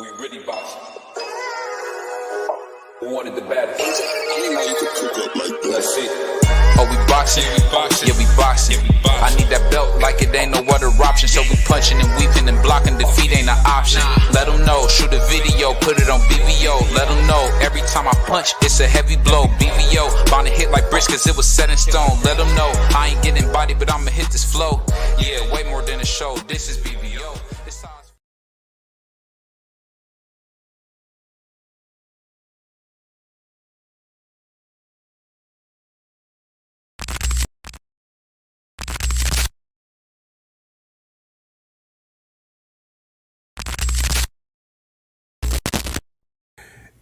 We really boxing. Who wanted the baddest? Let's see. Oh, we boxing? Yeah, we boxing. I need that belt like it ain't no other option. So we punching and weaving and blocking. Defeat ain't an option. Let them know. Shoot a video, put it on BVO. Let them know. Every time I punch, it's a heavy blow. BVO, bound to hit like bricks cause it was set in stone. Let them know. I ain't getting body, but I'ma hit this flow. Yeah, way more than a show. This is BVO.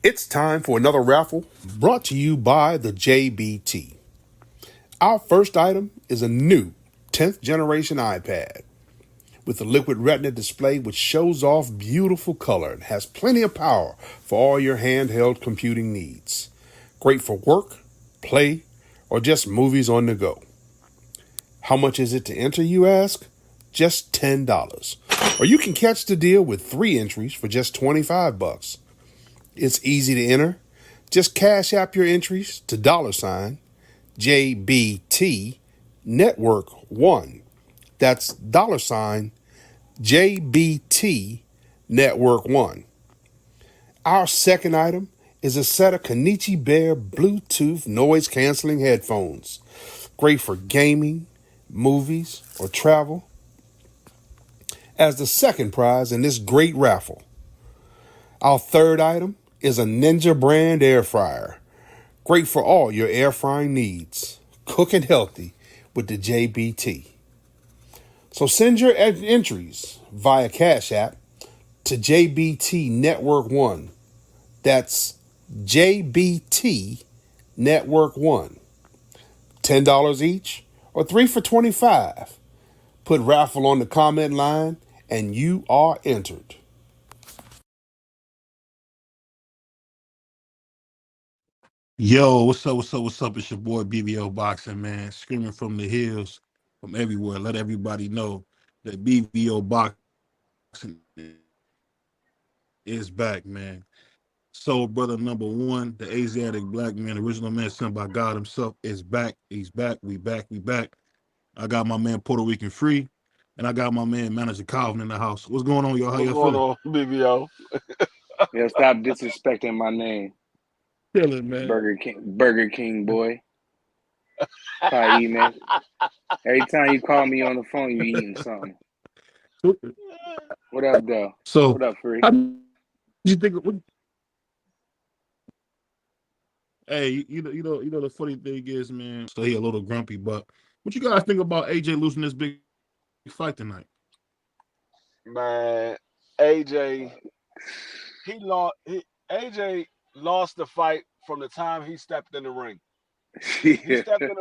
It's time for another raffle brought to you by the JBT. Our first item is a new 10th generation iPad with a liquid retina display which shows off beautiful color and has plenty of power for all your handheld computing needs. Great for work, play, or just movies on the go. How much is it to enter, you ask? Just $10. Or you can catch the deal with 3 entries for just $25. It's easy to enter. Just cash app your entries to $JBT Network 1. That's $JBT Network 1. Our second item is a set of Kenichi Bear Bluetooth noise canceling headphones. Great for gaming, movies, or travel. As the second prize in this great raffle. Our third item is a Ninja brand air fryer. Great for all your air frying needs. Cooking healthy with the JBT. So send your entries via Cash App to JBT Network 1. That's JBT Network 1. $10 each or 3 for $25. Put raffle on the comment line and you are entered. Yo, what's up? It's your boy BBO Boxing, man. Screaming from the hills, from everywhere. Let everybody know that BBO Boxing is back, man. Soul Brother number 1, the Asiatic black man, original man sent by God himself, is back. He's back. We back. I got my man Puerto Rican Free, and I got my man Manager Calvin in the house. What's going on, y'all? How y'all feeling? What's going on, BBO? Yeah, stop disrespecting my name. Feeling, man. Burger King boy. Probably eating it. Every time you call me on the phone, you eating something. What up, though? So, what up, Free? How do you think? Hey, you know the funny thing is, man. So he a little grumpy, but what you guys think about AJ losing this big fight tonight? Man, AJ lost the fight from the time he stepped in the ring. He stepped in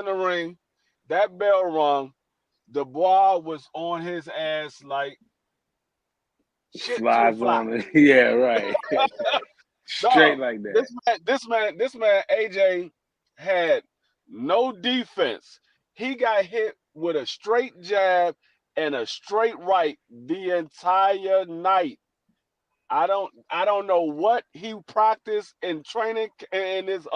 the ring. That bell rung. Dubois was on his ass like shit Flies to the fly. on it. Yeah, right. Straight like that. This man, AJ had no defense. He got hit with a straight jab and a straight right the entire night. I don't know what he practiced in training in his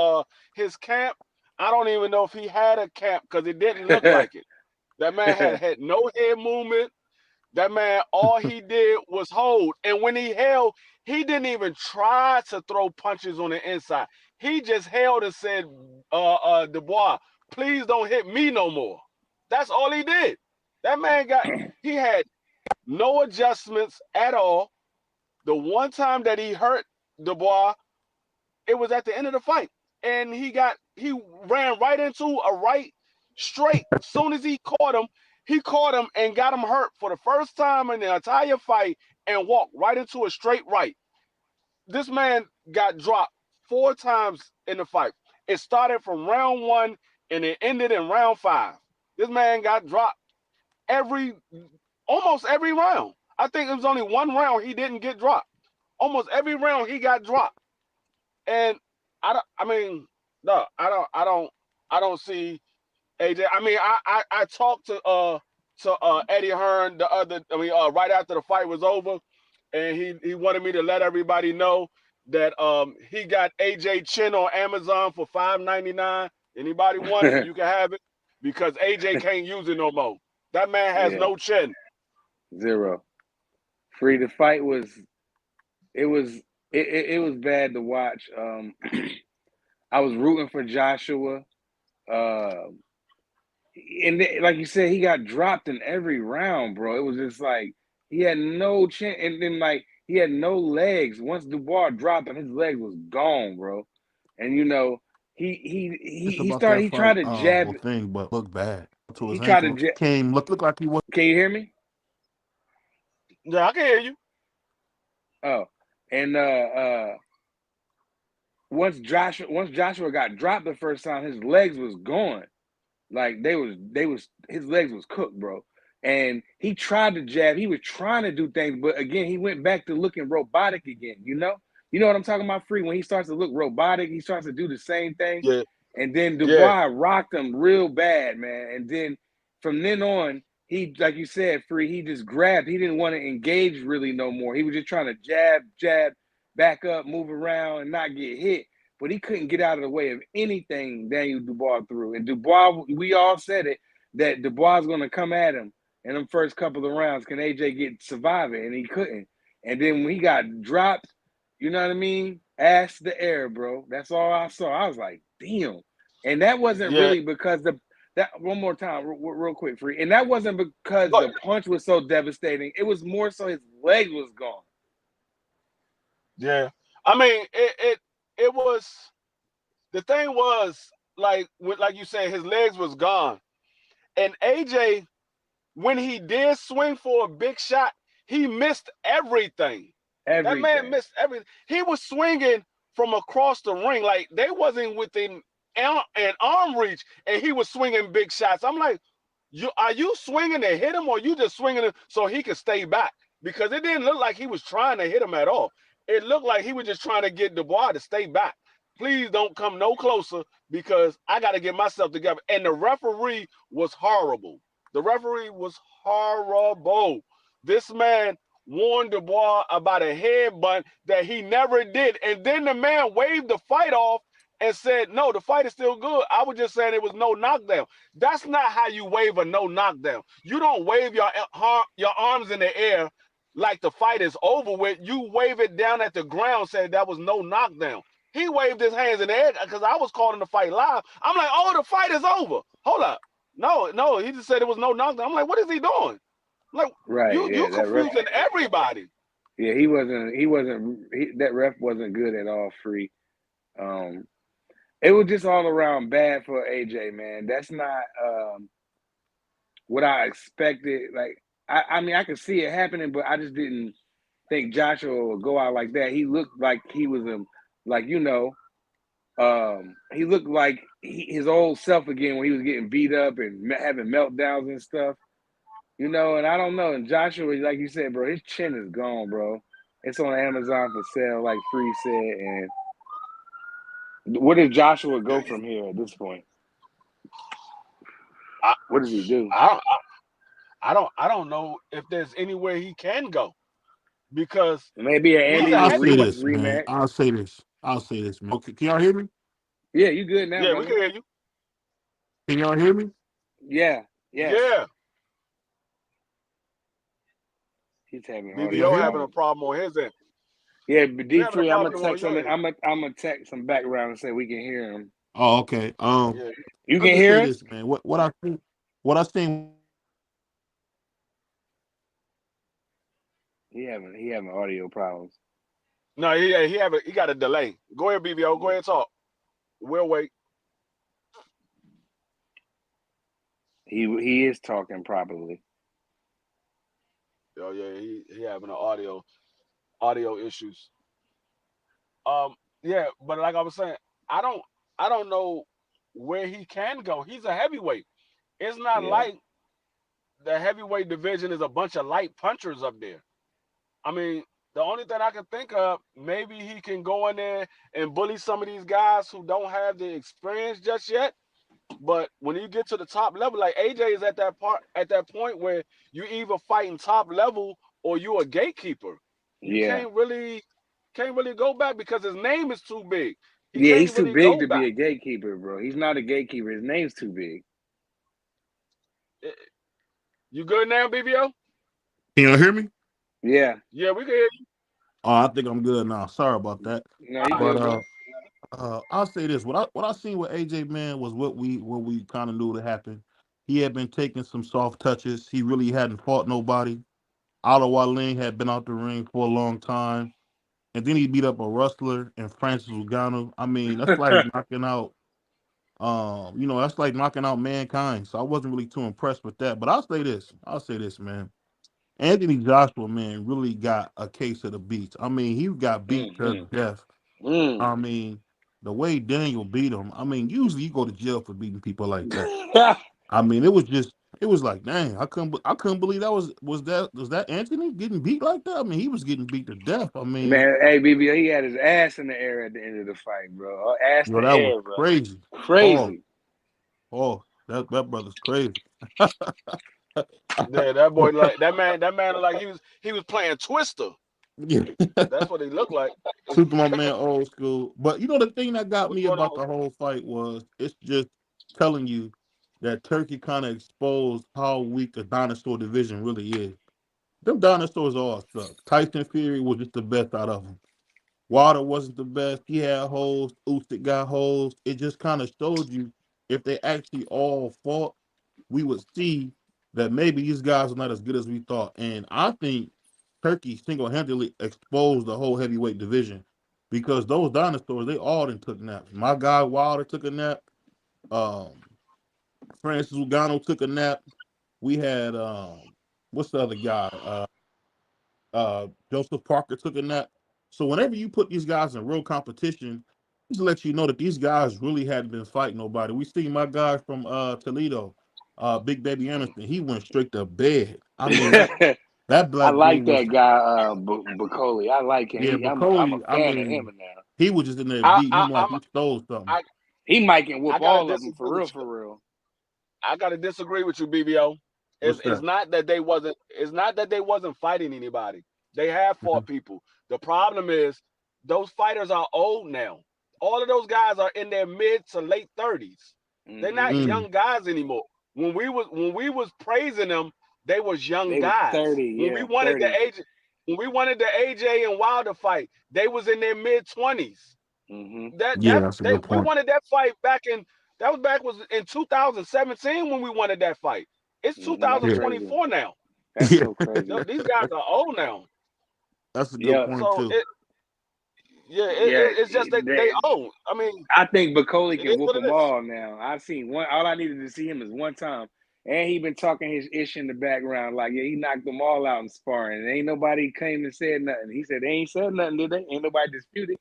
camp. I don't even know if he had a camp because it didn't look like it. That man had no head movement. That man, all he did was hold. And when he held, he didn't even try to throw punches on the inside. He just held and said, Dubois, please don't hit me no more. That's all he did. That man he had no adjustments at all. The one time that he hurt Dubois, it was at the end of the fight. And he ran right into a right straight. As soon as he caught him and got him hurt for the first time in the entire fight and walked right into a straight right. This man got dropped 4 times in the fight. It started from round 1 and it ended in round 5. This man got dropped almost every round. I think it was only 1 round he didn't get dropped. Almost every round he got dropped. And I don't see AJ. I mean, I talked to Eddie Hearn right after the fight was over, and he wanted me to let everybody know that he got AJ Chin on Amazon for $5.99. Anybody want it, you can have it because AJ can't use it no more. That man has Yeah. no chin. Zero. Free. The fight was. It was. It was bad to watch. I was rooting for Joshua. And like you said, he got dropped in every round, bro. It was just like he had no chin, and then like he had no legs. Once Dubois dropped him, his leg was gone, bro. And you know, It's he about started. that He tried fight to jab. whole thing, but looked bad to He his tried to ankle. jab. Came look like he was. Can you hear me? Yeah, I can hear you. Oh, and once Joshua got dropped the first time, his legs was gone. Like they was his legs was cooked, bro. And he tried to jab. He was trying to do things, but again, he went back to looking robotic again. You know what I'm talking about, Free? When he starts to look robotic, he starts to do the same thing. Yeah, And then yeah, Dubois rocked him real bad, man. And then from then on, he, like you said, Free, he just grabbed. He didn't want to engage really no more. He was just trying to jab, back up, move around, and not get hit. But he couldn't get out of the way of anything Daniel Dubois threw. And Dubois, we all said it, that Dubois is going to come at him in them first couple of rounds. Can AJ survive it? And he couldn't. And then when he got dropped, you know what I mean? Ass to the air, bro. That's all I saw. I was like, damn. And that wasn't yeah. really because that one more time, real quick, Free. And that wasn't because Go the punch was so devastating. It was more so his leg was gone. Yeah, I mean, it was the thing was like you said, his legs was gone, and AJ, when he did swing for a big shot, he missed everything. That man missed everything. He was swinging from across the ring, like they wasn't within an arm reach, and he was swinging big shots. I'm like, are you swinging to hit him, or you just swinging it so he could stay back? Because it didn't look like he was trying to hit him at all. It looked like he was just trying to get Dubois to stay back. Please don't come no closer because I got to get myself together. And the referee was horrible. The referee was horrible. This man warned Dubois about a headbutt that he never did. And then the man waved the fight off and said, no, the fight is still good. I was just saying it was no knockdown. That's not how you wave a no knockdown. You don't wave your arms in the air like the fight is over with. You wave it down at the ground, saying that was no knockdown. He waved his hands in the air because I was calling the fight live. I'm like, oh, the fight is over. Hold up. No, he just said it was no knockdown. I'm like, what is he doing? Like, right, you confusing everybody. Yeah, that ref wasn't good at all, Free. It was just all around bad for AJ, man. That's not what I expected. Like, I mean, I could see it happening, but I just didn't think Joshua would go out like that. He looked like he was he looked like his old self again when he was getting beat up and having meltdowns and stuff. And I don't know. And Joshua, like you said, bro, his chin is gone, bro. It's on Amazon for sale, like Free said. And where does Joshua go from here at this point? What does he do? I don't know if there's anywhere he can go because maybe an Andy rematch. I'll say this, man. Okay, can y'all hear me? Yeah, you good now? Yeah, brother? we can hear you. Can y'all hear me? Yeah. Yeah. He's having BBO having a problem on his end. Yeah, but D3, I'm gonna text some background and say we can hear him. Oh, okay. Yeah. You can hear this, man. What I think. He having audio problems. No, he got a delay. Go ahead, BBO. Go ahead and talk. We'll wait. He is talking properly. Oh yeah, he having an audio issues. Yeah, but like I was saying, I don't know where he can go. He's a heavyweight. It's not like the heavyweight division is a bunch of light punchers up there. I mean, the only thing I can think of, maybe he can go in there and bully some of these guys who don't have the experience just yet. But when you get to the top level, like AJ is at that point where you either fighting top level or you a gatekeeper. You can't really go back because his name is too big. He Yeah, can't he's too really big go to be back. a gatekeeper, bro. He's not a gatekeeper. His name's too big. You good now, BBO? Can you hear me? Yeah. Yeah, we can hear you. Oh, I think I'm good now. Sorry about that. No, you All right. But good, bro. I'll say this: what I seen with AJ, man, was what we kind of knew to happen. He had been taking some soft touches. He really hadn't fought nobody. Ottawa Ling had been out the ring for a long time, and then he beat up a wrestler and Francis Ngannou. I mean, that's like knocking out. That's like knocking out mankind. So I wasn't really too impressed with that. But I'll say this: man. Anthony Joshua, man, really got a case of the beats. I mean, he got beat to death. I mean, the way Daniel beat him, I mean, usually you go to jail for beating people like that. I mean, it was like, dang, I couldn't believe that was that Anthony getting beat like that? I mean, he was getting beat to death. I mean, Man, hey, BBO, he had his ass in the air at the end of the fight, bro. Ass in the that was air, bro. crazy. Crazy. That brother's crazy. Yeah, that boy like that man like he was playing Twister. Yeah. That's what he looked like. Superman man old school. But the thing that got What's me going about on? the whole fight was it's just telling you that Turkey kind of exposed how weak the dinosaur division really is. Them dinosaurs all suck. Tyson Fury was just the best out of them. Wilder wasn't the best. He had holes. Usyk got holes. It just kind of showed you if they actually all fought, we would see that maybe these guys are not as good as we thought. And I think Turkey single-handedly exposed the whole heavyweight division because those dinosaurs, they all done took naps. My guy Wilder took a nap. Francis Ngannou took a nap. We had what's the other guy? Joseph Parker took a nap. So whenever you put these guys in real competition, just let you know that these guys really hadn't been fighting nobody. We see my guy from Toledo, Big Baby Anderson. He went straight to bed. I mean that I black like dude was that guy, Bacoli. I like him. I'm a Bacoli. I fan of mean, him now. he was just in there I beating I him like I'm he stole something. He might can whoop I gotta all of them disagree for real, with for you. real. I gotta disagree with you, BBO. What's It's that? not that they wasn't fighting anybody. They have Mhm. fought people. The problem is those fighters are old now. All of those guys are in their mid to late 30s. They're not Mm-hmm. young guys anymore. When we was praising them, they was young They was guys. 30, When we yeah, wanted 30. the AJ and Wilder fight, they was in their mid 20s. Mm-hmm. Yeah, that's a good We point. wanted that fight was in 2017 when we wanted that fight. It's Mm-hmm. That's Yeah. crazy. 2024 now. That's so crazy. These guys are old now. That's a good Yeah, point So too. yeah. it's just that they old. I mean, I think Bacoli it can is whoop what it them is. all now. I've seen one. All I needed to see him is one time, and he been talking his ish in the background, like he knocked them all out in sparring. And ain't nobody came and said nothing. He said they ain't said nothing, did they? Ain't nobody disputed.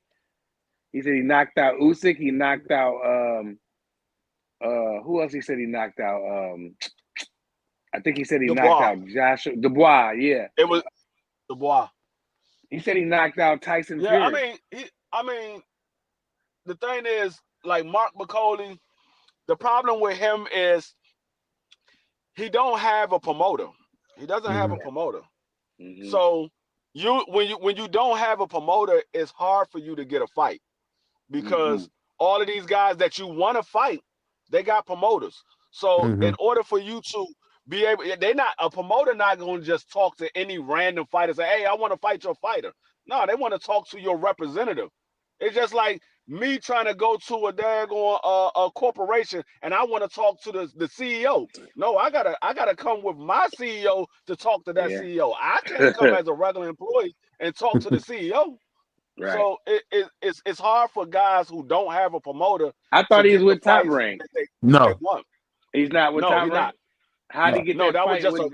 He said he knocked out Usyk. He knocked out who else? He said he knocked out I think he said he knocked Dubois. out Joshua Dubois. Yeah, It was Dubois. he said he knocked out Tyson Yeah, Fury. I mean, the thing is, like Mark McCauley, the problem with him is he don't have a promoter. He doesn't have a Mhm. promoter. Mm-hmm. So when you don't have a promoter, it's hard for you to get a fight because all of these guys that you want to fight, they got promoters. So in Mhm. order for you to be able, they're not a promoter not going to just talk to any random fighter say, hey, I want to fight your fighter. No, they want to talk to your representative. It's just like me trying to go to a daggone a corporation and I want to talk to the CEO. No, I gotta come with my CEO to talk to that Yeah. CEO. I can't come as a regular employee and talk to the CEO. Right. So it's hard for guys who don't have a promoter I to thought he was get the with Top fights Rank. that they No. want. He's not with No, Top he's not. Rank. How'd he get No, that that was fight just with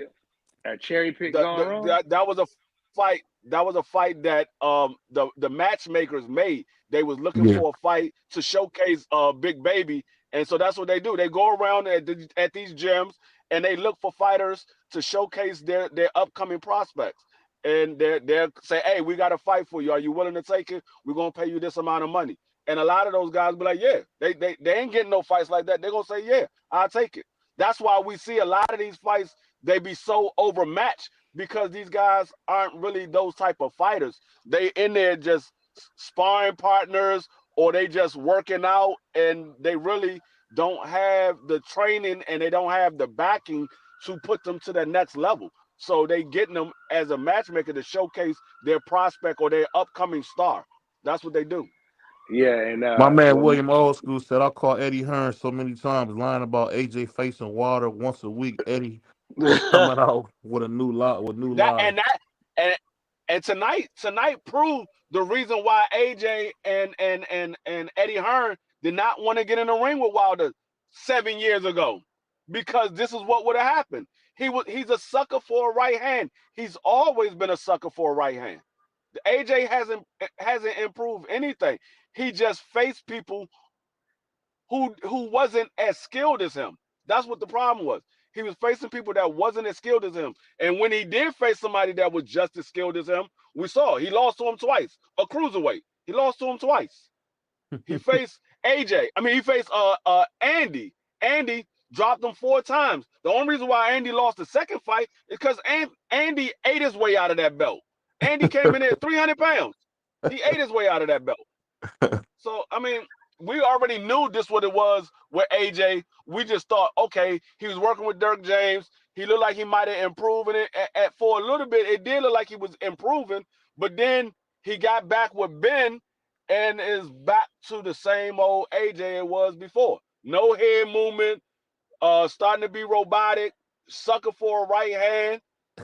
a cherry pick gone wrong? that was a fight. That was a fight that the matchmakers made. They was looking Yeah. for a fight to showcase Big Baby, and so that's what they do. They go around at these gyms and they look for fighters to showcase their upcoming prospects. And they're say, hey, we got a fight for you. Are you willing to take it? We're gonna pay you this amount of money. And a lot of those guys be like, yeah, they ain't getting no fights like that. They're gonna say, yeah, I'll take it. That's why we see a lot of these fights, they be so overmatched because these guys aren't really those type of fighters. They in there just sparring partners or they just working out and they really don't have the training and they don't have the backing to put them to the next level. So they getting them as a matchmaker to showcase their prospect or their upcoming star. That's what they do. Yeah, and My man well, William Old School said, I call Eddie Hearn so many times lying about AJ facing water once a week. Eddie is coming out with a new lot with new that lies. and that and and tonight proved the reason why AJ and Eddie Hearn did not want to get in the ring with Wilder 7 years ago, because this is what would have happened. He's a sucker for a right hand. He's always been a sucker for a right hand. AJ hasn't improved anything. He just faced people who wasn't as skilled as him. That's what the problem was. He was facing people that wasn't as skilled as him. And when he did face somebody that was just as skilled as him, we saw he lost to him twice. A cruiserweight. He lost to him twice. He faced AJ. I mean, he faced Andy. Andy dropped him 4 times. The only reason why Andy lost the second fight is because Andy ate his way out of that belt. Andy came in there 300 pounds. He ate his way out of that belt. So, I mean, we already knew this what it was with AJ. We just thought, okay, he was working with Dirk James. He looked like he might have improved in it. For a little bit, it did look like he was improving. But then he got back with Ben and is back to the same old AJ it was before. No head movement, starting to be robotic, sucker for a right hand.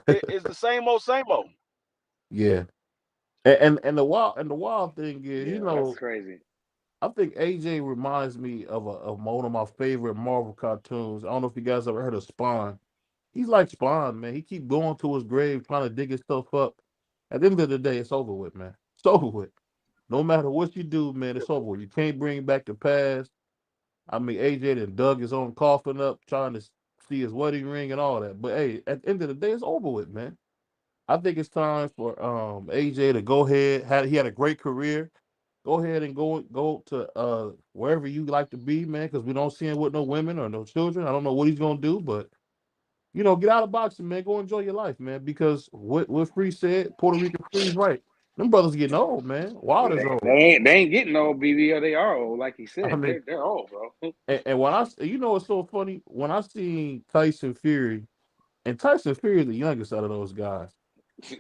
It's the same old, same old. Yeah. And the wild thing is, yeah, that's crazy. I think AJ reminds me of one of my favorite Marvel cartoons. I don't know if you guys ever heard of Spawn. He's like Spawn, man. He keep going to his grave trying to dig himself up. At the end of the day, it's over with, man. It's over with. No matter what you do, man, it's over with. You can't bring back the past. I mean, AJ done dug his own coffin up trying to see his wedding ring and all that. But hey, at the end of the day, it's over with, man. I think it's time for AJ to go ahead. He had a great career. Go ahead and go to wherever you like to be, man. Because we don't see him with no women or no children. I don't know what he's gonna do, but get out of boxing, man. Go enjoy your life, man. Because what Free said, Puerto Rican Free's right. Them brothers getting old, man. Wilder's They old. ain't getting old, BBL. They are old, like he I said. mean, They're old, bro. and when it's so funny when I seen Tyson Fury, and Tyson Fury is the youngest out of those guys,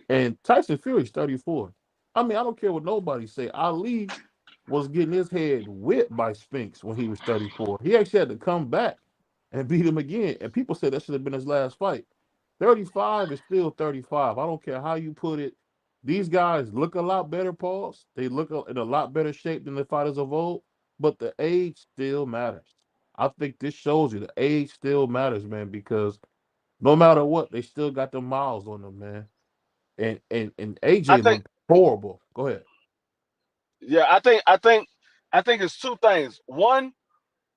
and Tyson Fury's 34. I mean, I don't care what nobody say. Ali was getting his head whipped by Spinks when he was 34. He actually had to come back and beat him again. And people said that should have been his last fight. 35 is still 35. I don't care how you put it. These guys look a lot better, Pauls. They look in a lot better shape than the fighters of old, but the age still matters. I think this shows you the age still matters, man, because no matter what, they still got the miles on them, man. And I AJ think, looked horrible. Go ahead. yeah, I think it's two things. One,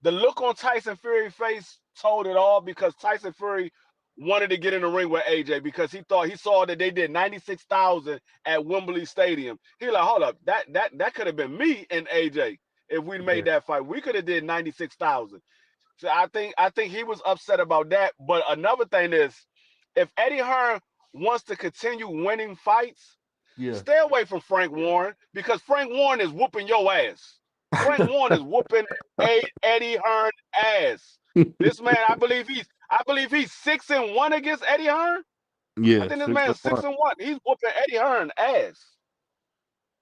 the look on Tyson Fury's face told it all, because Tyson Fury wanted to get in the ring with AJ because he saw that they did 96,000 at Wembley Stadium. He like, hold up, that could have been me and AJ if we Yeah. made that fight. We could have did 96,000. So I think he was upset about that. But another thing is, if Eddie Hearn wants to continue winning fights, Yeah. stay away from Frank Warren, because Frank Warren is whooping your ass. Frank Warren is whooping Eddie Hearn ass. This man, I believe he's 6-1 against Eddie Hearn. I Yeah, think this six to man's six one. and one. He's whooping Eddie Hearn ass.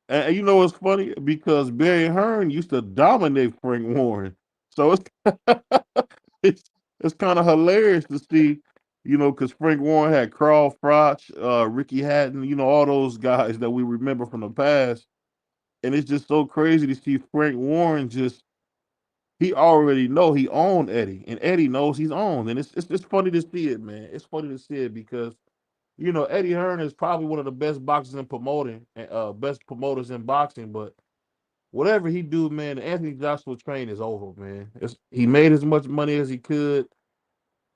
And you know what's funny? Because Barry Hearn used to dominate Frank Warren. So it's it's, it's kind of hilarious to see, because Frank Warren had Carl Froch, Ricky Hatton, all those guys that we remember from the past. And it's just so crazy to see Frank Warren he already know he owned Eddie, and Eddie knows he's owned. And it's funny to see it, man. It's funny to see it because Eddie Hearn is probably one of the best boxers in promoting, best promoters in boxing. But whatever he do, man, the Anthony Joshua train is over, man. He made as much money as he could,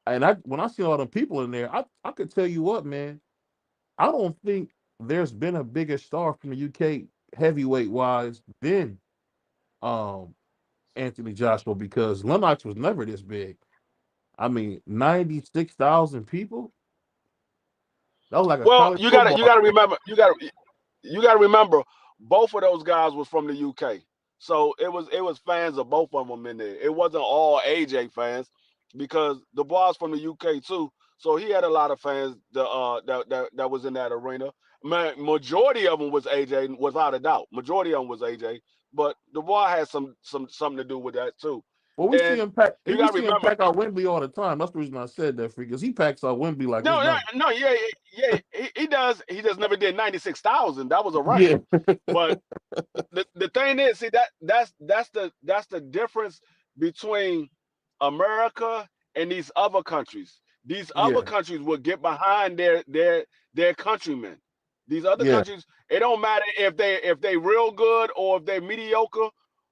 and when I see all the people in there, I could tell you what, man. I don't think there's been a bigger star from the UK heavyweight wise than um Anthony Joshua, because Lennox was never this big. I mean, 96,000 people. That was like a Well, college you gotta football. remember both of those guys was from the UK. So it was fans of both of them in there. It wasn't all AJ fans because the boy's from the UK too. So he had a lot of fans that was in that arena. Majority of them was AJ, without a doubt. Majority of them was AJ, but the boy had something to do with that too. Well, we see And him pack. you We got to see him remember, pack out Wembley all the time. That's the reason I said that, because he packs out Wembley like it's no, no, nothing. no, yeah, he does. He just never did 96,000. That was a Yeah, record. But the thing is, see that's the difference between America and these other countries. These other yeah, countries will get behind their countrymen. These other yeah. countries, it don't matter if they real good or if they mediocre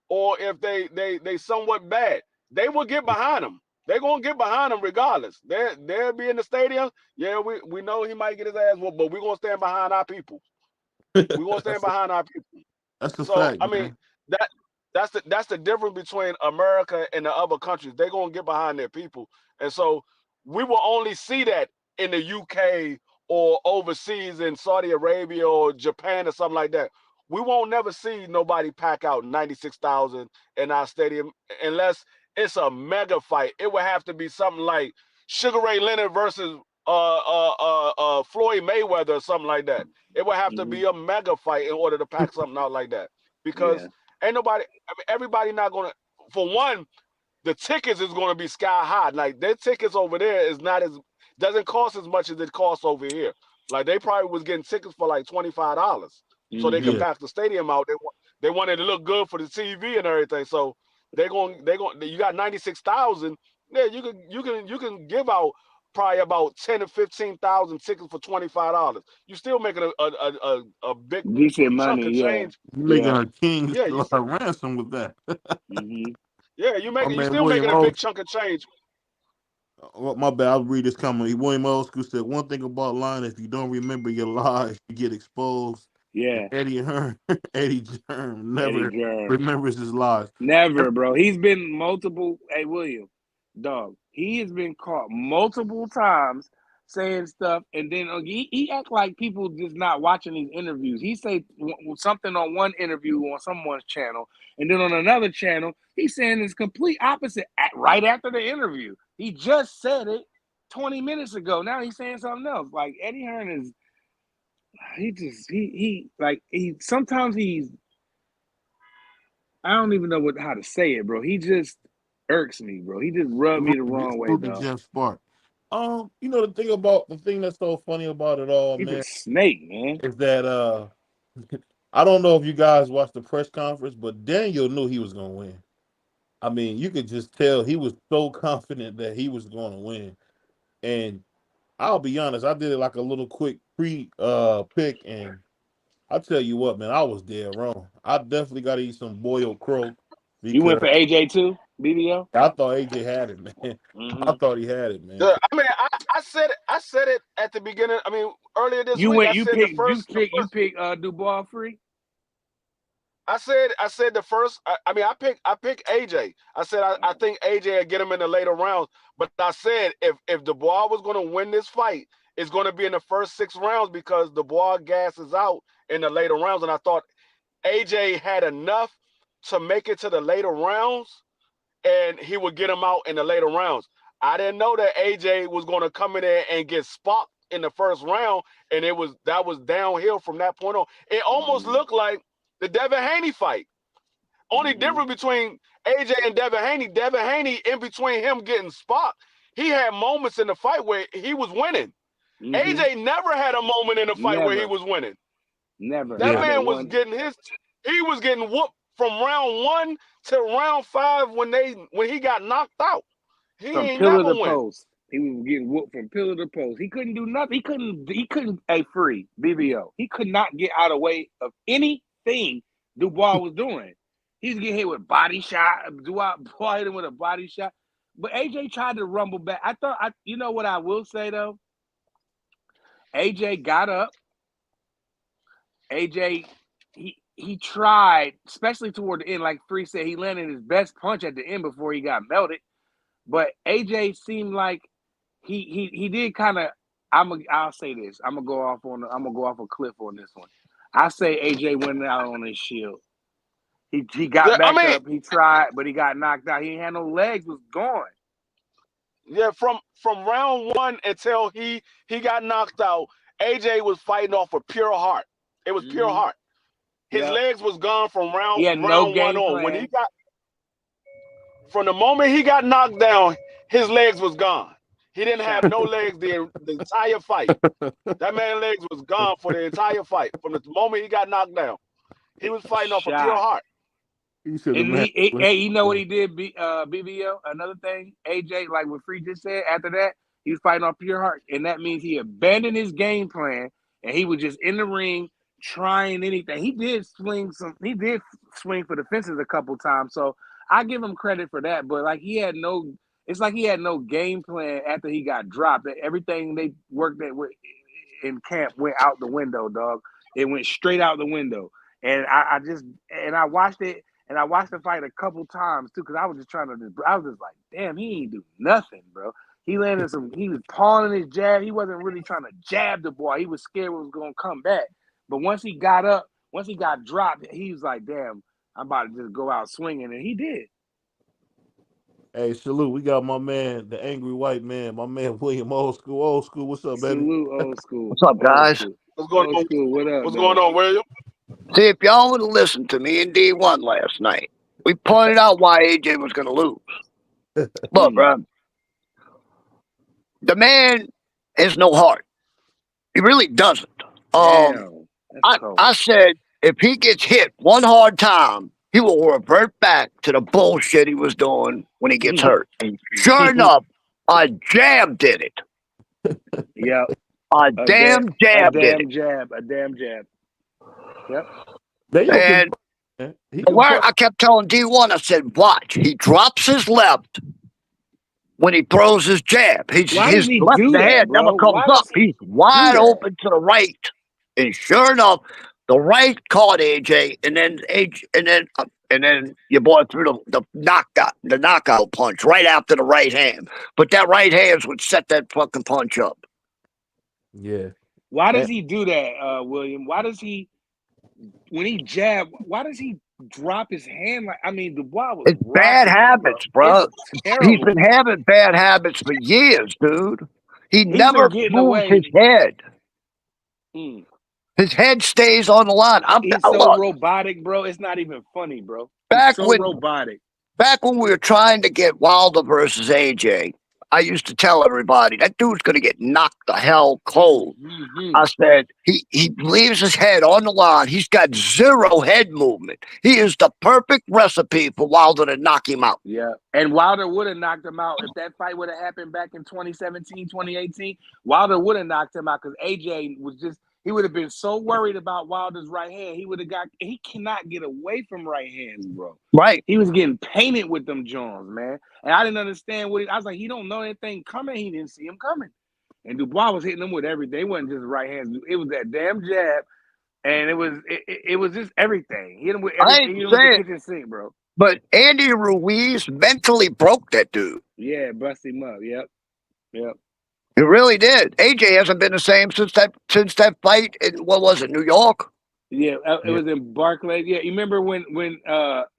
or if they somewhat bad. They will get behind them. They're gonna get behind them regardless. They'll be in the stadium. Yeah, we know he might get his ass whooped, but we're gonna stand behind our people. We're gonna stand that's a, behind our people. that's the So fact, I mean man. that that's the difference between America and the other countries. They're gonna get behind their people, and so we will only see that in the UK or overseas in Saudi Arabia or Japan or something like that. We won't never see nobody pack out 96,000 in our stadium unless it's a mega fight. It would have to be something like Sugar Ray Leonard versus Floyd Mayweather or something like that. It would have to Mhm. be a mega fight in order to pack something out like that because Yeah. ain't nobody. I mean, everybody not gonna. For one, the tickets is gonna be sky high. Like their tickets over there is not as doesn't cost as much as it costs over here. Like they probably was getting tickets for like $25, so they could Mhm. Yeah, pack the stadium out. They wanted to look good for the TV and everything. So they going. You got 96,000. Yeah, you can give out probably about 10 to 15,000 tickets for $25. You still making a big Decent chunk money. of Yeah. change. you making Yeah. a king's Yeah, you still ransom with that. Mhm. yeah My you man still William making a big Oaks. chunk of change. My bad. I'll read this comment. William Oaks said one thing about lying: if you don't remember your lies, you get exposed. And Yeah. Eddie Hearn, Eddie Germ Eddie never Germ. remembers his lies. Never, bro. He's been multiple. Hey, William, dog. He has been caught multiple times saying stuff, and then he act like people just not watching these interviews. He say something on one interview on someone's channel, and then on another channel, he's saying this complete opposite right after the interview. He just said it 20 minutes ago. Now he's saying something else. Like Eddie Hearn is, he like he sometimes he's. I don't even know how to say it, bro. He just irks me, bro. He just rubbed me the wrong way, Salute to dog. Jeff Spark. The thing that's so funny about it all, He's a man, snake, man. is that I don't know if you guys watched the press conference, but Daniel knew he was gonna win. I mean, you could just tell he was so confident that he was gonna win. And I'll be honest, I did it like a little quick pre pick, and I tell you what, man, I was dead wrong. I definitely got to eat some boiled crow You went because for AJ too, BBO? I thought AJ had it, man. I Mm-hmm. thought he had it, man. I mean, I said it at the beginning. I mean, earlier this You week, went. I You said picked. You picked Dubois free. I said the first. I mean, I picked AJ. I said I think AJ will get him in the later rounds. But I said if Dubois was going to win this fight, it's going to be in the first 6 rounds because Dubois gasses out in the later rounds, and I thought AJ had enough to make it to the later rounds, and he would get him out in the later rounds. I didn't know that AJ was going to come in there and get spocked in the first round, and that was downhill from that point on. It almost looked like the Devin Haney fight. Only difference between AJ and Devin Haney in between him getting spocked, he had moments in the fight where he was winning. Mm-hmm. AJ never had a moment in the fight where he was winning. Never. That Not man was one. getting he was getting whooped from round 1 to round 5 when he got knocked out. He From ain't pillar never to win. post. He was getting whooped from pillar to post. He couldn't do nothing. He couldn't free BBO. He could not get out of way of anything Dubois was doing. He was getting hit with body shot. Dubois hit him with a body shot. But AJ tried to rumble back. You know what I will say though? AJ got up. AJ, he tried, especially toward the end, like Free said, he landed his best punch at the end before he got melted. But AJ seemed like he did kind of. I'll say this. I'm gonna go off a cliff on this one. I say AJ went out on his shield. He got I back mean, up. He tried, but he got knocked out. He ain't had no legs. Was gone. yeah, from round one until he got knocked out, AJ was fighting off of pure heart. It was pure heart. His Yep. legs was gone from He had no round one game on. When he plan. got from the moment he got knocked down, his legs was gone. He didn't have no legs the entire fight. That man's legs was gone for the entire fight. From the moment he got knocked down, he was fighting off of pure heart. He should have And met. hey, you know what he did, BBO? Another thing, AJ, like what Free just said, after that, he was fighting off pure heart. And that means he abandoned his game plan and he was just in the ring trying anything. He did swing for the fences a couple times. So I give him credit for that. But like it's like he had no game plan after he got dropped. Everything they worked at in camp went out the window, dog. It went straight out the window. And I watched it. And I watched the fight a couple times too, because I was just like, damn, he ain't do nothing, bro. He was pawing his jab. He wasn't really trying to jab the boy. He was scared it was gonna come back. But once he got dropped, he was like, damn, I'm about to just go out swinging, and he did. Hey, salute. We got my man, the angry white man, my man William Old School. Old School, what's up, baby? Salute, Old School. What's up, guys? What's going Old on? School, what up? What's going on, William? See, if y'all would have listened to me in D1 last night, we pointed out why AJ was going to lose. Look, bro, the man has no heart. He really doesn't. I said if he gets hit one hard time, he will revert back to the bullshit he was doing when he gets hurt. And sure enough, a jab did it. Yep. A damn jab did it. A damn jab. Yep. And I kept telling D1, I said, watch, he drops his left when he throws his jab. His left hand never comes up. He's wide open to the right. And sure enough, the right caught AJ, and then your boy threw the knockout punch right after the right hand. But that right hand would set that fucking punch up. Yeah. Why does he do that, William? Why does he, when he jab, why does he drop his hand? Like, I mean, Dubois was it's bad habits, bro. He's been having bad habits for years, dude. He's never moves his head. His head stays on the line. He's so robotic, bro. It's not even funny, bro. Robotic. Back when we were trying to get Wilder versus AJ, I used to tell everybody that dude's going to get knocked the hell cold. I said, he leaves his head on the line. He's got zero head movement. He is the perfect recipe for Wilder to knock him out. Yeah. And Wilder would have knocked him out if that fight would have happened back in 2017, 2018. Wilder would have knocked him out because AJ was just, he would have been so worried about Wilder's right hand. He cannot get away from right hands, bro. Right. He was getting painted with them Jones, man. And I didn't understand I was like, he don't know anything coming. He didn't see him coming. And Dubois was hitting him with everything. It wasn't just right hands. It was that damn jab. And it was just everything. He hit him with everything. He hit him with the kitchen sink, bro. But Andy Ruiz mentally broke that dude. Yeah, bust him up. Yep. He really did. AJ hasn't been the same since that fight in, what was it, New York? Yeah, it was in Barclays. Yeah, you remember when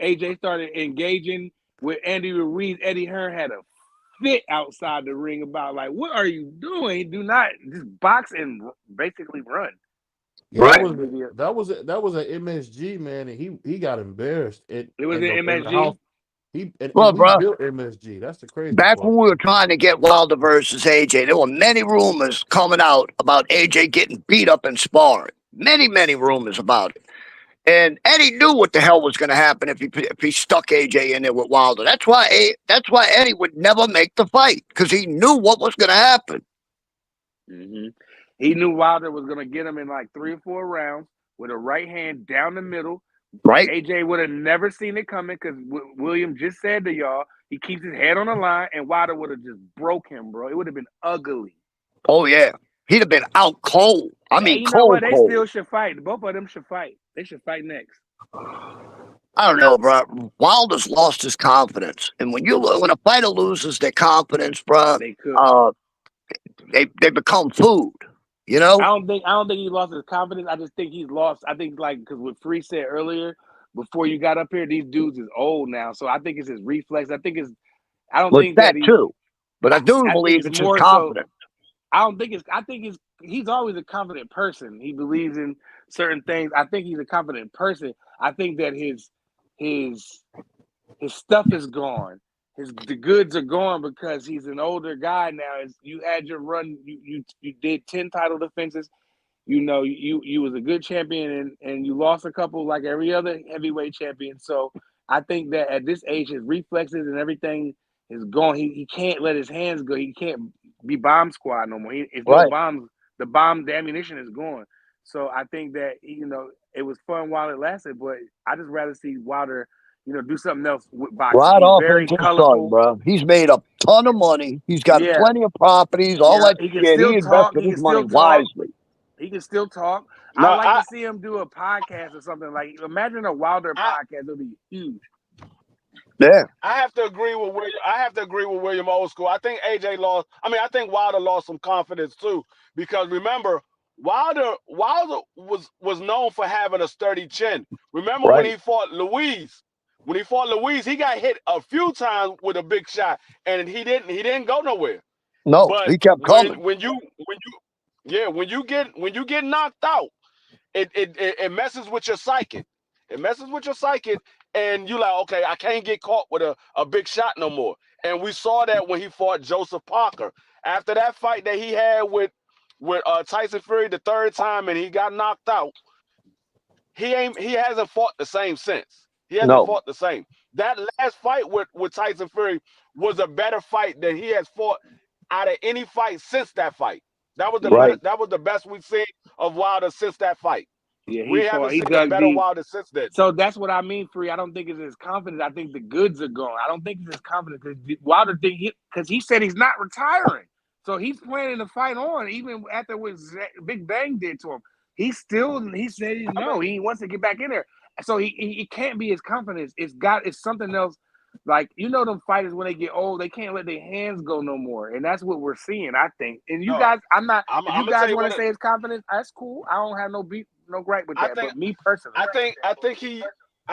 AJ started engaging with Andy Ruiz? Eddie Hearn had a fit outside the ring about like, what are you doing? Do not just box and basically run. Yeah, right. That was an MSG, man, and he got embarrassed. It was an MSG. He built MSG. That's the crazy Back part. when we were trying to get Wilder versus AJ, there were many rumors coming out about AJ getting beat up in sparring. Many rumors about it. And Eddie knew what the hell was going to happen if he stuck AJ in there with Wilder. That's why Eddie would never make the fight, because he knew what was going to happen. Mm-hmm. He knew Wilder was going to get him in like 3 or 4 rounds with a right hand down the middle. Right. AJ would have never seen it coming because William just said to y'all, he keeps his head on the line, and Wilder would have just broke him, bro. It would have been ugly. Oh, yeah. He'd have been out cold. I mean, cold. They still should fight. Both of them should fight. They should fight next. I don't know, bro. Wilder's lost his confidence, and when a fighter loses their confidence, bro, They could. They become food. You I know? don't think he lost his confidence. I just think he's lost. I think because what Free said earlier, before you got up here, these dudes is old now. So I think it's his reflex. I don't think that that too, but I do believe it's his confidence. I think he's always a confident person. He believes in certain things. I think he's a confident person. I think that his stuff is gone. The goods are gone because he's an older guy now. You had your run. You did 10 title defenses. You know, you was a good champion and you lost a couple like every other heavyweight champion. So I think that at this age, his reflexes and everything is gone. He can't let his hands go. He can't be bomb squad no more. It's no bombs. The ammunition is gone. So I think that, it was fun while it lasted, but I just rather see Wilder, do something else with boxing. Right He's off very into colorful, sun, bro. He's made a ton of money. He's got plenty of properties. All that he can shit. still He talk. invested He his can money still talk. wisely. He can still talk. No, I'd like to see him do a podcast or something. Like, imagine a Wilder podcast. It'll be huge. Yeah. I have to agree with William Old School. I think AJ lost. I mean, I think Wilder lost some confidence too, because remember, Wilder was known for having a sturdy chin. Remember when he fought Louise? When he fought Louise, he got hit a few times with a big shot, and he didn't go nowhere. No, but he kept coming. When you get knocked out, it messes with your psyche. It messes with your psyche, and you like, okay, I can't get caught with a big shot no more. And we saw that when he fought Joseph Parker. After that fight that he had with Tyson Fury the third time, and he got knocked out, he hasn't fought the same since. He hasn't fought the same. That last fight with Tyson Fury was a better fight than he has fought out of any fight since that fight. That was the best we've seen of Wilder since that fight. Yeah, we haven't seen a better Wilder since then. So that's what I mean, Free. I don't think it's his confidence. I think the goods are gone. I don't think it's his confidence because Wilder because he said he's not retiring. So he's planning to fight on even after what Big Bang did to him. He said no. He wants to get back in there. So he can't be his confidence. It's something else. Like, them fighters when they get old, they can't let their hands go no more, and that's what we're seeing, I think. And you guys, if you guys want to say his confidence, that's cool. I don't have no gripe with that. But me personally, I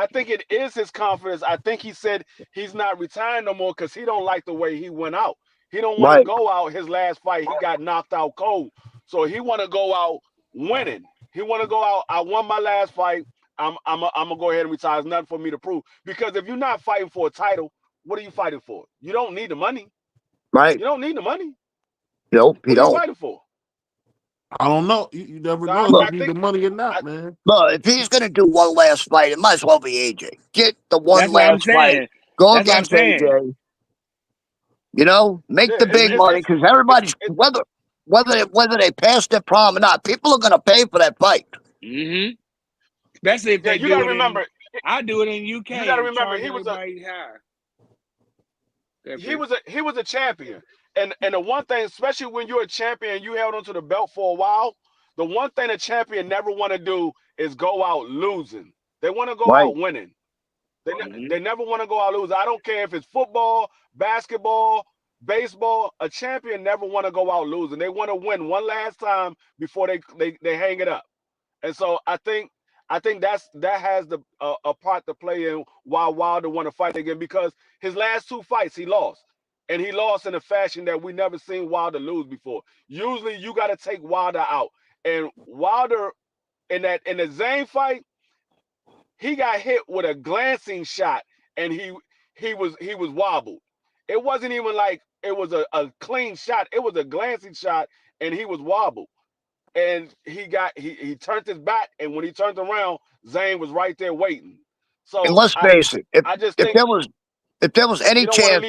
think it is his confidence. I think he said he's not retiring no more because he don't like the way he went out. He don't want to go out. His last fight, he got knocked out cold, so he want to go out winning. He want to go out. I won my last fight. I'm gonna go ahead and retire. There's nothing for me to prove. Because if you're not fighting for a title, what are you fighting for? You don't need the money. Right. You don't need the money. Nope, you don't. What are you fighting for? I don't know. You never know if you need the money or not, man. Look, if he's gonna do one last fight, it might as well be AJ. Get the one last fight. Go against AJ. Make the big money because everybody's whether they pass their prom or not, people are gonna pay for that fight. Mm-hmm. Especially if they you gotta remember. I do it in UK. You gotta remember he was a champion. And the one thing, especially when you're a champion, you held onto the belt for a while. The one thing a champion never want to do is go out losing. They want to go out winning. They never want to go out losing. I don't care if it's football, basketball, baseball. A champion never want to go out losing. They want to win one last time before they hang it up. And so I think that has a part to play in why Wilder want to fight again, because his last two fights he lost, and he lost in a fashion that we never seen Wilder lose before. Usually you got to take Wilder out, and Wilder in the Zane fight, he got hit with a glancing shot, and he was wobbled. It wasn't even like it was a clean shot. It was a glancing shot, and he was wobbled. And he turned his back, and when he turned around, Zane was right there waiting. So and let's face it, if there was any chance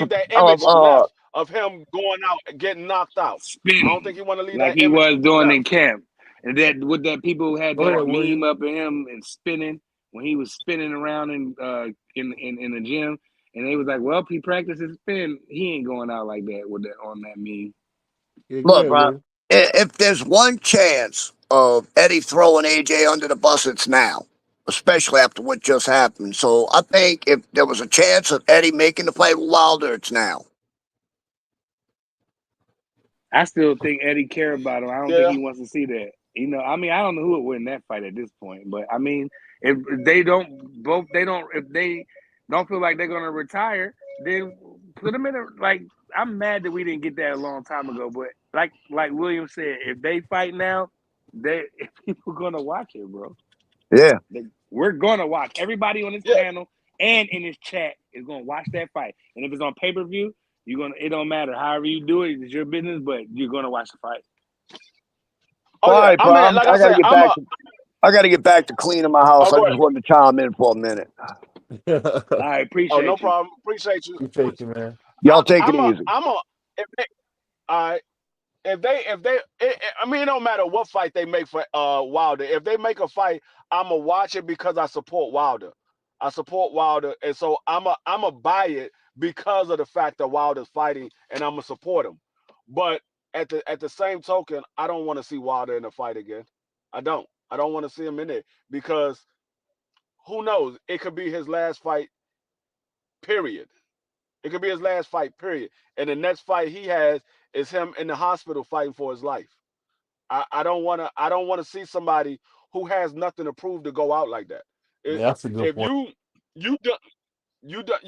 of him going out and getting knocked out, spinning. I don't think he want to leave like that he image was doing in camp. And that people had that meme William. up of him and spinning when he was spinning around in the gym, and they was like, "Well, if he practices spin, he ain't going out like that with that on that meme." Look, bro. If there's one chance of Eddie throwing AJ under the bus, it's now. especially after what just happened. So I think if there was a chance of Eddie making the fight with Wilder, it's now. I still think Eddie care about him. I don't think he wants to see that. You know, I mean, I don't know who would win that fight at this point, but I mean, if they don't feel like they're gonna retire, then put them in a like. I'm mad that we didn't get that a long time ago, but like William said, if they fight now, people gonna watch it, bro. Yeah, we're gonna watch. Everybody on this panel and in this chat is gonna watch that fight, and if it's on pay-per-view, it don't matter. However you do it, it's your business, but you're gonna watch the fight. All right, bro. I gotta get back to cleaning my house. I just wanted to chime in for a minute. I appreciate you. No problem. Appreciate you. Appreciate you, man. Y'all take it easy. If they, I mean, it don't matter what fight they make for Wilder. If they make a fight, I'ma watch it because I support Wilder. I support Wilder, and so I'ma buy it because of the fact that Wilder's fighting, and I'ma support him. But at the same token, I don't want to see Wilder in a fight again. I don't want to see him in it because who knows? It could be his last fight. Period. It could be his last fight. Period. And the next fight he has is him in the hospital fighting for his life. I don't want to see somebody who has nothing to prove to go out like that. That's a good point. You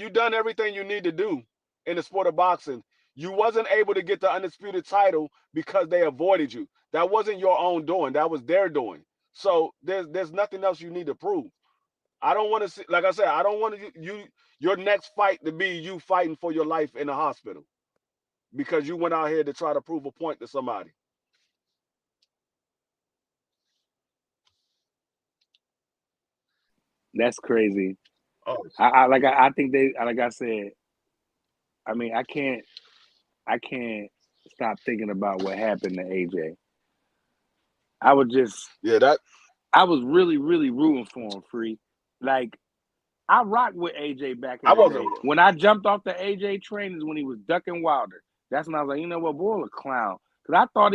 done everything you need to do in the sport of boxing. You wasn't able to get the undisputed title because they avoided you. That wasn't your own doing. That was their doing. So there's nothing else you need to prove. I don't want to see, like I said, I don't want your next fight to be you fighting for your life in the hospital because you went out here to try to prove a point to somebody. That's crazy. Oh, I think they, like I said, I mean, I can't stop thinking about what happened to AJ. I was really, really rooting for him, Free. Like, I rocked with AJ back in the day. When I jumped off the AJ train is when he was ducking Wilder. That's when I was like, you know what, boy, a clown. Because I thought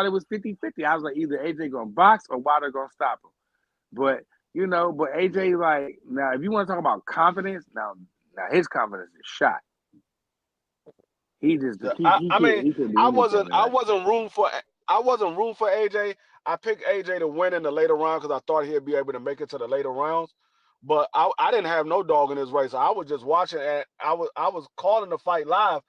it was 50-50. I was like, either AJ going to box or Wilder going to stop him. But, but AJ, like, now, if you want to talk about confidence, now his confidence is shot. He just, I wasn't rooting for AJ. I picked AJ to win in the later round because I thought he'd be able to make it to the later rounds. But I didn't have no dog in this race. I was just watching, and I was calling the fight live.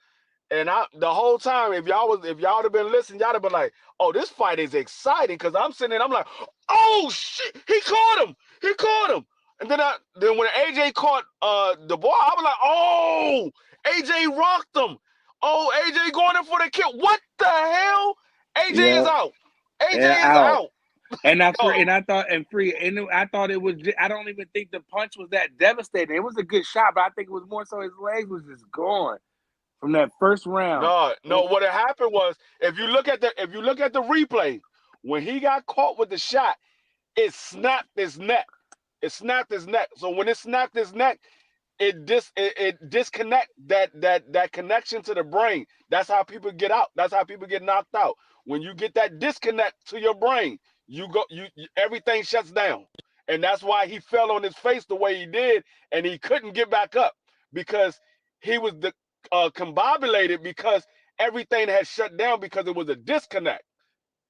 And the whole time, if y'all would have been listening, y'all would have been like, "Oh, this fight is exciting." Because I'm sitting there, I'm like, "Oh shit, he caught him! He caught him!" And then when AJ caught the ball, I was like, "Oh, AJ rocked him! Oh, AJ going in for the kill! What the hell? AJ is out! AJ is out!" And I thought it was. I don't even think the punch was that devastating. It was a good shot, but I think it was more so his legs was just gone from that first round. No. What had happened was if you look at the replay, when he got caught with the shot, it snapped his neck. So when it snapped his neck, it disconnect that connection to the brain. That's how people get out. That's how people get knocked out. When you get that disconnect to your brain, you everything shuts down. And that's why he fell on his face the way he did, and he couldn't get back up because he was combobulated because everything had shut down because it was a disconnect.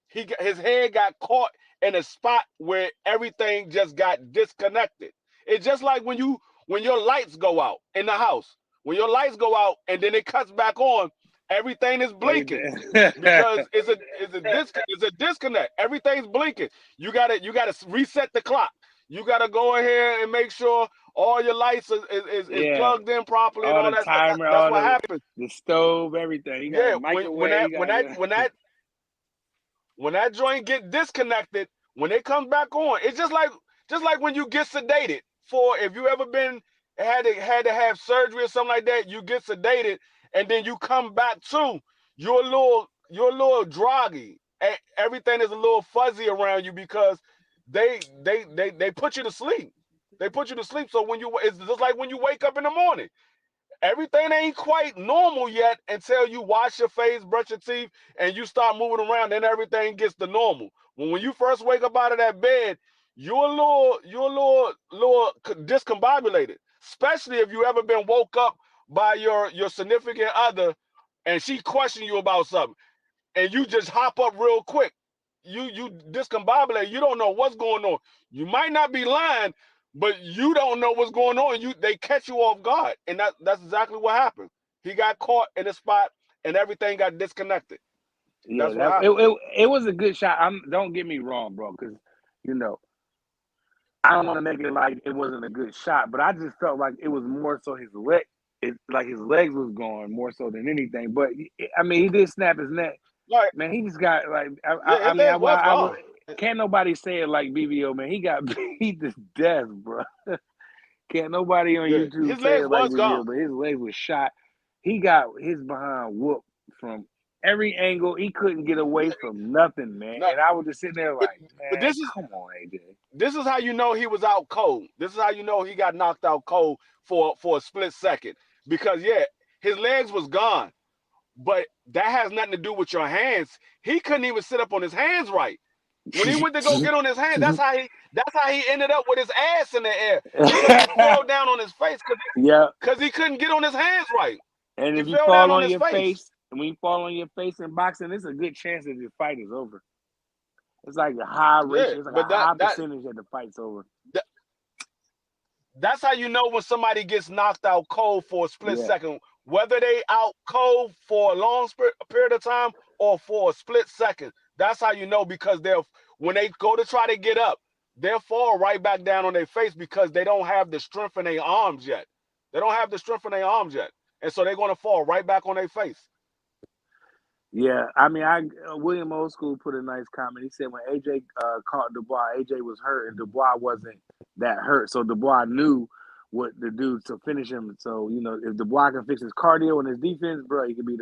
His head got caught in a spot where everything just got disconnected. It's just like when your lights go out in the house. When your lights go out and then it cuts back on, everything is blinking because it's a disconnect. Everything's blinking. You gotta reset the clock. You gotta go ahead and make sure all your lights is plugged in properly and all that stuff. That's what happens. The stove, everything. When that joint get disconnected, when it comes back on, it's just like when you get sedated. If you ever had to have surgery or something like that, you get sedated and then you come back to you're a little droggy. Everything is a little fuzzy around you because they put you to sleep. They put you to sleep. So it's just like when you wake up in the morning. Everything ain't quite normal yet until you wash your face, brush your teeth, and you start moving around. Then everything gets to normal. When you first wake up out of that bed, you're a little discombobulated, especially if you ever been woke up by your significant other and she questioning you about something and you just hop up real quick. You discombobulate. You don't know what's going on. You might not be lying, but you don't know what's going on. They catch you off guard, and that's exactly what happened. He got caught in a spot, and everything got disconnected. Yeah, That's what happened. It was a good shot. Don't get me wrong, bro, because I don't want to make it like it wasn't a good shot, but I just felt like it was more so his legs was gone more so than anything. But I mean, he did snap his neck. Like, man, he just got like can't nobody say it like BBO, man. He got beat to death, bro. Can't nobody on YouTube say it like BBO, but his leg was shot. He got his behind whooped from every angle. He couldn't get away from nothing, man. And I was just sitting there like, man, come on, AJ. This is how you know he was out cold. This is how you know he got knocked out cold for a split second. Because, his legs was gone. But that has nothing to do with your hands. He couldn't even sit up on his hands right. When he went to go get on his hands, that's how he ended up with his ass in the air. He fell down on his face because he couldn't get on his hands right. And if you fall on your face, and when you fall on your face in boxing, it's a good chance that your fight is over. It's like a high ratio, it's like a high percentage that the fight's over. That's how you know when somebody gets knocked out cold for a split second, whether they out cold for a long period of time or for a split second. That's how you know, because when they go to try to get up, they'll fall right back down on their face because they don't have the strength in their arms yet. And so they're going to fall right back on their face. Yeah, I mean, William Old School put a nice comment. He said when AJ caught Dubois, AJ was hurt and Dubois wasn't that hurt. So Dubois knew what to do to finish him. So, if Dubois can fix his cardio and his defense, bro, he could be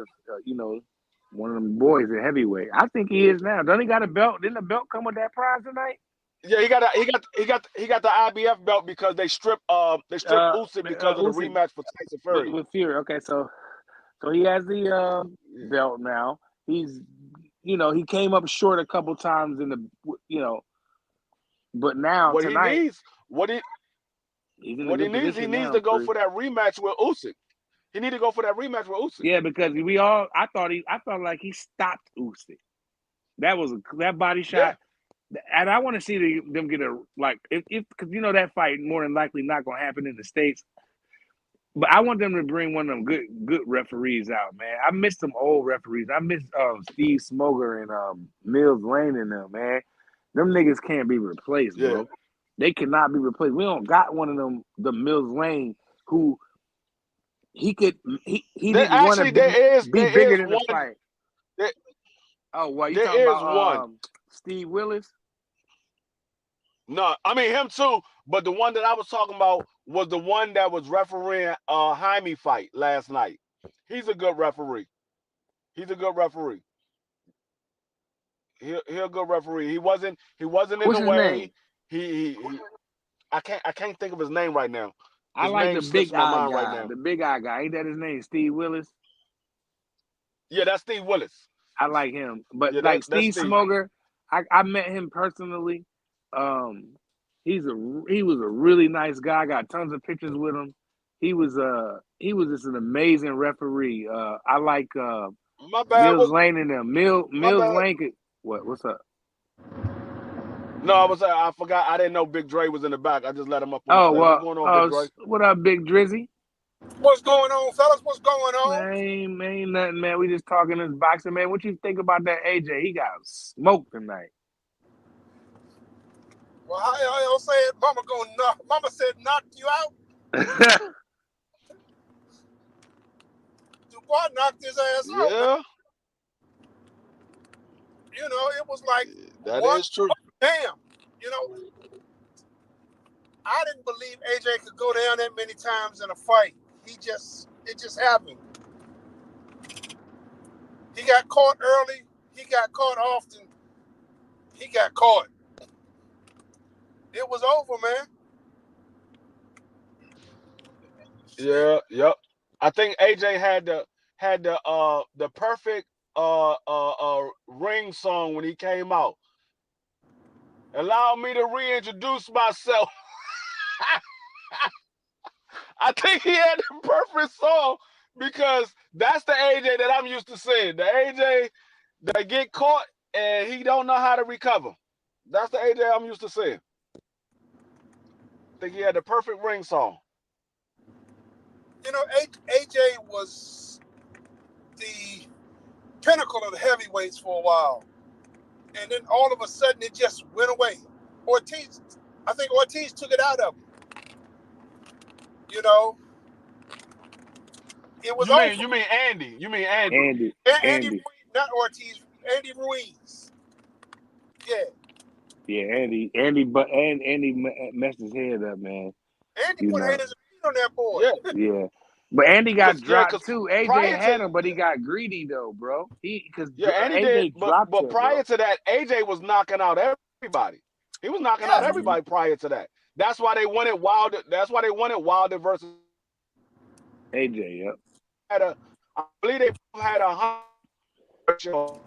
one of them boys at heavyweight. I think he is now. Don't he got a belt? Didn't the belt come with that prize tonight? Yeah, he got the IBF belt because they stripped Usyk because of the rematch for Tyson Fury. With Fury. Okay, so he has the belt now. He's he came up short a couple times in the but now tonight he needs to go for that rematch with Usyk. He need to go for that rematch with Usyk. Yeah, because I felt like he stopped Usyk. That body shot. Yeah. And I want to see them get because that fight more than likely not gonna happen in the States. But I want them to bring one of them good referees out, man. I miss some old referees. I miss Steve Smoger and Mills Lane and them, man. Them niggas can't be replaced, bro. They cannot be replaced. We don't got one of them, the Mills Lane, who he didn't want to be bigger than the fight. You talking about Steve Willis? No, I mean him too, but the one that I was talking about was the one that was refereeing Jaime fight last night. He's a good referee. He a good referee. He wasn't in the way. He I can't think of his name right now. I like the big eye guy. Right now. The big eye guy. Ain't that his name? Steve Willis? Yeah, that's Steve Willis. I like him. But Steve Smoger, I met him personally. He was a really nice guy. I got tons of pictures with him. He was just an amazing referee. I like Mills Lane and them. Mills Lane. What's up? No, I forgot. I didn't know Big Dre was in the back. I just let him up. What's going on, Big Dre? What up, Big Drizzy? What's going on, fellas? What's going on? Man, ain't nothing, man. We just talking this boxing, man. What you think about that AJ? He got smoked tonight. Well, how y'all say it? Mama said knock you out. Dubois knocked his ass out. Yeah. It was like that is true. Damn. I didn't believe AJ could go down that many times in a fight. It just happened. He got caught early. He got caught often. He got caught. It was over, man. Yeah, yep. I think AJ had the perfect ring song when he came out. Allow me to reintroduce myself. I think he had the perfect song because that's the AJ that I'm used to seeing. The AJ that get caught and he don't know how to recover. That's the AJ I'm used to seeing. I think he had the perfect ring song. You know, AJ was the pinnacle of the heavyweights for a while. And then all of a sudden it just went away. I think Ortiz took it out of him. You know, it was over. You mean Andy? You mean Andy? Andy Ruiz, not Ortiz. Andy Ruiz. Yeah. Yeah, Andy messed his head up, man. Andy put hands on that boy. Yeah. But Andy got dropped too. AJ had him, but he got greedy though, bro. Andy did. But prior to that, AJ was knocking out everybody. He was knocking out everybody prior to that. That's why they wanted Wilder. That's why they wanted Wilder versus AJ. Yep. I believe they had 100.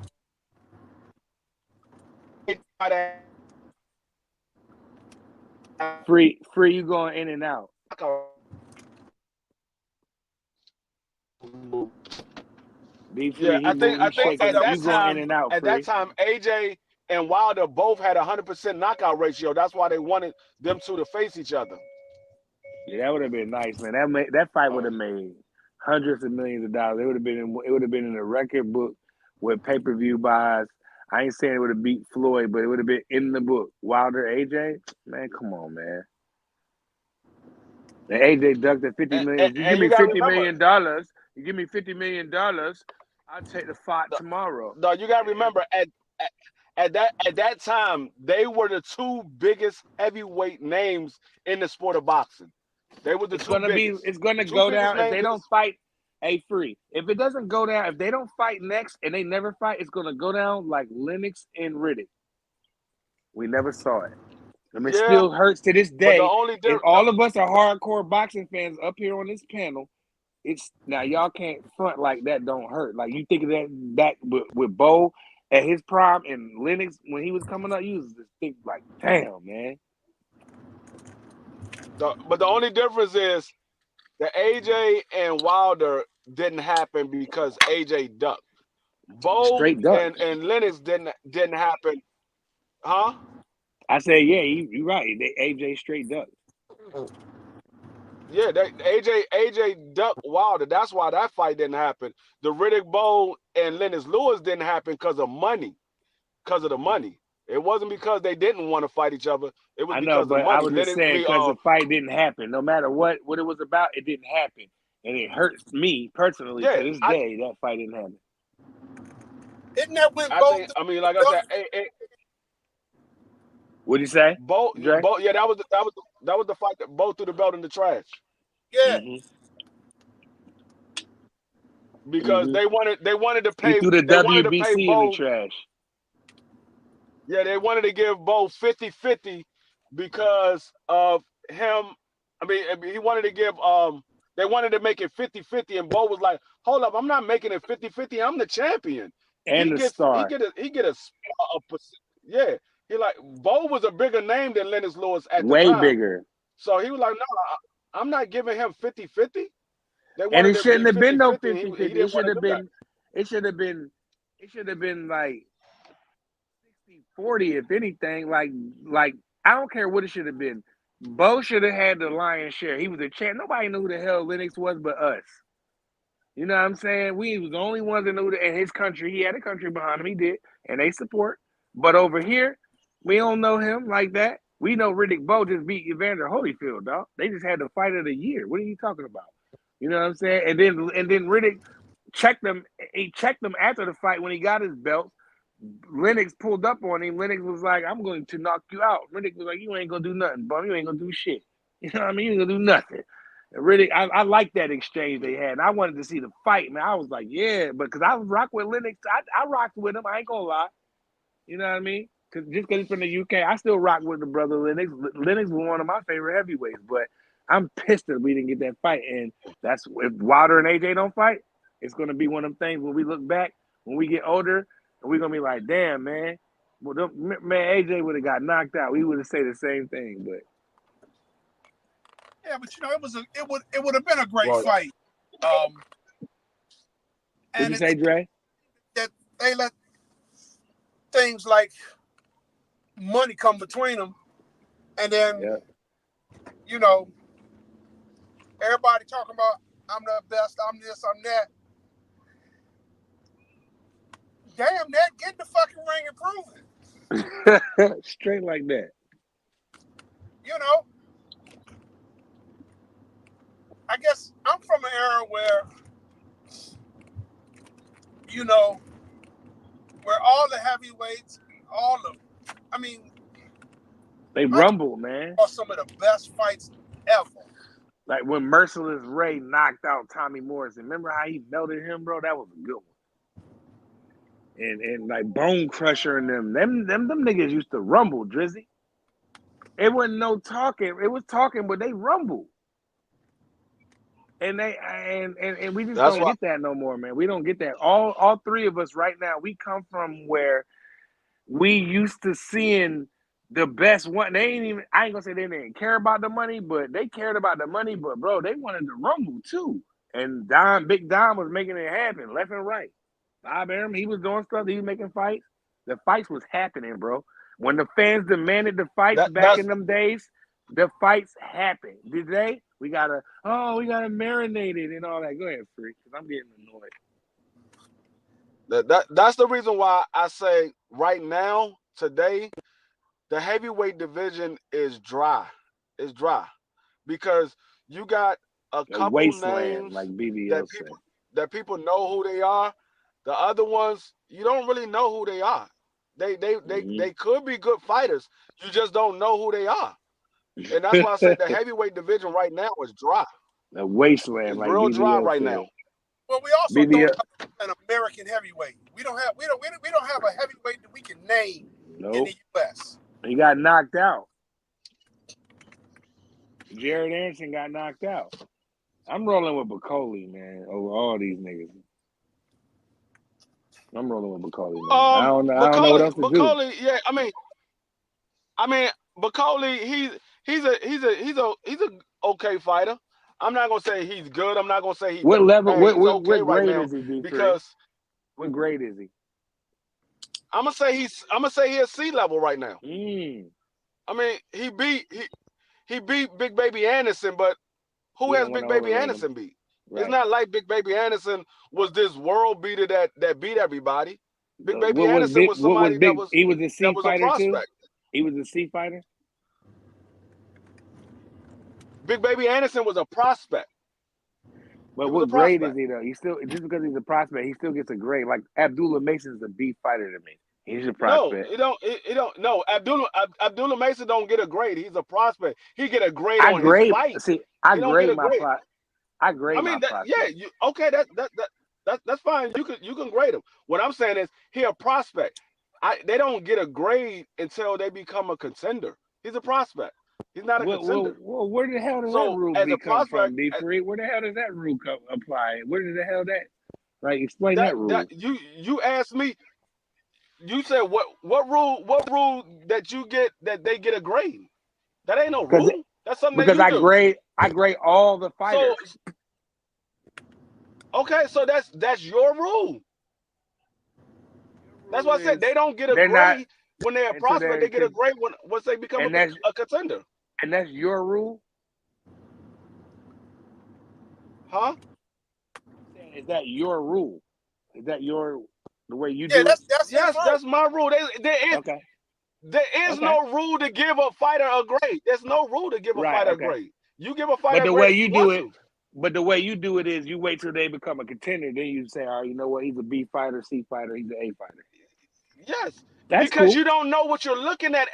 Free, you going in and out. Yeah, I think at that time, AJ and Wilder both had 100% knockout ratio. That's why they wanted them two to face each other. Yeah, that would have been nice, man. That fight would have made hundreds of millions of dollars. It would have been in the record book with pay-per-view buys. I ain't saying it would have beat Floyd, but it would have been in the book. Wilder, AJ, man, come on, man. And AJ ducked at $50 million. You give me $50 million. You give me $50 million. I'll take the fight tomorrow. No, you gotta remember at that time they were the two biggest heavyweight names in the sport of boxing. They were the two biggest. It's gonna go down if they don't fight. Free. If it doesn't go down, if they don't fight next and they never fight, it's gonna go down like Lennox and Riddick. We never saw it. I mean, it still hurts to this day. If all of us are hardcore boxing fans up here on this panel, now y'all can't front like that. Don't hurt. Like you think of that with Bo at his prime and Lennox when he was coming up, you was just think like, damn, man. But the only difference is the AJ and Wilder didn't happen because AJ ducked. Bo and Lennox didn't happen, huh? I said, yeah, you're right. AJ straight ducked. Yeah, AJ ducked Wilder. That's why that fight didn't happen. The Riddick Bowe and Lennox Lewis didn't happen because of money, because of the money. It wasn't because they didn't want to fight each other. It was because of money. I was just saying because the fight didn't happen. No matter what it was about, it didn't happen. And it hurts me personally to this day that fight didn't happen. Isn't that when like I said, what'd you say? Bo, yeah, that was the fight that Bo threw the belt in the trash. Yeah. Because they wanted to pay. He threw the WBC in the trash. Yeah, they wanted to give Bo 50-50 because of him. I mean, he wanted to give they wanted to make it 50-50, and Bo was like, "Hold up, I'm not making it 50-50. I'm the champion." And star. He get a yeah. He like Bo was a bigger name than Lennox Lewis at the Way time. bigger. So he was like, "No, I'm not giving him 50-50." And it shouldn't have been no 50-50. It should have been like 60-40, if anything. Like I don't care what it should have been. Bo should have had the lion's share. He was a champ. Nobody knew who the hell Lennox was but us. You know what I'm saying? We was the only ones that knew that in his country. He had a country behind him. He did. And they support. But over here, we don't know him like that. We know Riddick Bowe just beat Evander Holyfield, dog. They just had the fight of the year. What are you talking about? You know what I'm saying? And then Riddick checked them. He checked them after the fight when he got his belt. Lennox pulled up on him. Lennox was like, "I'm going to knock you out." Riddick was like, "You ain't gonna do nothing, bum. You ain't gonna do shit." You know what I mean? You ain't gonna do nothing. And Riddick, I like that exchange they had. And I wanted to see the fight, man. I was like, yeah, but because I rock with Lennox, I rocked with him. I ain't gonna lie. You know what I mean? Just because he's from the UK, I still rock with the brother Lennox. Lennox was one of my favorite heavyweights, but I'm pissed that we didn't get that fight. And that's if Wilder and AJ don't fight, it's gonna be one of them things when we look back, when we get older, and we're gonna be like, damn, man, Well, man, AJ would have got knocked out. We would have said the same thing, but yeah, but it would have been a great fight. What'd you say, Dre? That they let things like money come between them, and then everybody talking about I'm the best, I'm this, I'm that. Damn that, get in the fucking ring and prove it. Straight like that. I guess I'm from an era where, where all the heavyweights, they rumble, man. Are some of the best fights ever. Like when Merciless Ray knocked out Tommy Morrison. Remember how he melted him, bro? That was a good one. And like Bone Crusher and them niggas used to rumble, Drizzy. It wasn't no talking. It was talking, but they rumbled. And we just don't get that no more, man. We don't get that. All three of us right now, we come from where we used to seeing the best one. I ain't gonna say they didn't care about the money, but they cared about the money. But bro, they wanted to rumble too. And Big Dom was making it happen left and right. Bob Arum, he was doing stuff. He was making fights. The fights was happening, bro. When the fans demanded the fights back in them days, the fights happened. Did they? We gotta marinate it and all that. Go ahead, Freak, because I'm getting annoyed. That's the reason why I say right now, today, the heavyweight division is dry. It's dry because you got a couple names like BBL that people know who they are. The other ones, you don't really know who they are. They could be good fighters. You just don't know who they are. And that's why I said the heavyweight division right now is dry. A wasteland, it's like real BBL dry right now. Well, we also don't have an American heavyweight. We don't have a heavyweight that we can name in the U.S. He got knocked out. Jared Anderson got knocked out. I'm rolling with Bacoli, man, over all these niggas. I'm rolling with Bacoli, man. I don't know what else to Bacoli, do. Yeah, I mean, Bacoli, he's a okay fighter. I'm not gonna say he's good. I'm not gonna say he's what level. What okay grade right is he? D3? Because what grade is he? I'm gonna say he's C level right now. I mean, he beat Big Baby Anderson, but who has Big Baby Anderson beat? Right. It's not like Big Baby Anderson was this world beater that beat everybody. Big Baby Anderson was somebody that was he was a C fighter too. He was a C fighter. Big Baby Anderson was a prospect. But what grade is he though? He still, just because he's a prospect, he still gets a grade. Like Abdullah Mason's a B fighter to me. He's a prospect. No, he don't. No, Abdullah Mason don't get a grade. He's a prospect. He get a grade I on grade, his fight. See, I grade my prospect. I grade. I mean, okay. That's fine. You can grade him. What I'm saying is, he a prospect. They don't get a grade until they become a contender. He's a prospect. He's not a contender. Well, where the hell does that rule come from, D3? Where the hell does that rule apply? Where did the hell that? Like, explain that rule. You asked me. You said what rule that you get that they get a grade? That ain't no rule. That's something because that you do. I grade all the fighters. Okay, so that's your rule. That's why I said they don't get a grade when they're a prospect. They get a grade once they become a contender. And that's your rule? Huh? Is that your rule? Is that the way you do it? That's my rule. There is no rule to give a fighter a grade. There's no rule to give a fighter a grade. You give a fighter but the a way grade. You do it, but the way you do it is you wait till they become a contender, then you say, "All right, you know what? He's a B fighter, C fighter, he's an A fighter." Yes, that's because cool. You don't know what you're looking at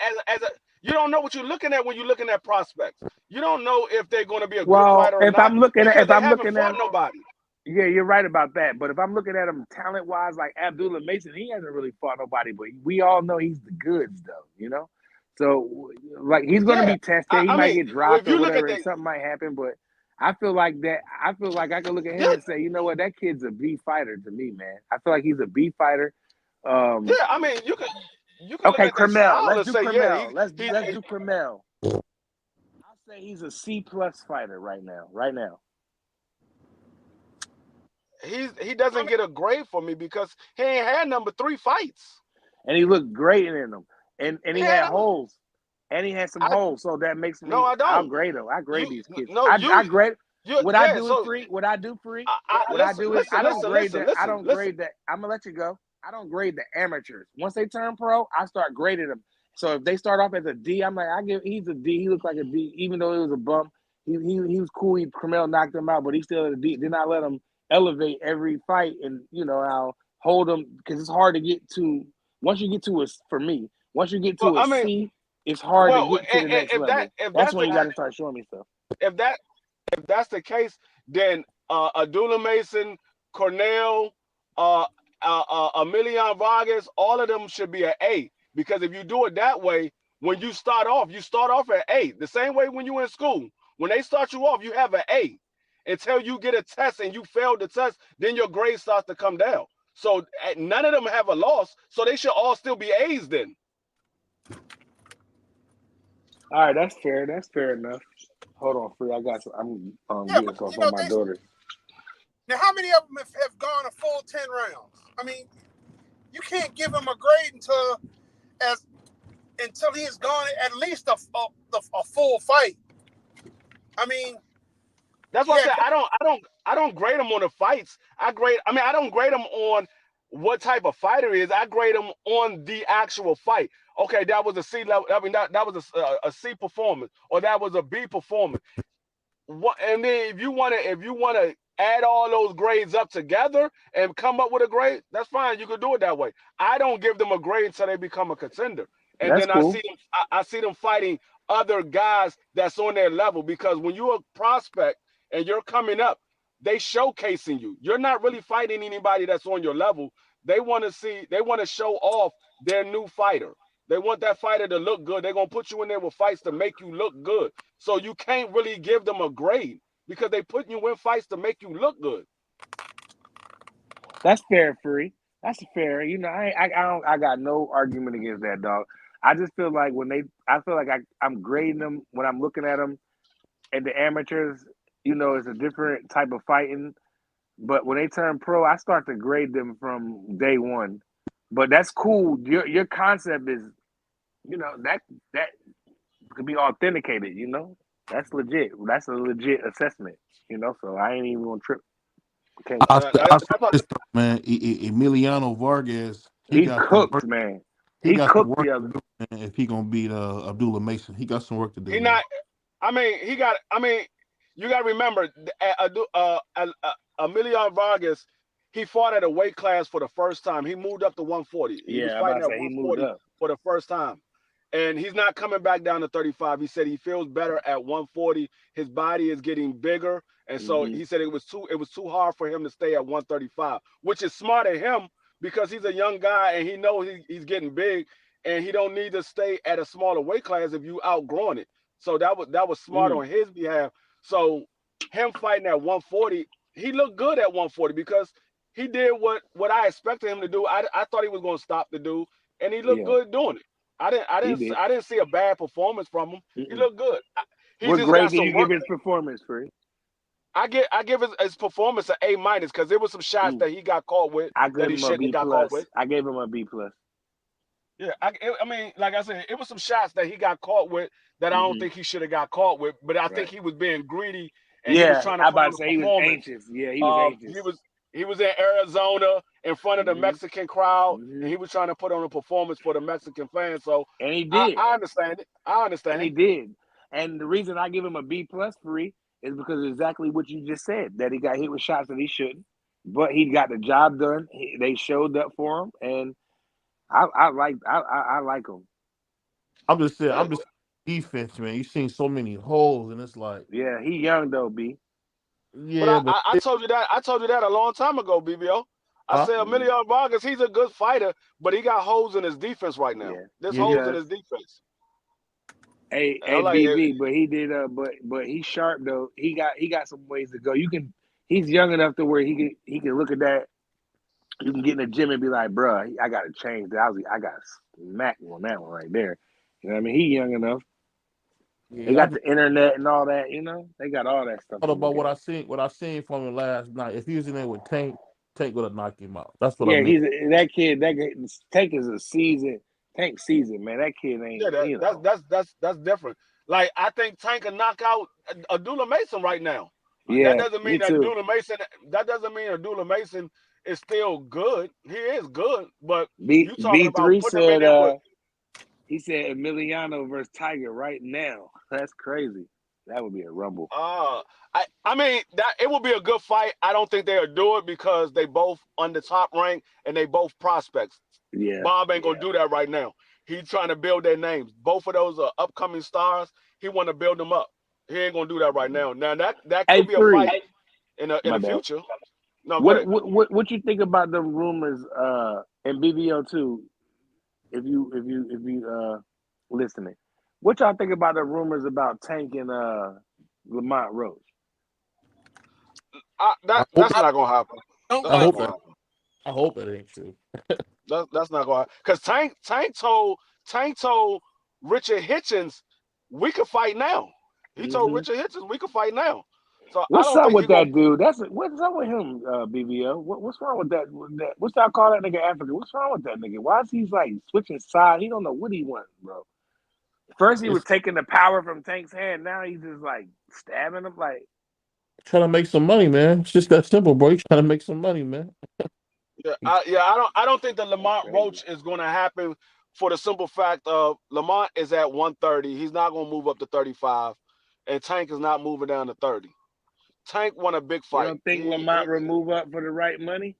you don't know what you're looking at when you're looking at prospects. You don't know if they're going to be a good fighter or not. If I'm looking at nobody. Yeah, you're right about that. But if I'm looking at him talent-wise, like Abdullah Mason, he hasn't really fought nobody, but we all know he's the goods, though, you know? So, like, he's going to be tested. He might get dropped or whatever, and something might happen, but I feel like I can look at him and say, you know what, that kid's a B fighter to me, man. I feel like he's a B fighter. I mean, you can look Okay, at that Cremel. style Let's and do say, yeah, Cremel. Let's he do Cremel. I'll say he's a C+ fighter right now. Right now. he doesn't get a grade for me because he ain't had number 3 fights. And he looked great in them. And he had holes. And he had some I, holes. So that makes me no, I I'll don't. grade him. I grade these kids. No, I grade what I yeah. do So free. What I do free. What I listen, do is I don't listen, grade listen, that. I listen, don't listen. grade that. I'm gonna let you go. I don't grade the amateurs. Once they turn pro, I start grading them. So if they start off as a D, I'm like, he's a D. He looks like a D, even though it was a bump. He was cool. Cremel knocked him out, but he's still a D. Then I let him elevate every fight, and I'll hold him because it's hard to get to. Once you get to once you get to a C, it's hard to get to the next level. That's when you got to start showing me stuff. If that's the case, then Abdullah Mason, Cornell, Emilian Vargas, all of them should be an A. Because if you do it that way, when you start off at A. The same way when you're in school. When they start you off, you have an A. Until you get a test and you fail the test, then your grade starts to come down. So none of them have a loss, so they should all still be A's then. All right, that's fair. That's fair enough. Hold on, Free. I got you. I'm getting stuff on my daughter. Now, how many of them have gone a full 10 rounds? I mean, you can't give him a grade until he has gone at least a full fight. I mean, that's why I said I don't grade him on the fights. I don't grade him on what type of fighter he is. I grade him on the actual fight. Okay, that was a C level. I mean, that was a C performance, or that was a B performance. And then if you want to add all those grades up together and come up with a grade, that's fine. You can do it that way. I don't give them a grade until they become a contender, and that's then cool. I see them fighting other guys that's on their level, because when you're a prospect and you're coming up, they showcasing you. You're not really fighting anybody that's on your level. They want to show off their new fighter. They want that fighter to look good. They're going to put you in there with fights to make you look good. So you can't really give them a grade because they putting you in fights to make you look good. That's fair, Free. That's fair. I got no argument against that, dog. I just feel like I'm grading them when I'm looking at them, and the amateurs, it's a different type of fighting. But when they turn pro, I start to grade them from day one. But that's cool. Your concept is, that could be authenticated. That's legit. That's a legit assessment. So I ain't even gonna trip. Okay. Man, Emiliano Vargas, he cooked, man. He cooked the other. If he gonna beat Abdullah Mason, he got some work to do. You got to remember, Emiliano Vargas, he fought at a weight class for the first time. He moved up to 140. He was fighting at 140 for the first time. And he's not coming back down to 35. He said he feels better at 140. His body is getting bigger. And so he said it was too hard for him to stay at 135, which is smart of him because he's a young guy and he knows he's getting big and he don't need to stay at a smaller weight class if you outgrowing it. So that was smart on his behalf. So him fighting at 140, he looked good at 140 because he did what I expected him to do. I thought he was going to stop the dude, and he looked good doing it. I didn't see a bad performance from him. He looked good. What grade did you give his performance, Free? I give his performance an A- because there was some shots that he got caught with that he shouldn't have got caught with. I gave him a B+. Yeah, I mean, like I said, it was some shots that he got caught with that I don't think he should have got caught with, but I think he was being greedy and he was trying to put on a he was anxious. Yeah, he was anxious. He was in Arizona in front of the Mexican crowd, and he was trying to put on a performance for the Mexican fans. So and he did. I understand it. And he did. And the reason I give him a B+ Free is because of exactly what you just said, that he got hit with shots that he shouldn't, but he got the job done. They showed up for him, and I like him. I'm just defense, man. You've seen so many holes, and it's like, yeah, he young though, B. Yeah, but I told you that a long time ago, BBO. I said Emiliano Vargas, he's a good fighter, but he got holes in his defense right now. There's holes in his defense. Hey, BB, but he did. But he's sharp though. He got some ways to go. He's young enough to where he can look at that You can get in the gym and be like, bro, I got to change that. I got smack on that one right there. You know what I mean? He young enough. Yeah, They got the internet and all that, you know? They got all that stuff. What about what I seen from him last night? If he was in there with Tank would have knocked him out. That's what I mean. He's that kid. Tank is a season. Tank season, man. That kid ain't. That's different. Like I think Tank can knock out Abdullah Mason right now. Yeah, that doesn't mean that Abdullah Mason. That doesn't mean Abdullah Mason is still good. He is good, but you talking about putting him in there with. He said Emiliano versus Tiger right now. That's crazy. That would be a rumble. I mean that it would be a good fight. I don't think they'll do it because they both on the top rank and they both prospects. Yeah. Bob ain't gonna do that right now. He's trying to build their names. Both of those are upcoming stars. He want to build them up. He ain't gonna do that right now. Now that could be a fight in the future. No, what you think about the rumors in BBO too? If you listening, what y'all think about the rumors about Tank and Lamont Roach? That's not gonna happen. I hope it ain't true. That's not gonna happen. Because Tank told Richard Hitchens we could fight now. He told Richard Hitchens we could fight now. So what's up with that dude? What's up with him, BBO? What's wrong with that? What's y'all call that nigga African? What's wrong with that nigga? Why is he like switching sides? He don't know what he wants, bro. First he was taking the power from Tank's hand. Now he's just like stabbing him, like trying to make some money, man. It's just that simple, bro. He's trying to make some money, man. I don't think the Lamont Roach is going to happen for the simple fact of Lamont is at 130. He's not going to move up to 35, and Tank is not moving down to 30. Tank won a big fight. You don't think Lamont will move up for the right money?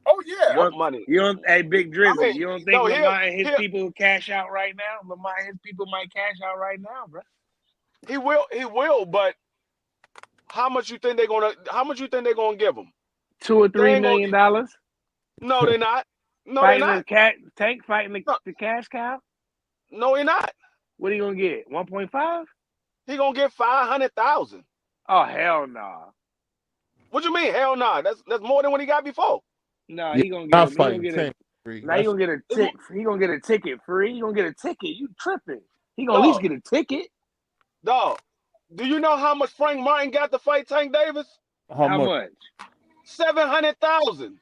Oh yeah, what money? You don't, hey Big Drizzy, I mean, you don't think Lamont and his people will cash out right now? Lamont and his people might cash out right now, bro. He will, but how much you think they're gonna give him? $2 or $3 million? No, they're not. No, fighting they're not. Tank fighting the cash cow? No, they're not. What are you gonna get? 1.5? He gonna get 500,000. Oh hell no! Nah. What you mean hell no? Nah? That's more than what he got before. No, he gonna get. He gonna get a ticket. He gonna get a ticket free. He gonna get a ticket. You tripping? He gonna at least get a ticket. Dog, do you know how much Frank Martin got to fight Tank Davis? How much? 700,000.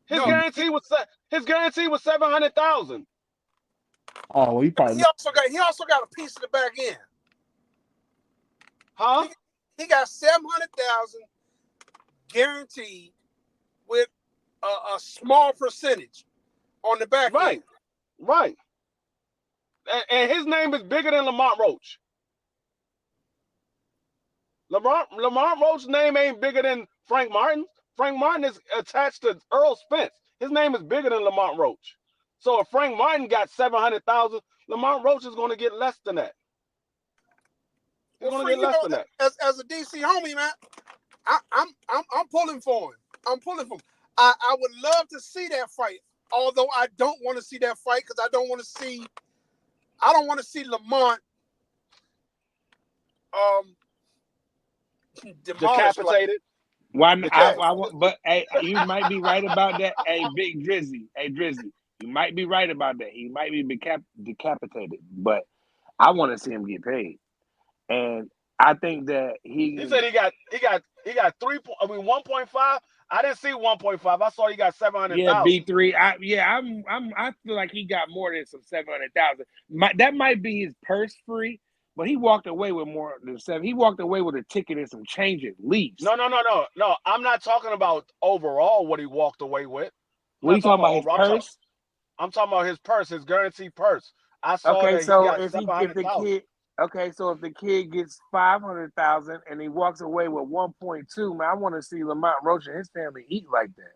His guarantee was 700,000. Oh, well, he also got a piece of the back end. Huh? He got 700,000 guaranteed with a small percentage on the back end. Right. And his name is bigger than Lamont Roach. Lamont Roach's name ain't bigger than Frank Martin. Frank Martin is attached to Earl Spence. His name is bigger than Lamont Roach. So if Frank Martin got 700,000, Lamont Roach is going to get less than that. He's going to get less than that. As a DC homie, man, I'm pulling for him. I'm pulling for him. I would love to see that fight, although I don't want to see that fight because I don't want to see Lamont decapitated. Why? But hey, you might be right about that. Hey, Big Drizzy. Hey, Drizzy. You might be right about that. He might be decapitated, but I want to see him get paid. And I think that he said he got 1.5. I didn't see 1.5. I saw he got 700,000. Yeah, B3. I feel like he got more than some 700,000. That might be his purse free, but he walked away with more than 7. He walked away with a ticket and some change at least. No. I'm not talking about overall what he walked away with. What are you talking about? His purse? I'm talking about his purse, his guaranteed purse. I saw that so he got if the kid gets 500,000 and he walks away with 1.2, man, I want to see Lamont Roach and his family eat like that.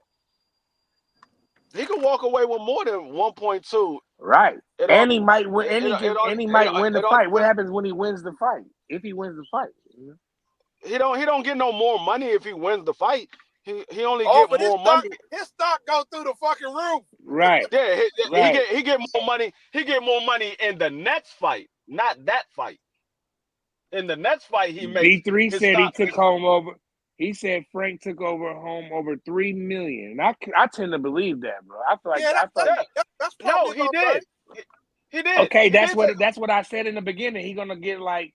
He could walk away with more than 1.2. Right. And he might win. He might win the fight. What happens when he wins the fight? If he wins the fight, he don't get no more money if he wins the fight. He only get more money. His stock go through the fucking roof. Right. Yeah. He get more money. He get more money in the next fight, not that fight. In the next fight, he made. B3 said he took home over He said Frank took over home over $3 million. And I tend to believe that, bro. I feel like that's probably he did. right. He did. Okay, He that's did what I said in the beginning. He's gonna get like.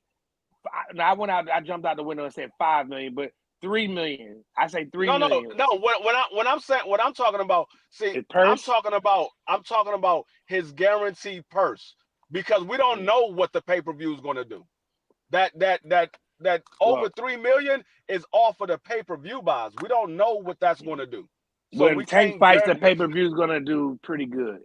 I jumped out the window and said $5 million, but $3 million. I say $3 million. No. When I'm saying what I'm talking about, see, I'm talking about his guaranteed purse because we don't know what the pay-per-view is going to do. That over $3 million is off of the pay-per-view buys. We don't know what that's going to do. So when Tank fights, the pay-per-view is going to do pretty good.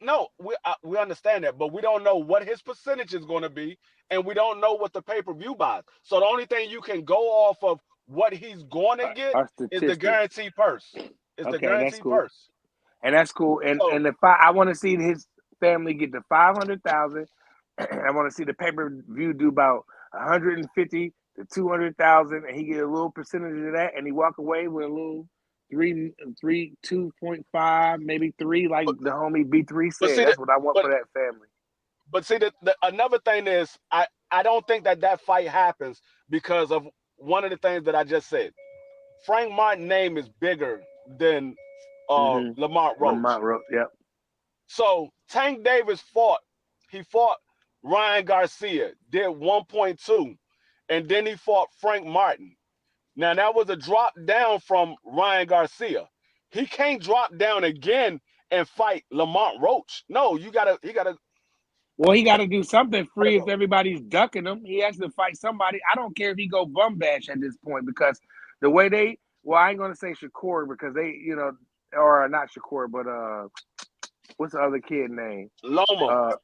No, we understand that, but we don't know what his percentage is going to be, and we don't know what the pay-per-view buys. So the only thing you can go off of what he's going to get is the guaranteed purse. The guaranteed purse, and that's cool. And I want to see his family get to $500,000. I want to see the pay-per-view do about $150,000 to $200,000, and he get a little percentage of that, and he walk away with a little 2.5, maybe 3, like the homie B3 said. That's what I want for that family. But see, another thing is, I don't think that fight happens because of one of the things that I just said. Frank Martin's name is bigger than Lamont Roach. Lamont Roach, yep. So Tank Davis fought Ryan Garcia, did 1.2, and then he fought Frank Martin. Now that was a drop down from Ryan Garcia. He can't drop down again and fight Lamont Roach. No, he gotta. Well, he got to do something free if everybody's ducking him. He has to fight somebody. I don't care if he go bum bash at this point because the way I ain't gonna say Shakur because they, or not Shakur, but what's the other kid name? Loma.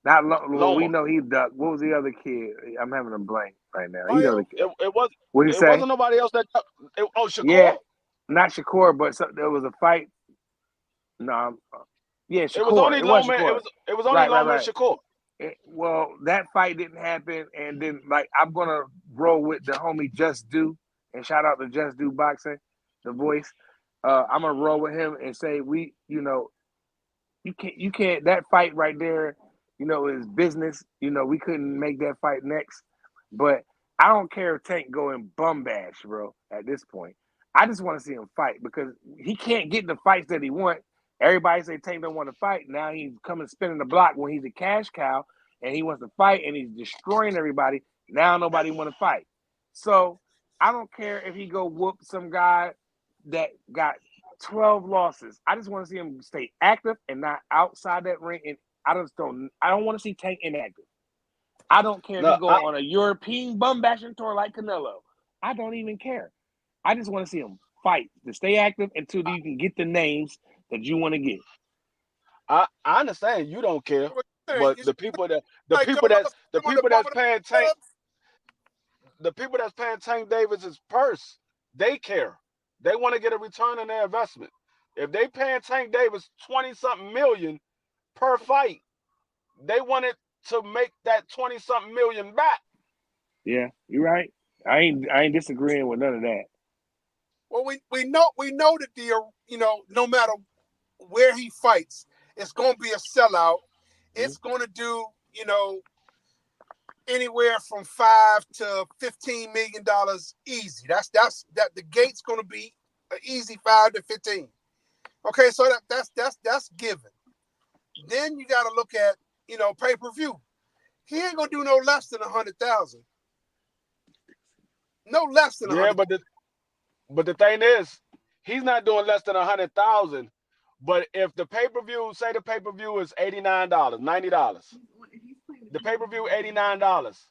Not Loma. We know he ducked. What was the other kid? I'm having a blank right now. It was. What did you say? Wasn't nobody else that. Shakur. Yeah, not Shakur, but there was a fight. No. Yeah, Shakur. It was only Loma. It was only Loma and Shakur. Well, that fight didn't happen, and then I'm gonna roll with the homie Just Do, and shout out to Just Do Boxing, the voice. I'm gonna roll with him and say you can't that fight right there, is business. We couldn't make that fight next, but I don't care if Tank go in bum bash, bro. At this point, I just want to see him fight because he can't get the fights that he wants. Everybody say Tank don't want to fight. Now he's coming spinning the block when he's a cash cow and he wants to fight and he's destroying everybody. Now nobody want to fight. So I don't care if he go whoop some guy that got 12 losses. I just want to see him stay active and not outside that ring. And I don't want to see Tank inactive. I don't care if he go on a European bum bashing tour like Canelo. I don't even care. I just want to see him fight to stay active until you can get the names that you want to get. I understand you don't care, but the people that's paying Tank Davis's purse, they care. They want to get a return on their investment. If they paying Tank Davis 20-something million per fight, they wanted to make that 20-something million back. Yeah, you're right. I ain't disagreeing with none of that. Well, we know that no matter where he fights, it's going to be a sellout. It's going to do, anywhere from $5 to $15 million easy. That's the gate's going to be an easy 5 to 15. Okay, so that's given. Then you got to look at pay-per-view. He ain't gonna do no less than 100,000. No less than 100,000. Yeah, but the thing is, he's not doing less than 100,000. But if the pay-per-view, say the pay-per-view is $89, $90, the pay-per-view $89.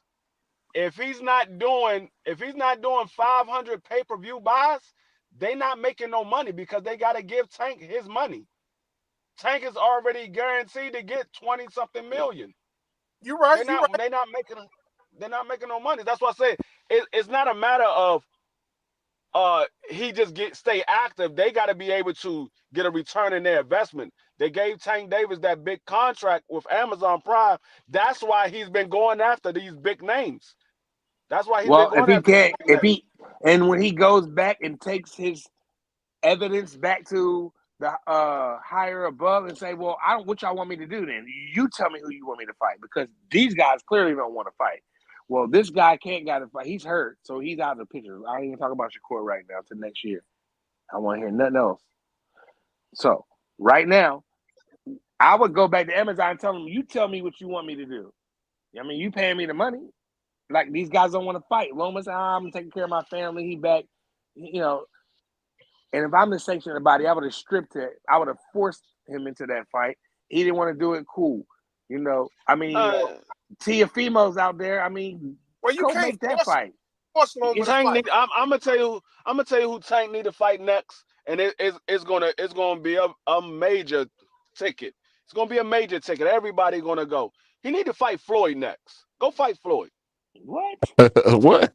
If he's not doing 500 pay-per-view buys, they not making no money because they got to give Tank his money. Tank is already guaranteed to get 20-something million. You're right. They're not making no money. That's why I say it's not a matter of he just stay active. They got to be able to get a return in their investment. They gave Tank Davis that big contract with Amazon Prime. That's why he's been going after these big names. That's why he's been going and when he goes back and takes his evidence back to the higher above and say, well, what y'all want me to do then? You tell me who you want me to fight because these guys clearly don't want to fight. Well, this guy can't got to fight. He's hurt, so he's out of the picture. I don't even talk about Shakur right now till next year. I want to hear nothing else. So right now, I would go back to Amazon and tell them, you tell me what you want me to do. I mean, you paying me the money. Like, these guys don't want to fight. Lomas, I'm taking care of my family. He back, you know. And if I'm the sanctioning body, I would have stripped it. I would have forced him into that fight. He didn't want to do it. Cool. You know, I mean, Teofimo's out there. I mean, well, you go can't make that fight. I'm gonna tell you who Tank need to fight next, and it's gonna be a major ticket. It's gonna be a major ticket. Everybody gonna go. He need to fight Floyd next. Go fight Floyd. What? What?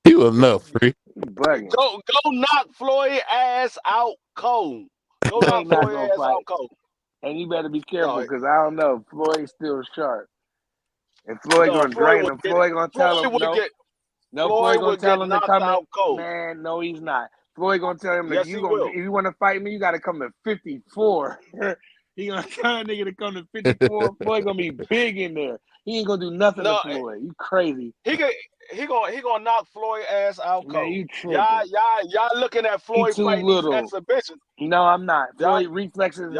He was nuts, Free. Bugging. Go knock Floyd ass out cold. Go knock Floyd ass out cold. And you better be careful because I don't know. Floyd's still sharp. And Floyd gonna drain him. Floyd gonna tell him no. Floyd gonna tell him to come out cold. Man, no, he's not. Floyd gonna tell him that if you want to fight me, you got to come to 54. He gonna tell a nigga to come to 54. Floyd gonna be big in there. He ain't gonna do nothing to Floyd. You crazy? He gonna knock Floyd ass out cold. Man, you tripping. Y'all looking at Floyd fighting these exhibitions. No, I'm not. Floyd reflexes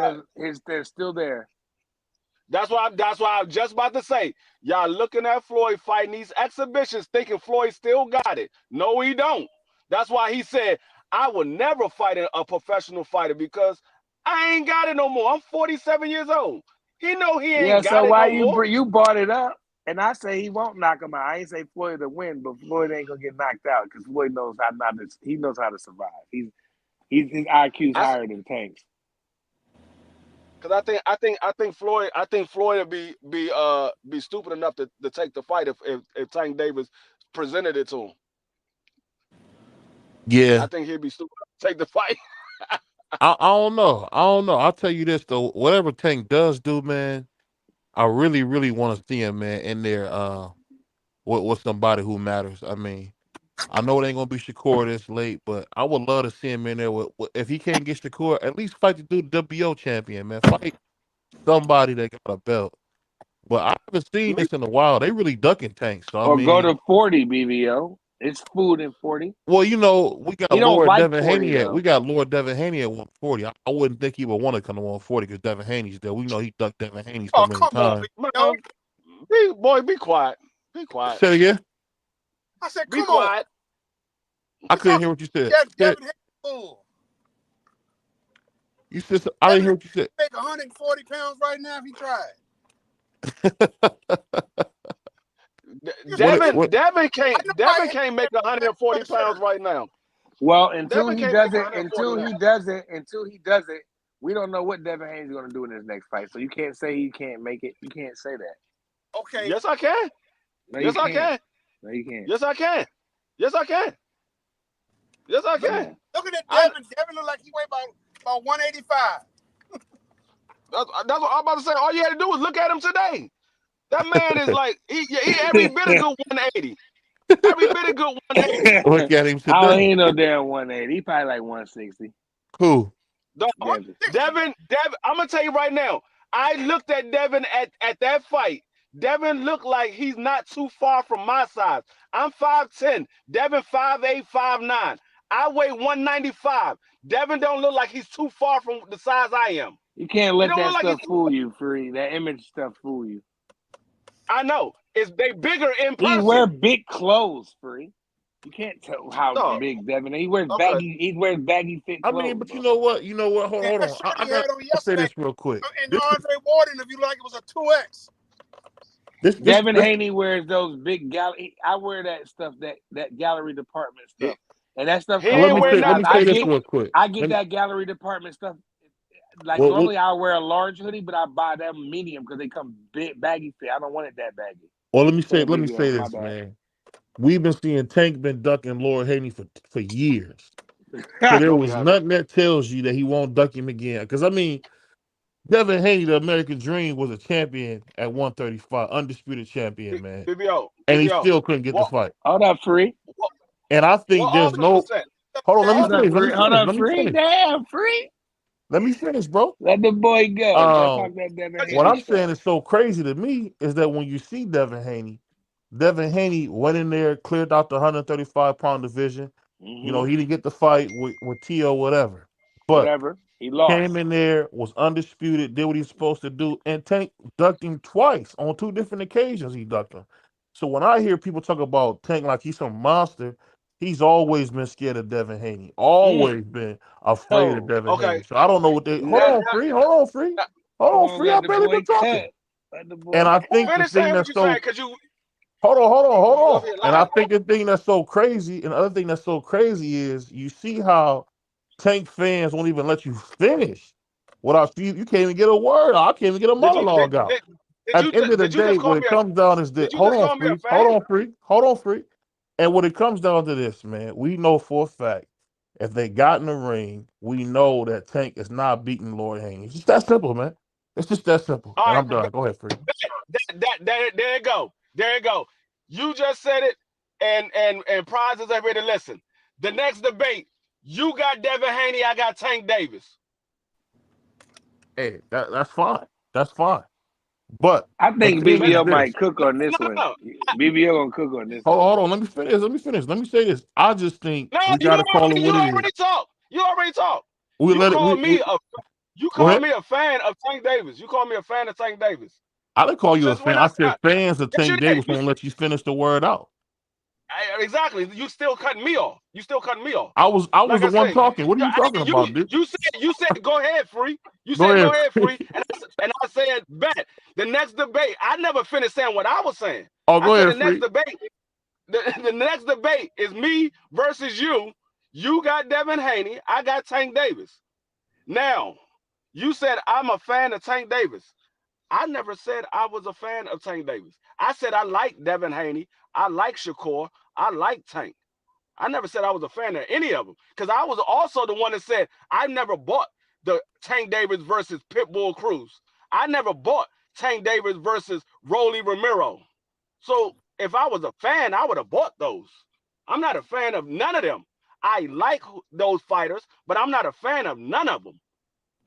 they're still there. That's why I'm just about to say. Y'all looking at Floyd fighting these exhibitions, thinking Floyd still got it. No, he don't. That's why he said, I will never fight a professional fighter because I ain't got it no more. I'm 47 years old. He know he ain't got it no more. Yeah, so why you brought it up? And I say he won't knock him out. I ain't say Floyd to win, but Floyd ain't gonna get knocked out because Floyd knows how to survive. His IQ's higher than Tank's. Because I think Floyd would be stupid enough to take the fight if Tank Davis presented it to him. Yeah, I think he'd be stupid enough to take the fight. I don't know. I'll tell you this though. Whatever Tank does do, man, I really, really want to see him, man, in there with somebody who matters. I mean, I know it ain't gonna be Shakur this late, but I would love to see him in there with if he can't get Shakur, at least fight the dude WBO champion, man. Fight somebody that got a belt. But I haven't seen this in a while. They really ducking Tank. So I mean, go to 40 BBO. It's food in 40. Well, you know, we got Lord Devin Haney at. We got Lord Devin Haney at 140. I wouldn't think he would want to come to 140 because Devin Haney's there. We know he ducked Devin Haney so many times. Boy, be quiet. Be quiet. Say it again. I said, be quiet. I couldn't hear what you said. Devin Haney. You said I didn't hear what you said. Make 140 pounds right now if he tried. Devin can't make 140 pounds right now. Well, until he does it, we don't know what Devin Haney's going to do in his next fight. So you can't say he can't make it. You can't say that. Okay. Yes, I can. No, yes, I can. No, you can't. Yes, I can. Yes, I can. Yes, I can. Look at that Devin. Devin look like he weigh about 185. That's what I'm about to say. All you had to do was look at him today. That man is like he every bit a good 180. Every bit a good 180. Look at him today. I ain't no damn 180. He probably like 160. Who? Devin. I'm gonna tell you right now. I looked at Devin at that fight. Devin looked like he's not too far from my size. I'm 5'10". Devin 5'8", 5'9". I weigh 195. Devin don't look like he's too far from the size I am. You can't let that stuff fool you, Free. That image stuff fool you. I know. They bigger in person. He wear big clothes, Free. You can't tell how big Devin is. He wears baggy fit clothes. I mean, but you know what? Hold on. I gotta say this real quick. And Andre Ward interview like it was a 2X. Devin Haney wears those big gallery. I wear that stuff, that gallery department stuff. And that stuff. Let me say this real quick. I get that gallery department stuff. Like normally I wear a large hoodie, but I buy them medium because they come big baggy fit. I don't want it that baggy. Well, let me say this, man. We've been seeing Tank been ducking Lord Haney for years. So there was nothing that tells you that he won't duck him again. Because I mean, Devin Haney, the American Dream, was a champion at 135, undisputed champion, man. And he still couldn't get the fight. Hold up, Free. And I think there's no. Hold on, let me finish. Hold up, Free. Damn, Free. Let me finish, bro. Let the boy go. What I'm saying is so crazy to me is that when you see Devin Haney, Devin Haney went in there, cleared out the 135-pound division. You know, he didn't get the fight with T.O. whatever. But whatever. He lost. came in there, was undisputed, did what he's supposed to do, and Tank ducked him twice on 2 different occasions. He ducked him. So when I hear people talk about Tank like he's some monster, he's always been scared of Devin Haney. Always been afraid of Devin Haney. So I don't know what they. Hold on, Free. I've barely been talking. And I think the thing that's so. Hold on. And I think the thing that's so crazy, and the other thing that's so crazy is you see how Tank fans won't even let you finish without you can't even get a word out. I can't even get a monologue out. At the end of the day, what it comes down is this. Hold on, Free. And what it comes down to this, man, we know for a fact, if they got in the ring, we know that Tank is not beating Lloyd Haney. It's just that simple, man. It's just that simple. And I'm done. Go ahead, Free. There you go. You just said it, and prizes everybody to listen. The next debate, you got Devin Haney, I got Tank Davis. Hey, that's fine. That's fine. But I think BBL might cook on this one. BBL gonna cook on this. Hold on. Let me finish. Let me say this. I just think we gotta call it what it is. You already talk. You call me a fan of Tank Davis. You call me a fan of Tank Davis. I didn't call you a fan. I said fans of Tank Davis won't let you finish the word out. Exactly. You still cutting me off. I was the one talking. What are you talking about, dude? You said go ahead, Free. You said go ahead, Free. And I said bet. The next debate, I never finished saying what I was saying. Oh, go ahead, Free. The next debate is me versus you. You got Devin Haney. I got Tank Davis. Now, you said I'm a fan of Tank Davis. I never said I was a fan of Tank Davis. I said I like Devin Haney. I like Shakur. I like Tank. I never said I was a fan of any of them, because I was also the one that said I never bought the Tank Davis versus Pitbull Cruz. I never bought Tank Davis versus Rolly Romero. So if I was a fan, I would have bought those. I'm not a fan of none of them. I like those fighters, but I'm not a fan of none of them.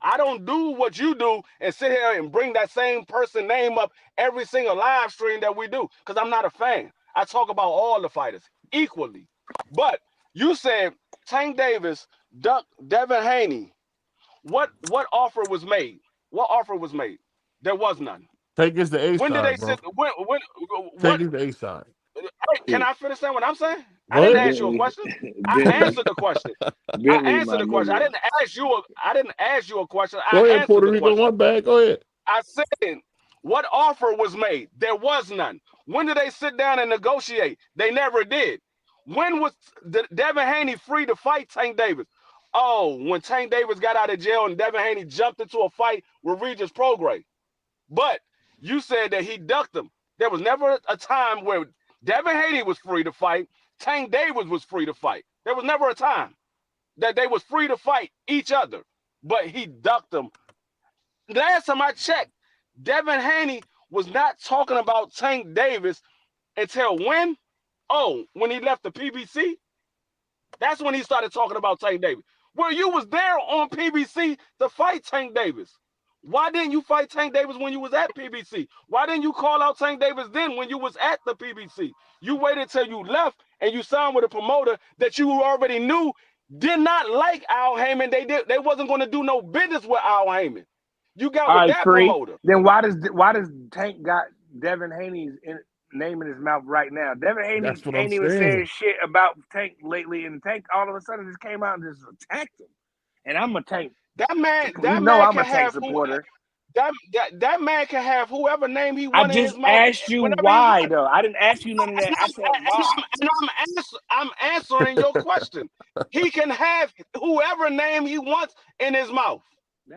I don't do what you do and sit here and bring that same person name up every single live stream that we do, because I'm not a fan. I talk about all the fighters equally. But you said Tank Davis, Devin Haney. What offer was made? What offer was made? There was none. Tank is the A side. When did they bro. sit? Tank is the A side. Can I finish saying what I'm saying? I didn't ask you a question. I answered the question. I didn't ask you a question. Go ahead, Puerto Rico. One bag. Go ahead. I said, what offer was made? There was none. When did they sit down and negotiate? They never did. When was Devin Haney free to fight Tank Davis? Oh, when Tank Davis got out of jail and Devin Haney jumped into a fight with Regis Prograis. But you said that he ducked him. There was never a time where Devin Haney was free to fight. Tank Davis was free to fight. There was never a time that they was free to fight each other, but he ducked them. Last time I checked, Devin Haney was not talking about Tank Davis until when? Oh, when he left the PBC? That's when he started talking about Tank Davis. Well, you was there on PBC to fight Tank Davis. Why didn't you fight Tank Davis when you was at PBC? Why didn't you call out Tank Davis then when you was at the PBC? You waited till you left and you signed with a promoter that you already knew did not like Al Heyman. They wasn't going to do no business with Al Heyman. You got with that promoter. Then why does Tank got Devin Haney's name in his mouth right now? Devin Haney ain't even saying shit about Tank lately, and Tank all of a sudden just came out and just attacked him. And I'm a Tank. That man I'm a Tank supporter. That man can have whoever name he wants in his mouth. I just asked you why, though. I didn't ask you none of that. I said why. And I'm answering your question. He can have whoever name he wants in his mouth.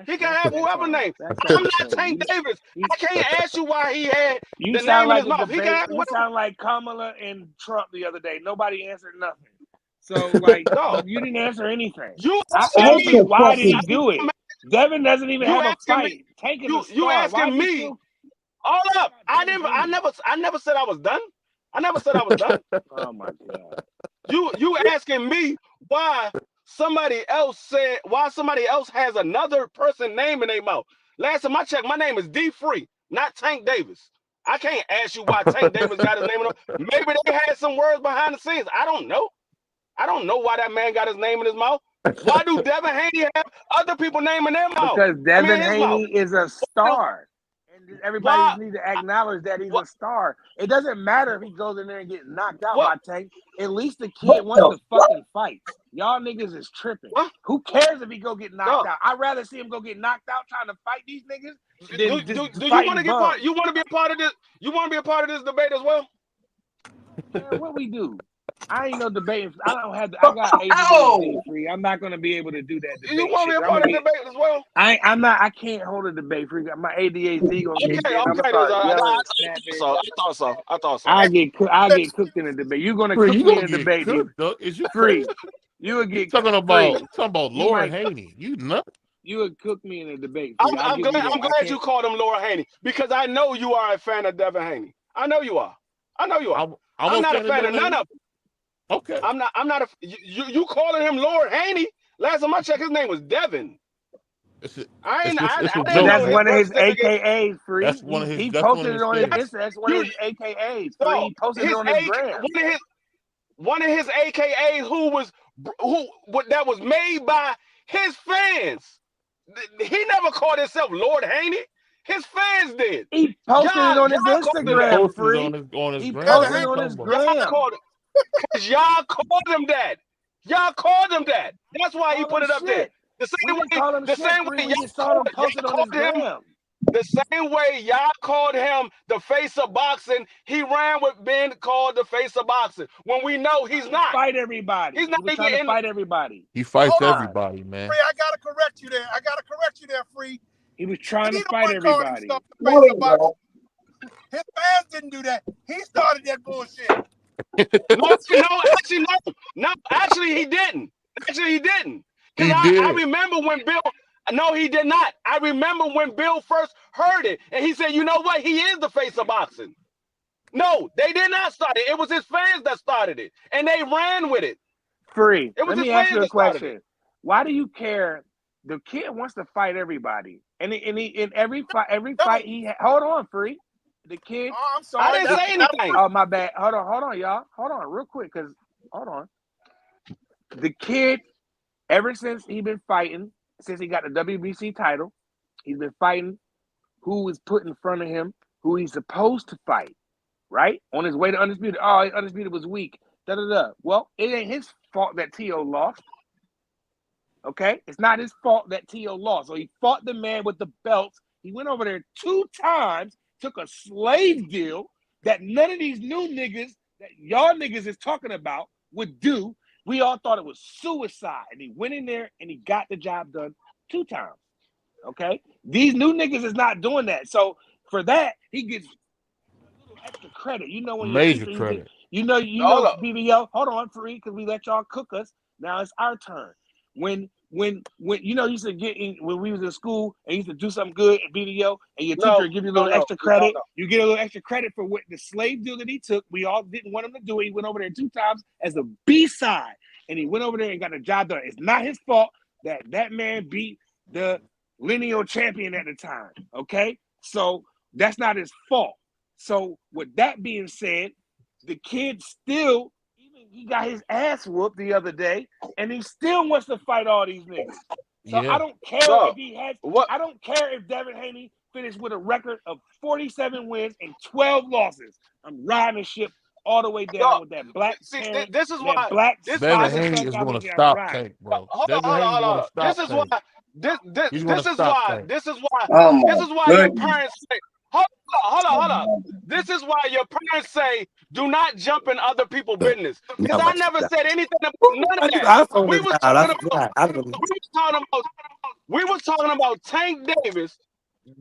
He can have whoever name. I'm not Tank Davis. I can't ask you why he had the name in his mouth. He can have you sound like Kamala and Trump the other day. Nobody answered nothing. So, like, no, you didn't answer anything. I asked you why did he do it? Devin doesn't even have a fight. You asking me? Hold up. I never said I was done. I never said I was done. Oh my God. You asking me why somebody else has another person name in their mouth. Last time I checked, my name is D Free, not Tank Davis. I can't ask you why Tank Davis got his name in it. Maybe they had some words behind the scenes. I don't know. I don't know why that man got his name in his mouth. Why do Devin Haney have other people name in their mouth? Because Devin his mouth. Haney is a star. And everybody needs to acknowledge that he's a star. It doesn't matter if he goes in there and gets knocked out by Tank. At least the kid wants to fucking fight. Y'all niggas is tripping. Who cares if he go get knocked out? I'd rather see him go get knocked out trying to fight these niggas. Do you want to get part? You want to be a part of this? You want to be a part of this debate as well? Man, what we do? I ain't no debating. I don't have. I got ADHD free. I'm not gonna be able to do that. You want to be a part of the debate as well? I'm not. I can't hold a debate free. My ADHD gonna kick in. I'm gonna start yelling, snapping. I thought so. I get cooked in a debate. You're gonna cook me in a debate. Is you free? You would get talking about Laura Haney. You nuts. You would cook me in a debate. I'm glad you called him Laura Haney because I know you are a fan of Devin Haney. I know you are. I'm not a fan of none of them. Okay. I'm not a. You calling him Lord Haney? Last time I checked, his name was Devin. That's one of his AKAs, free. That's one of his. He posted it on his Insta. That's one of his AKAs. Free. He posted it on his gram. One of his AKAs that was made by his fans. He never called himself Lord Haney. His fans did. He posted it on his Instagram. Free. He posted it on his gram. Because y'all called him that. Y'all called him that. That's why he put it up there. The same way y'all called him the face of boxing, he ran with being called the face of boxing. When we know he's not. Fight everybody. He's not trying to fight everybody. He fights everybody, man. Free, I gotta correct you there. Free. He was trying to fight everybody. His fans didn't do that. He started that bullshit. No, actually he didn't. He I did. I remember when Bill. No, he did not. I remember when Bill first heard it, and he said, "You know what? He is the face of boxing." No, they did not start it. It was his fans that started it, and they ran with it. Free. Let me ask you a question. Why do you care? The kid wants to fight everybody, and in every fight he hold on, free. The kid. Oh, I'm sorry. I didn't say anything. Oh, my bad. Hold on, y'all. Hold on, real quick, cause hold on. The kid, ever since he been fighting, since he got the WBC title, he's been fighting who is put in front of him, who he's supposed to fight, right? On his way to Undisputed. Oh, Undisputed was weak. Well, it ain't his fault that T.O. lost. Okay? It's not his fault that T.O. lost. So he fought the man with the belts. He went over there 2 times, took a slave deal that none of these new niggas that y'all niggas is talking about would do. We all thought it was suicide. And he went in there and he got the job done 2 times. Okay? These new niggas is not doing that. So for that, he gets a little extra credit. You know when major credit. You know, BBO, hold on, free, because we let y'all cook us. Now it's our turn. When you know, you used to get in when we was in school and you used to do something good at BBO and your teacher would give you a little extra credit. You get a little extra credit for what the slave deal that he took. We all didn't want him to do it. He went over there 2 times as a B-side, and he went over there and got the job done. It's not his fault that man beat the lineal champion at the time. Okay, so that's not his fault. So with that being said, the kid still. He got his ass whooped the other day, and he still wants to fight all these niggas. So I don't care if he has. I don't care if Devin Haney finished with a record of 47 wins and 12 losses. I'm riding the ship all the way down with that black. This is why Devin Haney is going to stop Tank, bro. Hold on. This is why your parents say. Hold on. This is why your parents say do not jump in other people's business. Because I never said anything about none of that. We was talking about Tank Davis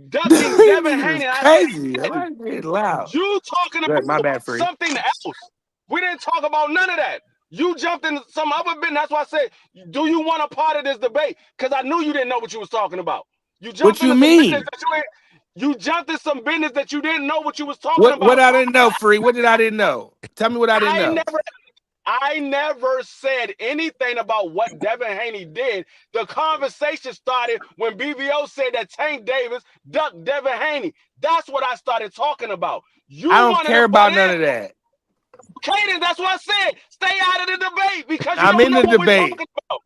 ducking Devin Haney. Crazy. Loud. You talking about something else. We didn't talk about none of that. You jumped in some other business. That's why I said, do you want a part of this debate? Because I knew you didn't know what you was talking about. You jumped what you mean? You jumped in some business that you didn't know what you was talking about. What I didn't know, free? What did I didn't know? Tell me what I didn't know. I never said anything about what Devin Haney did. The conversation started when BVO said that Tank Davis ducked Devin Haney. That's what I started talking about. You I don't want care to about none of that. Kaden, that's what I said. Stay out of the debate because you I'm don't in know the what we're debate. talking about.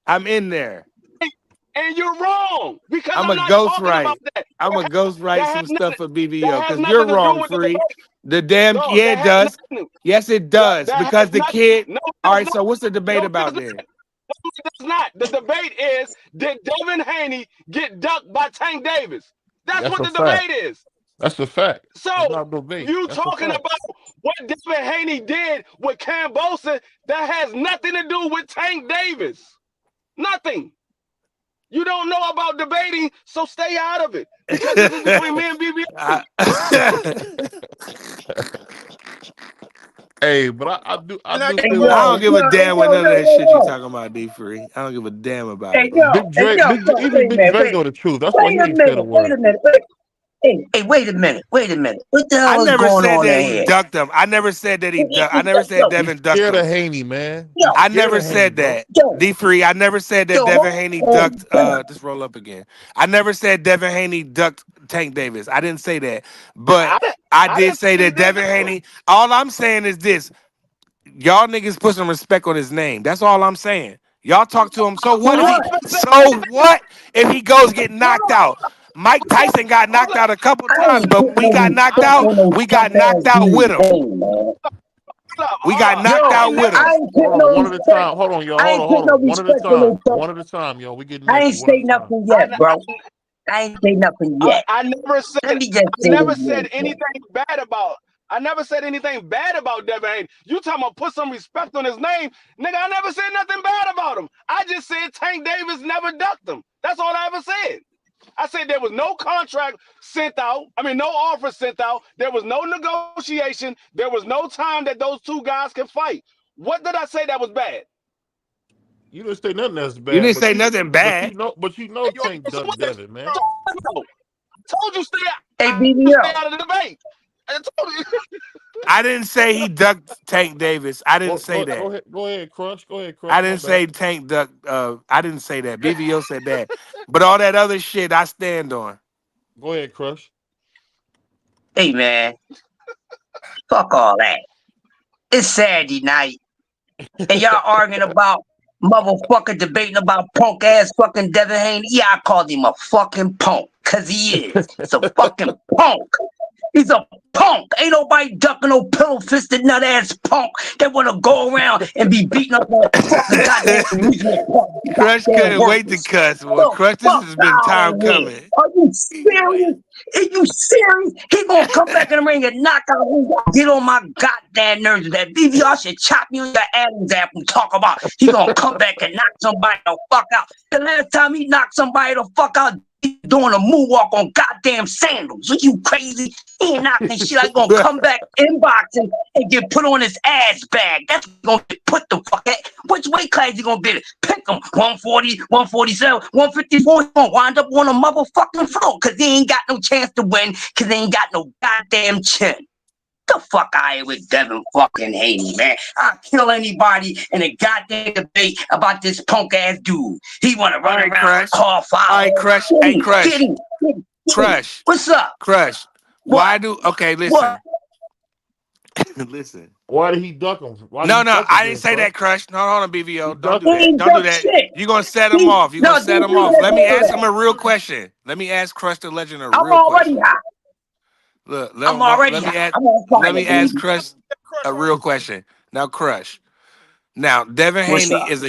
I'm in there. And you're wrong because I'm I'm a not ghost talking right. about that. I'm a ghost write That some has nothing, stuff for BVO that has because you're nothing to do wrong, with the Free. debate. The damn No, yeah, that it has does. nothing. Yes, it does. That Because has the nothing. kid. No, it All does right. not. So what's the debate No, it about does then? not. No, it does not. The debate is, did Devin Haney get ducked by Tank Davis? That's That's what a the fact. debate is. That's a fact. So It's not debate. you That's a talking fact. about what Devin Haney did with Cambosa, that has nothing to do with Tank Davis. Nothing. You don't know about debating, so stay out of it. Because this is between me and BBO. Hey, but I do And I think get I word. don't give a damn what none of that shit you talking about, D Free. I don't give a damn about it. Big Drake, even Big Drake know the truth. That's why he ain't said a word. Hey, wait a minute. What the I hell is never going said on that in he here? ducked him. I never said that he ducked. I never said He's Devin ducked scared him. of Haney, man. He's I scared never of Haney, said bro. that. D3, I never said that Devin Haney ducked just roll up again. I never said Devin Haney ducked Tank Davis. I didn't say that. But I I did didn't say say he that did Devin that. Haney, all I'm saying is this. Y'all niggas put some respect on his name. That's all I'm saying. Y'all talk to him. So what if I he never said so what if he goes get knocked out? Mike Tyson got knocked out a couple times, but when we got knocked out, we got knocked out with him. We got knocked out with him. Hold on, one at a time. Hold on, y'all. Hold on. One at a time. One at a time, y'all. We getting messy. One at a time. I never said anything bad about. I never said anything bad about Devin Haney. You talking about put some respect on his name, nigga? I never said nothing bad about him. I just said Tank Davis never ducked him. That's all I ever said. I said there was no contract sent out. I mean, no offer sent out. There was no negotiation. There was no time that those two guys could fight. What did I say that was bad? You didn't say nothing that's bad. You didn't say nothing bad. But you know Tank ducked Devin, man. I told you stay out. Hey, Stay BBO. out of the debate. I told you. I didn't say he ducked Tank Davis. I didn't say that. Go ahead, Crush. Go ahead, Crush. I didn't say Tank ducked. I didn't say that. BVO said that. But all that other shit, I stand on. Go ahead, Crush. Hey, man. Fuck all that. It's Saturday night. And y'all arguing about motherfucker debating about punk ass fucking Devin Haney. Yeah, I called him a fucking punk. Cause he is. He's a fucking punk. He's a punk. Ain't nobody ducking no pillow fisted nut ass punk that wanna go around and be beating up on fucking goddamn Crush couldn't wait to cuss. Well, Crush, this has been time coming. Are you serious? Are you serious? He gonna come back in the ring and knock out who get on my goddamn nerves with that. BVR should chop you in your Adam's apple and talk about he gonna come back and knock somebody the fuck out. The last time he knocked somebody the fuck out, he doing a moonwalk on goddamn sandals. Are you crazy? He ain't knocking shit. I gonna come back in boxing and get put on his ass bag. That's gonna get put the fuck at. Which weight class you gonna be? Pick him. 140, 147, 154. He gonna wind up on a motherfucking floor because he ain't got no chance to win because he ain't got no goddamn chin. The fuck out here with Devin fucking Haney, man. I'll kill anybody in a goddamn debate about this punk ass dude. He wanna run around and call fire. All right, Crush. Hey, Crush. Get him. Crush. What's up? Crush. Why do okay, listen. Listen. Why did he duck him? No, I didn't say that, Crush. No, hold on, BVO. Don't do that. Don't do that. You're gonna set him off. You're gonna set him off. Let me ask him a real question. Let me ask Crush the Legend a real question. I'm already hot. Look, I'm already hot. let me ask Crush a real question. Now, Crush. Now, Devin Haney is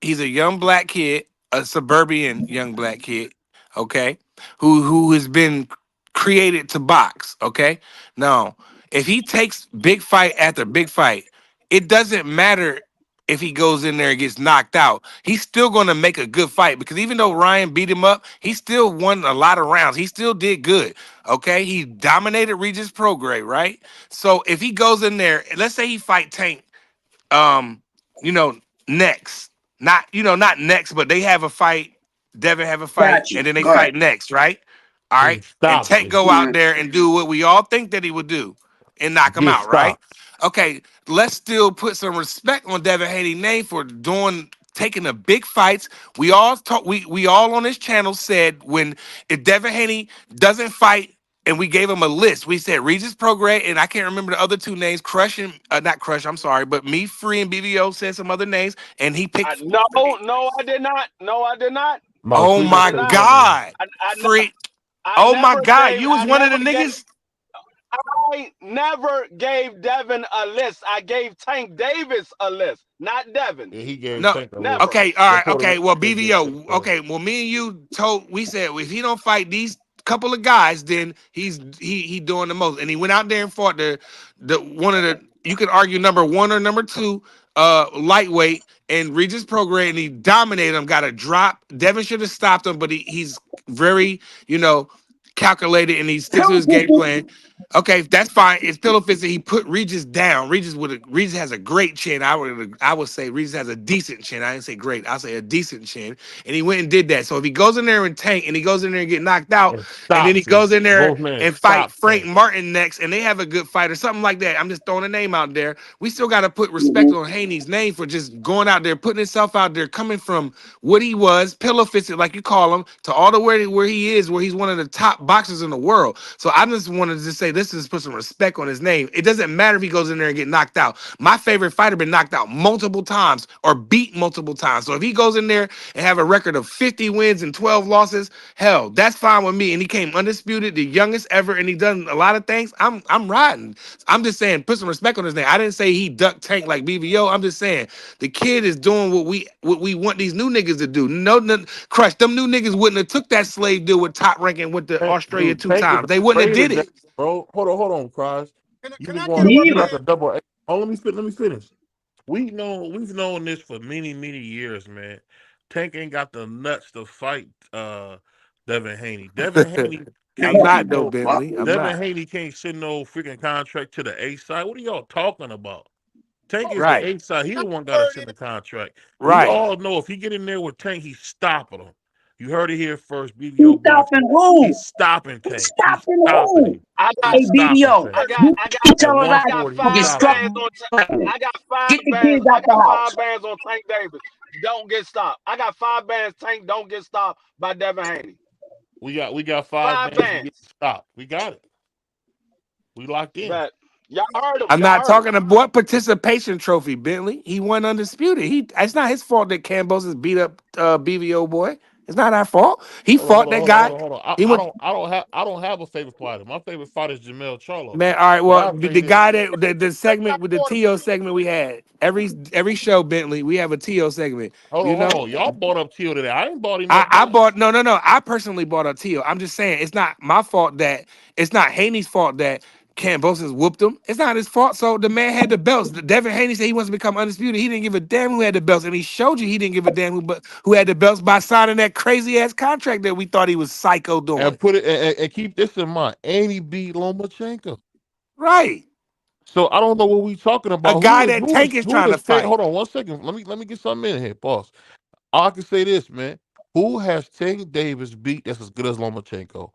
he's a young black kid, a suburban young black kid, okay, who has been created to box, okay? Now, if he takes big fight after big fight, it doesn't matter if he goes in there and gets knocked out. He's still going to make a good fight because even though Ryan beat him up, he still won a lot of rounds. He still did good, okay? He dominated Regis Prograis, right? So if he goes in there, let's say he fight Tank, next. Not next, but they have a fight. Devin have a fight, and then they fight next, right? All right. And Tank go out there and do what we all think that he would do and knock him out, right? Okay, let's still put some respect on Devin Haney's name for taking the big fights. We all talk. We all on this channel said if Devin Haney doesn't fight, and we gave him a list. We said Regis Prograis, and I can't remember the other two names. Crush and not Crush. I'm sorry, but Me Free and BVO said some other names, and he picked. No, I did not. No, I did not. No, Oh Free I didn't my did say not. your name. God, I, Free. I Oh my never God, gave. you was I one of the never gave. niggas. I never gave Devin a list. I gave Tank Davis a list, not Devin. Yeah, he gave No. Tank a list. Never. Okay, all The right, Puerto okay. Rican Well, gave Tank BVO. a list. Okay, well, me and you we said if he don't fight these couple of guys, then he doing the most. And he went out there and fought the one of the you could argue number one or number two lightweight and Regis Prograis, and he dominated him, got a drop. Devin should have stopped him, but he's very, calculated and he sticks to his game plan. Okay, that's fine. It's pillow fisted. He put Regis down. Regis has a great chin. I would say Regis has a decent chin. I didn't say great. I'll say a decent chin. And he went and did that. So if he goes in there and tank and he goes in there and get knocked out, And and then he stops him. goes in there Both men and fight stop Frank Tank. Martin next, and they have a good fight or something like that. I'm just throwing a name out there. We still got to put respect Mhm. on Haney's name for just going out there, putting himself out there, coming from what he was, pillow fisted like you call him, to all the way where he is, where he's one of the top boxers in the world. So I just wanted to say this is put some respect on his name. It doesn't matter if he goes in there and get knocked out. My favorite fighter been knocked out multiple times or beat multiple times. So if he goes in there and have a record of 50 wins and 12 losses, hell, that's fine with me. And he came undisputed, the youngest ever, and he done a lot of things. I'm riding. I'm just saying, put some respect on his name. I didn't say he ducked Tank like BVO. I'm just saying the kid is doing what we want these new niggas to do. No, Crush, them new niggas wouldn't have took that slave deal with Top Rank and went to Australia Dude, 2 Tank is times. They wouldn't have afraid did of that, it. bro. Hold on, Cross. You Can was I going get a to word shoot in out here? the double A. Oh, let me finish. We've known this for many years, man. Tank ain't got the nuts to fight Devin Haney. Devin Haney I'm can't not send though, no Bentley. I'm Devin not. Haney can't send no freaking contract to the A side. What are y'all talking about? Tank Hold is the Right, A side. He on. the one got to Word send in. the contract. We right. all know if he get in there with Tank, he's stopping him. You heard it here first. He's BBO stopping boxing. who? He's stopping He's Tank. He's stopping stopping who? him. I got, He's Hey, stopping BBO, Tank. you At tell us I I got 140, he's get five stopped. stopping him. bands on. I got Get the kids out the house. 5 bands on Tank Davis. Don't get stopped. I got 5 bands. Tank don't get stopped by Devin Haney. We got 5 5 bands to get bands. stopped. We got it. We locked in. But y'all heard him. I'm Y'all not heard him. talking about what participation trophy, Bentley. He won undisputed. It's not his fault that Cambosis beat up BVO boy. It's not our fault. He fought that guy. Hold on. He went. I don't have a favorite fighter. My favorite fighter is Jamel Charlo. Man, all right. But Well, I'll say the this. guy that the That's segment not with the order. TO segment we had every show, Bentley, we have a TO segment. Hold on. Y'all bought up Teal today. I ain't bought him up I yet. bought no. I personally bought a Teal. I'm just saying it's not my fault that it's not Haney's fault that Cambosis whooped him. It's not his fault. So the man had the belts. Devin Haney said he wants to become undisputed. He didn't give a damn who had the belts, and he showed you he didn't give a damn who had the belts by signing that crazy ass contract that we thought he was psycho doing. And put it and keep this in mind. And he beat Lomachenko. Right, So I don't know what we talking a about. guy that Tank is Who trying to is Tank? fight. Hold on 1 second. Let me get something in here. Pause. I can say this, man. Who has Tank Davis beat that's as good as Lomachenko?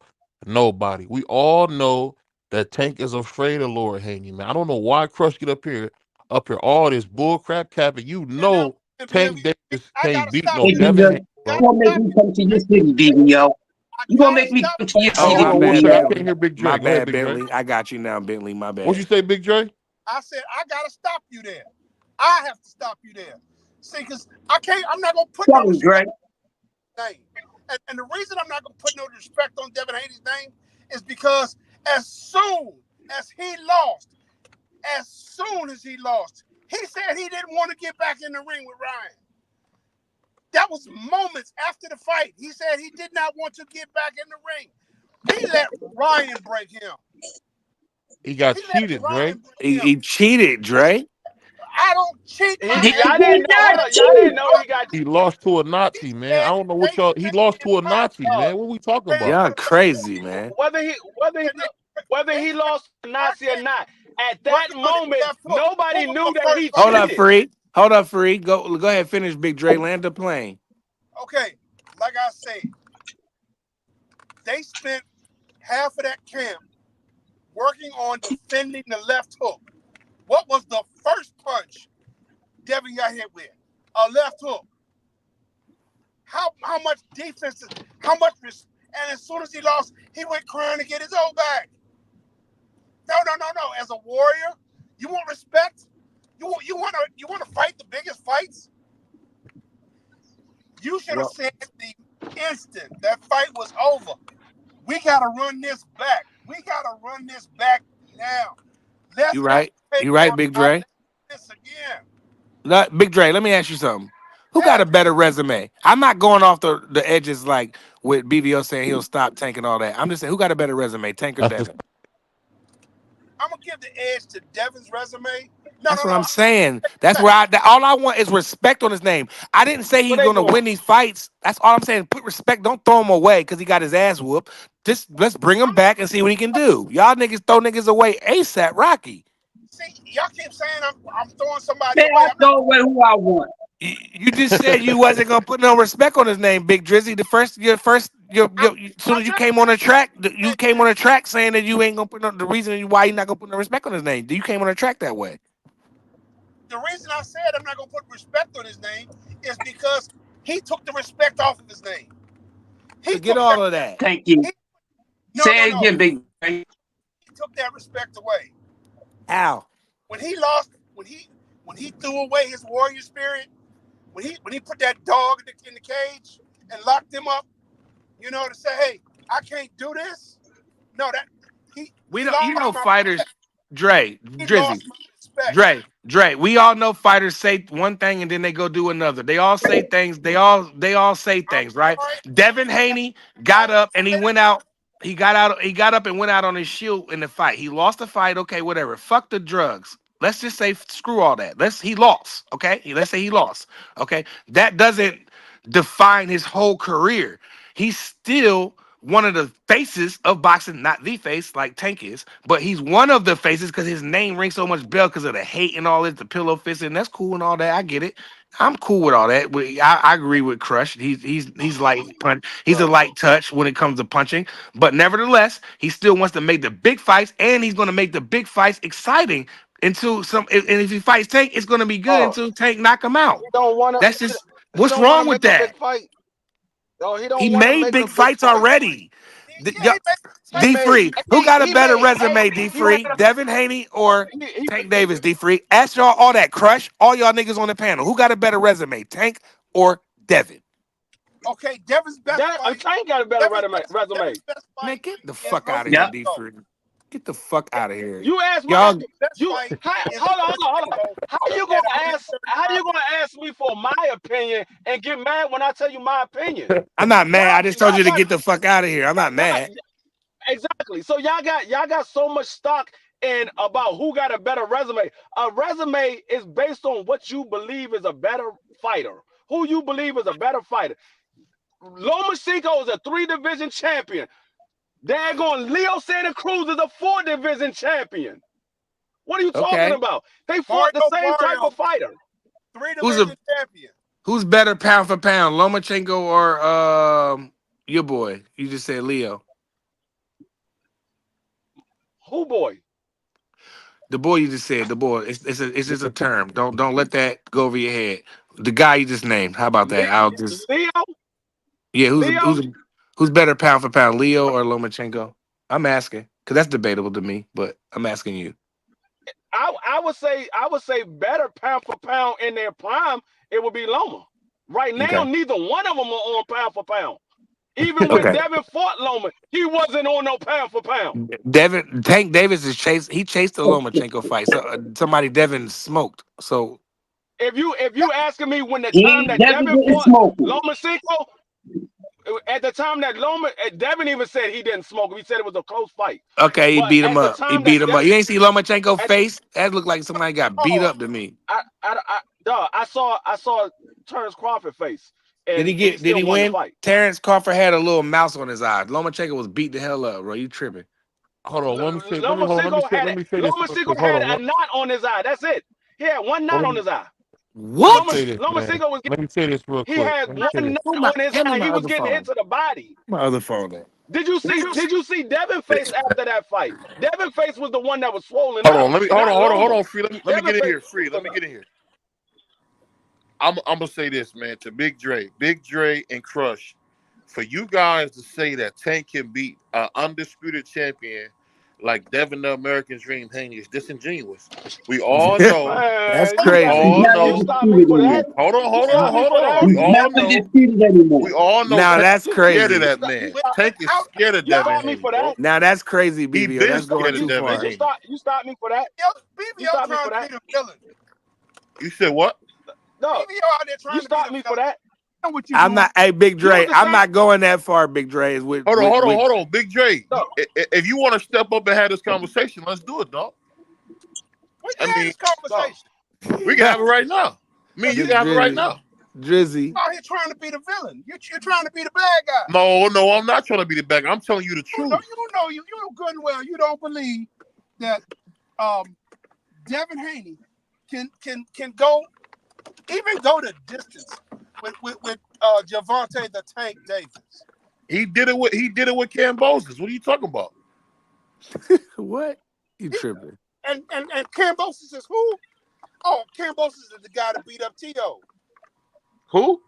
Nobody. We all know that Tank is afraid of Lord Haney, man. I don't know why Crush get up here all this bull crap capping. You And now, know Tank Davis I can't gotta beat stop no Hey, you Devin there. BBO, Haney, you Gotta bro. gonna make stop me you. come to your city, BBO. I You gonna gotta make me stop come you to your there. Oh, city, my Hold on 1 bad, second. I BBO. can't Bentley. hear Big My Dre. Go ahead, bad, Big Dre. Bentley. I got you now, Bentley. My What bad. you say, Big Dre? I said I gotta stop you there. I have to stop you there. See, cause I'm not gonna put no Tell me, respect Dre. on his name. And the reason I'm not gonna put no respect on Devin Haney's name is because as soon as he lost, he said he didn't want to get back in the ring with Ryan. That was moments after the fight. He said he did not want to get back in the ring. He let Ryan break him. He got He let cheated, Dre. Ryan break him. He cheated, Dre. I don't cheat my He Y'all ass. didn't did know. not Hold on. Y'all didn't cheat. know he got. He lost to a He Nazi, man. I said don't know what they y'all. He said lost in to a my Nazi, man. What we talking said about? Y'all crazy, man. Whether he lost to Nazi or not, at where that you gonna get moment, that for? nobody Who knew was the that first he fight? Hold up, cheated. free. Hold up, free. Go ahead, finish, Big Dre. Land the plane. Okay, like I said, they spent half of that camp working on defending the left hook. What was the first punch Devin got hit with? A left hook. How much defense? How much? And as soon as he lost, he went crying to get his own back. No. As a warrior, you want respect. You want to fight the biggest fights. You should have said the instant that fight was over. We gotta run this back. We gotta run this back now. You right, Big Dre. This again. Big Dre, let me ask you something. Who got a better resume? I'm not going off the edges like with BVO saying he'll stop Tank and all that. I'm just saying, who got a better resume, Tank or Devin? I'm gonna give the edge to Devin's resume. That's what I'm saying. That's where all I want is respect on his name. I didn't say he's gonna win these fights. That's all I'm saying. Put respect. Don't throw him away because he got his ass whooped. Just let's bring him back and see what he can do. Y'all niggas throw niggas away ASAP, Rocky. See, y'all keep saying I'm throwing somebody away. I throw away who I want. You just said you wasn't gonna put no respect on his name, Big Drizzy. As soon as you came on the track, you came on the track saying that you ain't gonna put no, the reason why you not gonna put no respect on his name. You came on the track that way. The reason I said I'm not gonna put respect on his name is because he took the respect off of his name. Get all of that. Thank you. Say it again, Big. He took that respect away. How? When he lost, when he threw away his warrior spirit, when he put that dog in the cage and locked him up, to say, hey, I can't do this. No, Fighters, Dre, we all know fighters say one thing and then they go do another. They all say things. They all say things, right? Devin Haney got up and he went out. He got up and went out on his shield in the fight. He lost the fight. Okay, whatever. Fuck the drugs. Let's just say screw all that. He lost. Okay, let's say he lost. Okay, that doesn't define his whole career. He's still one of the faces of boxing, not the face like Tank is, but he's one of the faces because his name rings so much bell because of the hate and all this, the pillow fist, and that's cool and all that. I get it. I'm cool with all that. I agree with Crush. He's light punch. He's a light touch when it comes to punching, but nevertheless, he still wants to make the big fights, and he's going to make the big fights exciting until some. And if he fights Tank, it's going to be good until Tank knock him out. That's just what's wrong with that. He made big fights already. D-Free. Who got a better resume, D-Free? Devin Haney or Tank Davis, D-Free? Ask y'all all that, Crush. All y'all niggas on the panel. Who got a better resume, Tank or Devin? Okay, Devin's best fight. Tank got a better resume. Man, get the fuck out of here, D-Free. Get the fuck out of here. You asked me. Y'all, hold on. How you gonna ask me for my opinion and get mad when I tell you my opinion? I'm not mad. I just told you to get the fuck out of here. I'm not mad. Exactly. So y'all got so much stock in about who got a better resume. A resume is based on what you believe is a better fighter. Who you believe is a better fighter. Lomachenko is a 3-division champion. Daggone Leo Santa Cruz is a 4-division champion. What are you talking about? They fought the same type of fighter. 3-division champion. Who's better pound for pound, Lomachenko or your boy? You just said Leo. Who boy? The boy you just said. The boy. It's just a term. Don't let that go over your head. The guy you just named. How about that? I'll just Leo. Yeah. Who's better pound for pound, Leo or Lomachenko? I'm asking because that's debatable to me, but I'm asking you. I would say better pound for pound in their prime. It would be Loma. Right now, neither one of them are on pound for pound. Even when Devin fought Loma, he wasn't on no pound for pound. Tank Davis chased the Lomachenko fight. So Devin smoked. So if you asking me when the time that Devin fought Lomachenko. At the time that Devin even said he didn't smoke. He said it was a close fight. Okay, he beat him up. You ain't see Lomachenko face? That looked like somebody got beat up to me. I saw Terrence Crawford face. Did he win? Terrence Crawford had a little mouse on his eye. Lomachenko was beat the hell up, bro. You tripping? Hold on. Let me say this. Lomachenko had a knot on his eye. That's it. He had one knot on his eye. What? Lomachenko was. Let me say this real quick. He had one knot on his eye. He was getting hit to the body. My other phone there. Did you see Devin Face after that fight? Devin Face was the one that was swollen Hold up. on, hold on, Free. Let me get in here, Free. Let me up. get in here. I'm gonna say this, man, to Big Dre and Crush. For you guys to say that Tank can beat an undisputed champion like Devin the American Dream Haney is disingenuous. We all know. That's Man, crazy. all know. Stop me for that. Hold on. We We all know. Now that's Scared of crazy. that man. Tank is scared of Devin stop me Haney, for bro. that. Now that's crazy, He BBO. been That's going scared of too Devin far. Haney. You stop me for that. BBO trying to be the villain. You said what? No, BBO out there trying you to stop be me the for villain. that. I know what you I'm doing. not. Hey, Big Dre. the I'm same- not going that far. Big Dre is with. Hold with- on. Big Dre. No. If you want to step up and have this conversation, let's do it, dog. We can have this conversation. We can have it right now. You can have it right now. Drizzy. Out here trying to be the villain. You're trying to be the bad guy. No, I'm not trying to be the bad guy. I'm telling you the truth. You know good and well. You don't believe that Devin Haney can go the distance with Gervonta the Tank Davis. He did it with Kambosos. What are you talking about? What? You tripping? And Kambosos is who? Oh, Kambosos is the guy that beat up T.O. Who?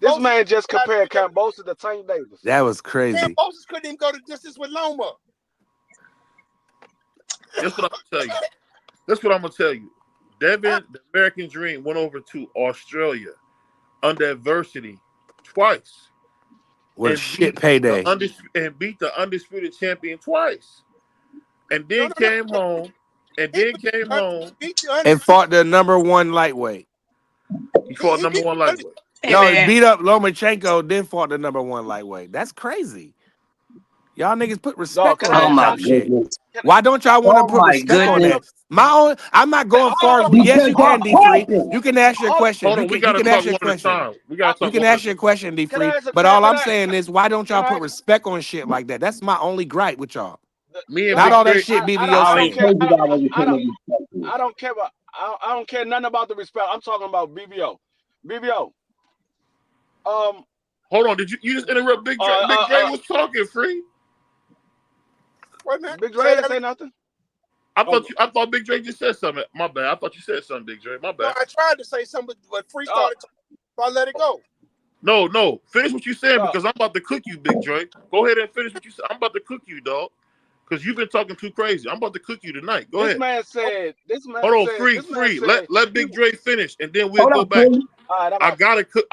This man just compared Kambosos to Tank Davis. That was crazy. Kambosos couldn't even go the distance with Loma. That's what I'm gonna tell you. Devin, the American Dream, went over to Australia under adversity twice. What a shit payday. And beat the undisputed champion twice. And then came home. And fought the number one lightweight. He fought number one lightweight. No, he beat up Lomachenko, then fought the number one lightweight. That's crazy. Y'all niggas put respect on that type shit. Why don't y'all want to put respect on that? I'm not going far. Yes, you can, D3. You can ask your question. Hold on, we gotta talk one at a time. You can ask your question, D3. But all I'm saying is, why don't y'all put respect on shit like that? That's my only gripe with y'all. Not all that shit BBO saying. I don't care about. I don't care nothing about the respect. I'm talking about BBO. BBO. Hold on. Did you just interrupt Big Dre? Big Dre was talking, Free. Wait a minute. Big Dre didn't say nothing. I thought Big Dre just said something. My bad. I thought you said something, Big Dre. My bad. No, I tried to say something, but Free started talking, so I let it go. No. Finish what you said because I'm about to cook you, Big Dre. Go ahead and finish what you said. I'm about to cook you, dog. Because you've been talking too crazy. I'm about to cook you tonight. Go ahead. Hold on, Free. Let Big Dre finish, and then we'll go back. I gotta cook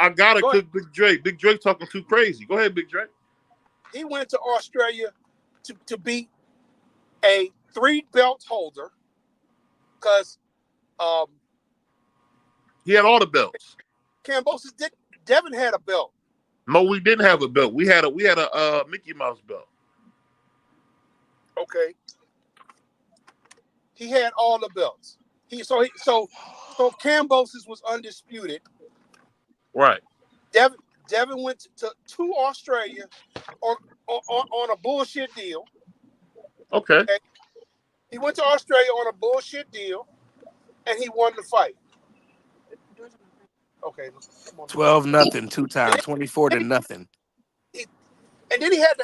Big Dre. Big Dre talking too crazy. Go ahead, Big Dre. He went to Australia to beat a 3-belt holder because he had all the belts. Kambosos did. Devin had a belt. No, we didn't have a belt. We had a Mickey Mouse belt. Okay. He had all the belts. So Kambosos was undisputed. Right. Devin went to Australia on a bullshit deal. Okay. He went to Australia on a bullshit deal, and he won the fight. Okay. 12-0 2 times, 24-0. And then he had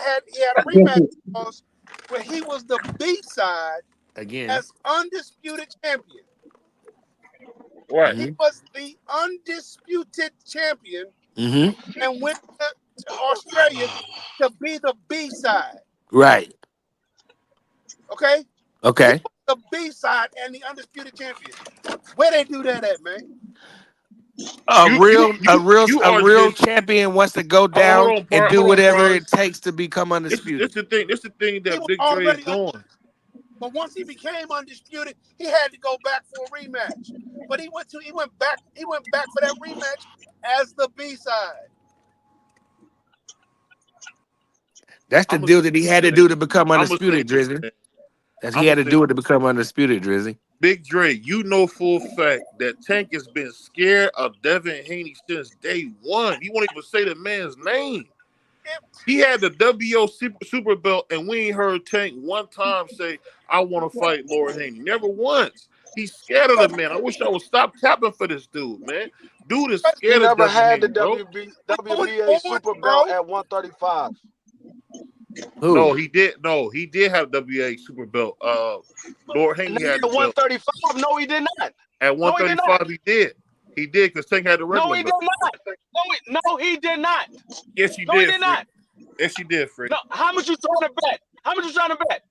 a rematch where he was the B side again as undisputed champion. Right. He was the undisputed champion and went to Australia to be the B side. Right. Okay. Okay. The B side and the undisputed champion. Where they do that at, man? A real champion wants to go down and do whatever it takes to become undisputed. This the thing that Big Dre is doing. But once he became undisputed, he had to go back for a rematch. But he went back for that rematch as the B side. That's the deal that he had to do to become undisputed, Drizzy. He had to do it to become undisputed, Drizzy. Big Dre, you know full fact that Tank has been scared of Devin Haney since day one. He won't even say the man's name. He had the WO super belt, and we ain't heard Tank one time say, I want to fight Lord Haney. Never once. He's scared of the man. I wish I would stop capping for this dude, man. Dude is scared of Devin Haney, bro. He never had the WBA super belt at 135. Who? No, he did. No, he did have WA super belt. Lord Haney had the At belt. 135, no, he did not. At 135, he did. He did because Tank had the regular No, he did belt. not. No, he did not. Yes, he No, did. he did not. Yes, he did, Free. No, how much you trying to bet? How much you trying to bet?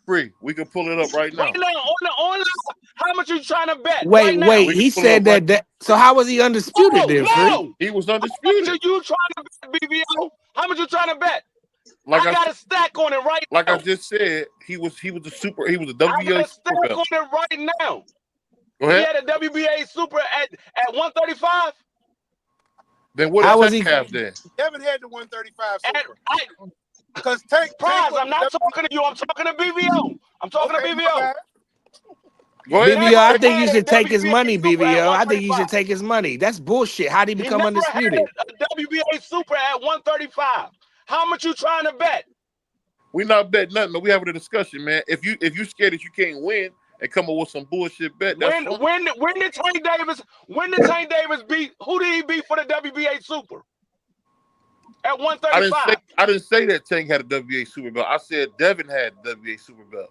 Free. We can pull it up right now. Right now, on how much you trying to bet? Wait, right now? wait. He said that. So how was he undisputed then, Free? No. He was How much undisputed. are you trying to bet, BBO? How much you trying to bet? Like I got a stack on it right like now. I just said, he was the super. He was the I got WA a stack super on belt. it right now. Go He ahead. had a WBA super at 135. Then what How does was Tank he- have then? Devin had the 135 And super. Because Tank Prize, was I'm not talking to you. I'm talking to BBO. I'm talking Okay, to my BBO. bad. Go ahead. BBO, I Never think you had should a take his WBA money, super at BBO. I think you 135. should take his money. That's bullshit. How'd he He become never undisputed? had a WBA super at 135. How much you trying to bet? We not betting nothing, man. We having a discussion, man. If you scared that you can't win and come up with some bullshit bet, that's fine. When did Tank Davis beat? Who did he beat for the WBA super? At 135. I didn't say that Tank had a WA super belt. I said Devin had a WA super belt.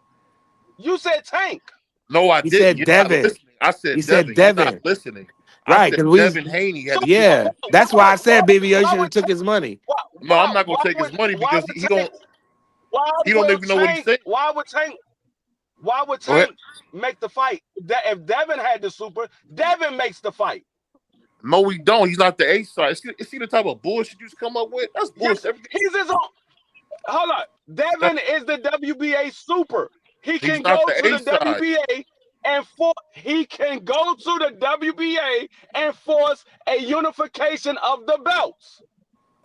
You said Tank. No, I He didn't. said You're not Devin. listening. I said He Devin. said You're Devin. not listening. Right, I said 'cause we- Devin Haney had. Yeah, that's why I said BBO should have took his money. No, I'm not gonna take his money because he don't even know what he's saying. Why would Tank make the fight? That if Devin had the super, Devin makes the fight. No, we don't. He's not the A side. See the type of bullshit you just come up with? That's bullshit. He's his own. Hold on. Devin is the WBA super. He can not go the to the A-side. WBA he can go to the WBA and force a unification of the belts.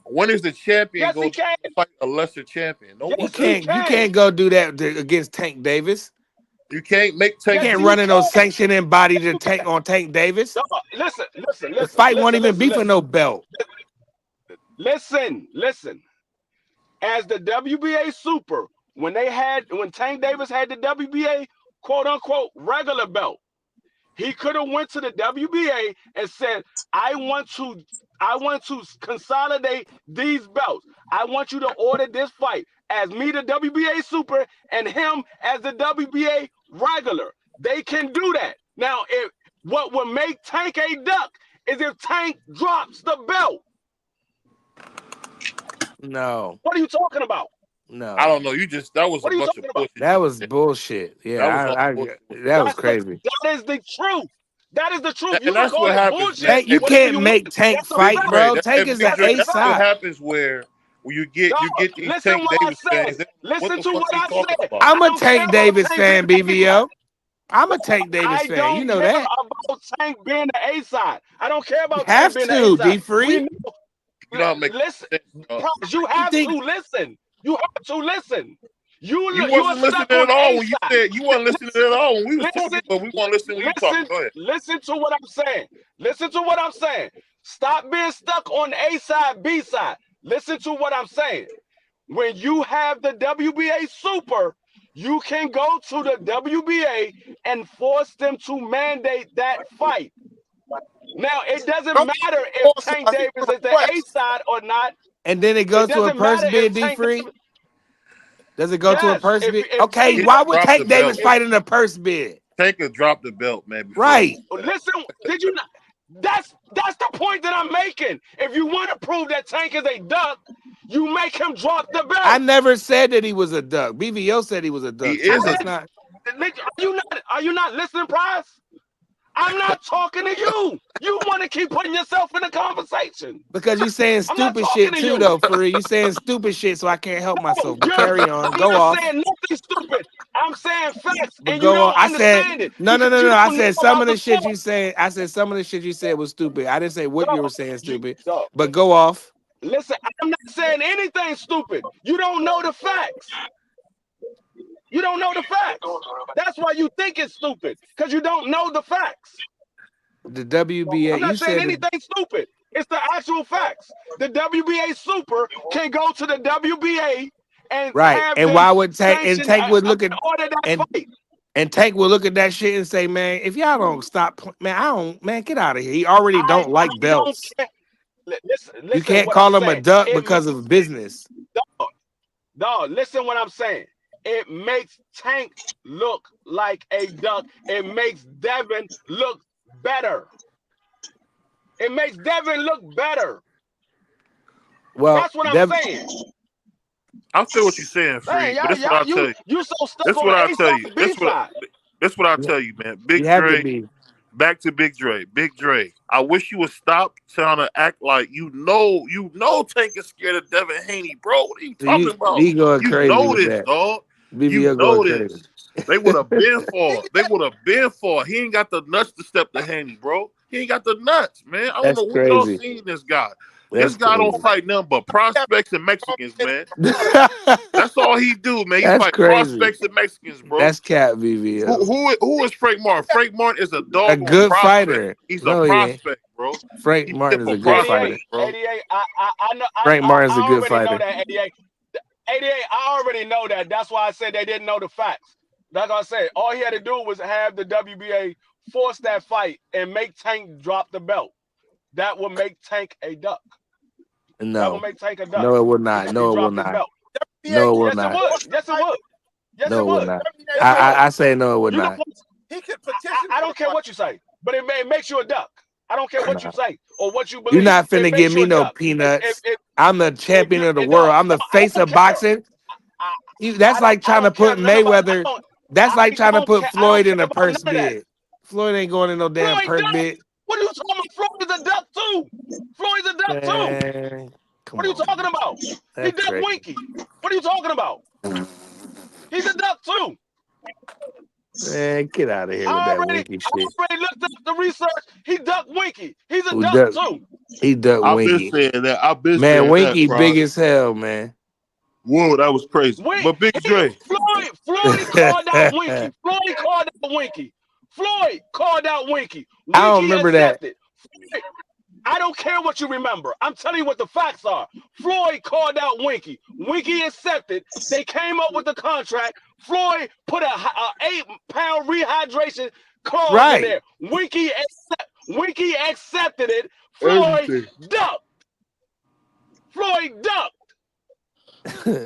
When is the champion Yes, going he can. to fight a lesser champion? No, Yes, You can't go do that against Tank Davis. you can't make You Tank. can't run in no sanctioning body to Tank on Tank Davis. No, listen. The fight won't even be for no belt. Listen. As the WBA super, when Tank Davis had the WBA quote unquote regular belt, he could have went to the WBA and said, I want to consolidate these belts. I want you to order this fight as me, the WBA super, and him as the WBA regular. They can do that. Now, what would make Tank a duck is if Tank drops the belt. No. What are you talking about? No. I don't know. That was a What are you bunch talking of about? bullshit. That was bullshit. Yeah, that was crazy. That is the truth. That is the truth. And that's what happens. Tank, you can't make Tank fight, bro. Tank is an A That's what side. happens where you get these listen Tank what I Davis said. fans. Listen the to fuck what he I talking said. about? I'm I a don't Tank care about Davis Tank fan, being the BBO. I'm a Tank Davis I fan. don't You know care that. about Tank being the A side. I don't care about You Tank have being to the A be side. free. You don't make Listen, sense. Promise, you have to listen. You have to listen. You You wasn't listening stuck at on all A when you side. said you wasn't listening at all when we was Listen, talking, but we want to listen when you talking. Go ahead. Listen to what I'm saying. Listen to what I'm saying. Stop being stuck on A side, B side. Listen to what I'm saying. When you have the WBA super, you can go to the WBA and force them to mandate that fight. Now, it doesn't matter if Tank Davis is the A side or not. And then it goes to a doesn't purse matter bid, if D Tank free. Davis- Does it go to a Yes, purse if- bid? if Okay, Tank why would dropped Tank the Davis belt. fight in a purse bid? Tank could drop the belt, man. before. Right. Listen, did you not? That's the point that I'm making. If you want to prove that Tank is a duck, you make him drop the belt. I never said that he was a duck. BVO said he was a duck. He So is that's a- not. Are you not listening, Prize? I'm not talking to you. You want to keep putting yourself in the conversation. Because you saying I'm not stupid talking shit to too, you. though, for real. You saying stupid shit, so I can't help myself. But carry on. I'm Go not off. saying nothing stupid. I'm saying facts, But and go you don't on. I understand said it. no. because you I don't said know some about of the shit sport. you said. I said some of the shit you said was stupid. I didn't say what you were saying stupid. Dog, But go off. listen, I'm not saying anything stupid. You don't know the facts. You don't know the facts. That's why you think it's stupid, because you don't know the facts. The WBA. I'm not You saying said anything stupid. It's the actual facts. The WBA super can go to the WBA and right. have And them why would Tank and sanction Tank would look at order that and fight. and Tank will look at that shit and say, man, if y'all don't stop, man, get out of here. He already don't like I belts. don't care. Listen You can't what call I'm him a saying. duck It because of business. dog, Dog, listen what I'm saying. It makes Tank look like a duck. It makes Devin look better. It makes Devin look better. Well, that's what I'm saying. I feel what you're saying, Free, but that's what I'll tell you. You so stuck That's on what the I'll A tell side, you. B side. That's what I'll tell you, man. Big you have to Dre, be. back to Big Dre. Big Dre, I wish you would stop trying to act like you know Tank is scared of Devin Haney, bro. What are you talking about? He going You crazy know with this, that. dog. BBL You going know crazy. this. They would have been for. They would have been for. He ain't got the nuts to step to Haney, bro. He ain't got the nuts, man. I don't That's know who y'all crazy. seen this guy. That's This guy crazy. don't fight nothing but prospects and Mexicans, man. That's all he do, man. He That's fight crazy. prospects and Mexicans, bro. That's cat BBL. Who is Frank Martin? Frank Martin is a A doggone good prospect. fighter. He's No, a he ain't. prospect, bro. Frank He's Martin is a a good 88, fighter. bro. 88. I know. Frank Martin's a I good already know fighter. that 88. 88. I already know that. That's why I said they didn't know the facts. Like I said, all he had to do was have the WBA force that fight and make Tank drop the belt. That would make Tank a duck. That No. would make Tank a duck. No, it will not. If No, he it will dropped his not. belt. No, it will Yes, not. it would. Yes, it would. Yes, No, it it will would. not. Yes, it would. I say no, it would You not. can, He could petition. I don't care what you say, but it makes you a duck. I don't care what you say or what you believe. You're not It finna makes give you me a no duck. peanuts. I'm the champion of the world. I'm the I face don't of care. boxing. That's like trying to put Mayweather. That's like trying to put Floyd in a purse bid. Floyd ain't going in no damn Floyd purse duck. bid. What are you talking about? Floyd is a duck too. Floyd's a duck too. What are you talking about? He duck crazy. Winky. What are you talking about? He's a duck too. Man, get out of here with that Winky shit. I already looked up the research. He ducked Winky. He's a Who duck duck- too. He ducked I've Winky. been saying that. I've been Man, saying Winky that, big as hell, man. Whoa, that was crazy. But Big Dre. Floyd called out Winky. Floyd called out Winky. Floyd called out Winky. I don't remember that. Floyd, I don't care what you remember. I'm telling you what the facts are. Floyd called out Winky. Winky accepted. They came up with the contract. Floyd put a 8-pound rehydration clause in there. Winky accepted it. Floyd ducked. Floyd ducked.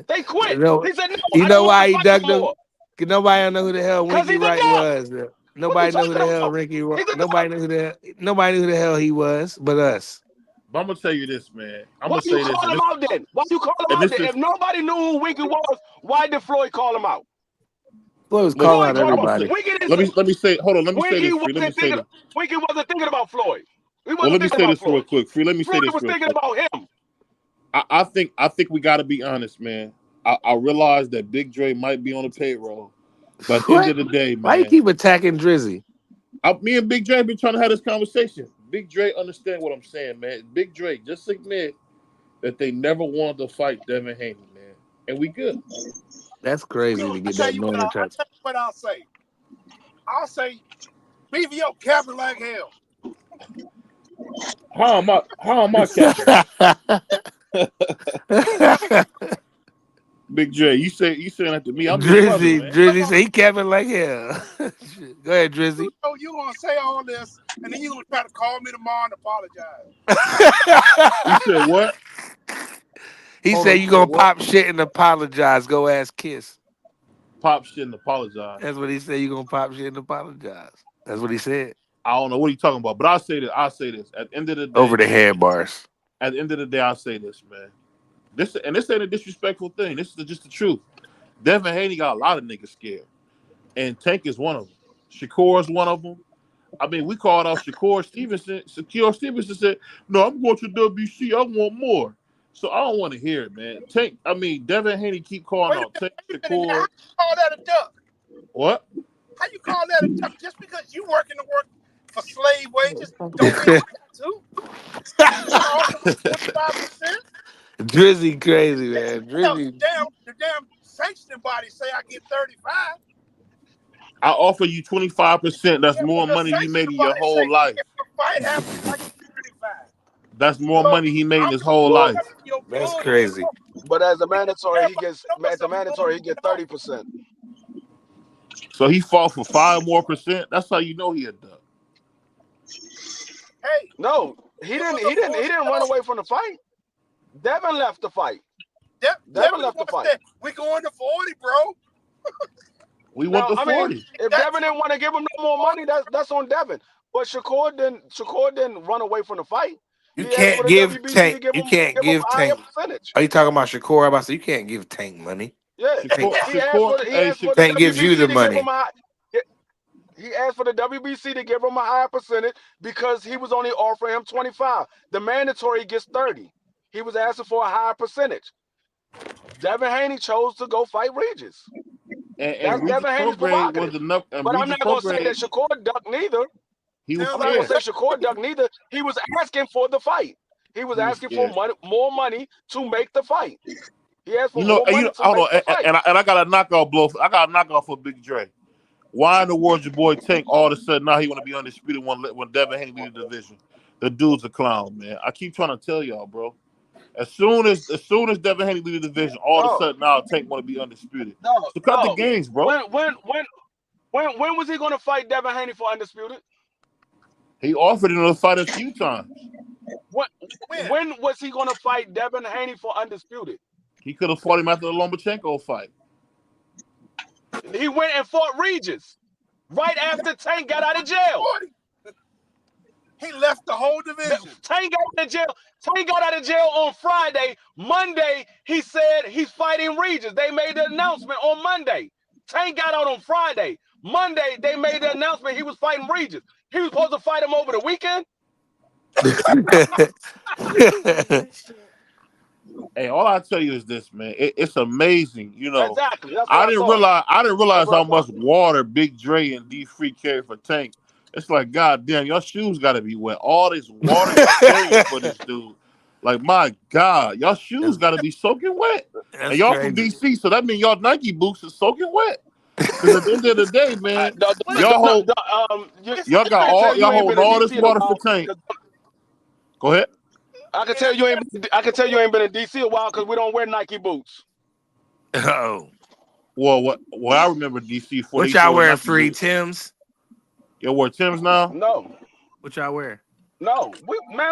They quit. He said, no, you know why he ducked him? More. Cause nobody don't know who the hell Winky Wright was. Nobody know who the hell Ricky was. Nobody knew who the hell he was, but us. But I'm gonna tell you this, man. I'm Why gonna say you this. call him out then? Why you call him out then? If nobody knew who Winky was, why did Floyd call him out? Floyd was calling out everybody. Let me say. Hold on. Let me say this. Winky wasn't thinking about Floyd. Well, let me say this real quick. Free. Let me say this was real thinking quick. about him. I think we got to be honest, man. I realize that Big Dre might be on the payroll, but at the end of the day, man. Why you keep attacking Drizzy? Me and Big Dre been trying to have this conversation. Big Dre understand what I'm saying, man. Big Dre, just admit that they never wanted to fight Devin Haney, man. And we good. That's crazy to get that man in touch. What I'll say. I'll say BVO capping like hell. How am I capping? Big Dre, you saying that to me? I'm Drizzy say he capping like hell. Go ahead, Drizzy. You gonna say all this, and then you gonna try to call me tomorrow and apologize. You said what? He said you gonna pop shit and apologize. Go ask Kiss. Pop shit and apologize. That's what he said. You gonna pop shit and apologize. That's what he said. I don't know what he's talking about, but I'll say this. At the end of the day, over the head bars. At the end of the day, I'll say this, man. This ain't a disrespectful thing. This is just the truth. Devin Haney got a lot of niggas scared, and Tank is one of them. Shakur is one of them. I mean, we called out Shakur Stevenson. Shakur Stevenson said, "No, I'm going to WC. I want more." So I don't want to hear it, man. Devin Haney keep calling out Tank Shakur. How you call that a duck? What? How you call that a duck? Just because you working to work for slave wages, don't mean you too. 25%. Drizzy crazy, man. Drizzy. The damn sanctioning body say I get 35. I offer you 25%. That's more money you made in your whole life. That's more money he made in his whole life. That's crazy. But as a mandatory, he gets 30%. So he fought for 5% more. That's how you know he a duck. Hey, no, he didn't run away from the fight. Devin left the fight. Devin left the fight. We going to 40, bro. We want the 40. If Devin didn't want to give him no more money, that's on Devin. But Shakur didn't run away from the fight. You can't give Tank. You can't give Tank. Are you talking about Shakur? I'm about to say you can't give Tank money. Yeah, Tank gives you the money. He asked for the WBC to give him a higher percentage because he was only offering him 25. The mandatory gets 30. He was asking for a higher percentage. Devin Haney chose to go fight Regis. And Devin Haney's was enough. But I'm not going to say that Shakur ducked neither. I'm not going to say Shakur ducked neither. He was asking for the fight. He was asking for more money to make the fight. He asked for more money to make the fight. And I got a knockout blow. I got a knockout for Big Dre. Why in the world your boy Tank all of a sudden now he want to be undisputed when Devin Haney leads the division? The dude's a clown, man. I keep trying to tell y'all, bro. As soon as Devin Haney leads the division, all of a sudden now Tank want to be undisputed. So cut the games, bro. When was he going to fight Devin Haney for undisputed? He offered him to fight a few times. When was he going to fight Devin Haney for undisputed? He could have fought him after the Lomachenko fight. He went and fought Regis right after Tank got out of jail. He left the whole division. Tank got out of jail. Tank got out of jail on Friday. Monday, he said he's fighting Regis. They made the announcement on Monday. Tank got out on Friday. Monday, they made the announcement he was fighting Regis. He was supposed to fight him over the weekend. Hey, all I tell you is this, man. It's amazing, you know. Exactly. I didn't realize how much water Big Dre and D-Free carry for Tank. It's like, God damn, your shoes got to be wet. All this water you're carrying for this dude. Like, my God, your shoes got to be soaking wet. And y'all from DC, so that means y'all Nike boots are soaking wet. Because at the end of the day, man, y'all got all this water for Tank. Go ahead. I can tell you ain't been in DC a while because we don't wear Nike boots. Oh. Well, I remember DC. What y'all wearing? Free Timbs? Y'all wear Timbs now? No. What y'all wear? No,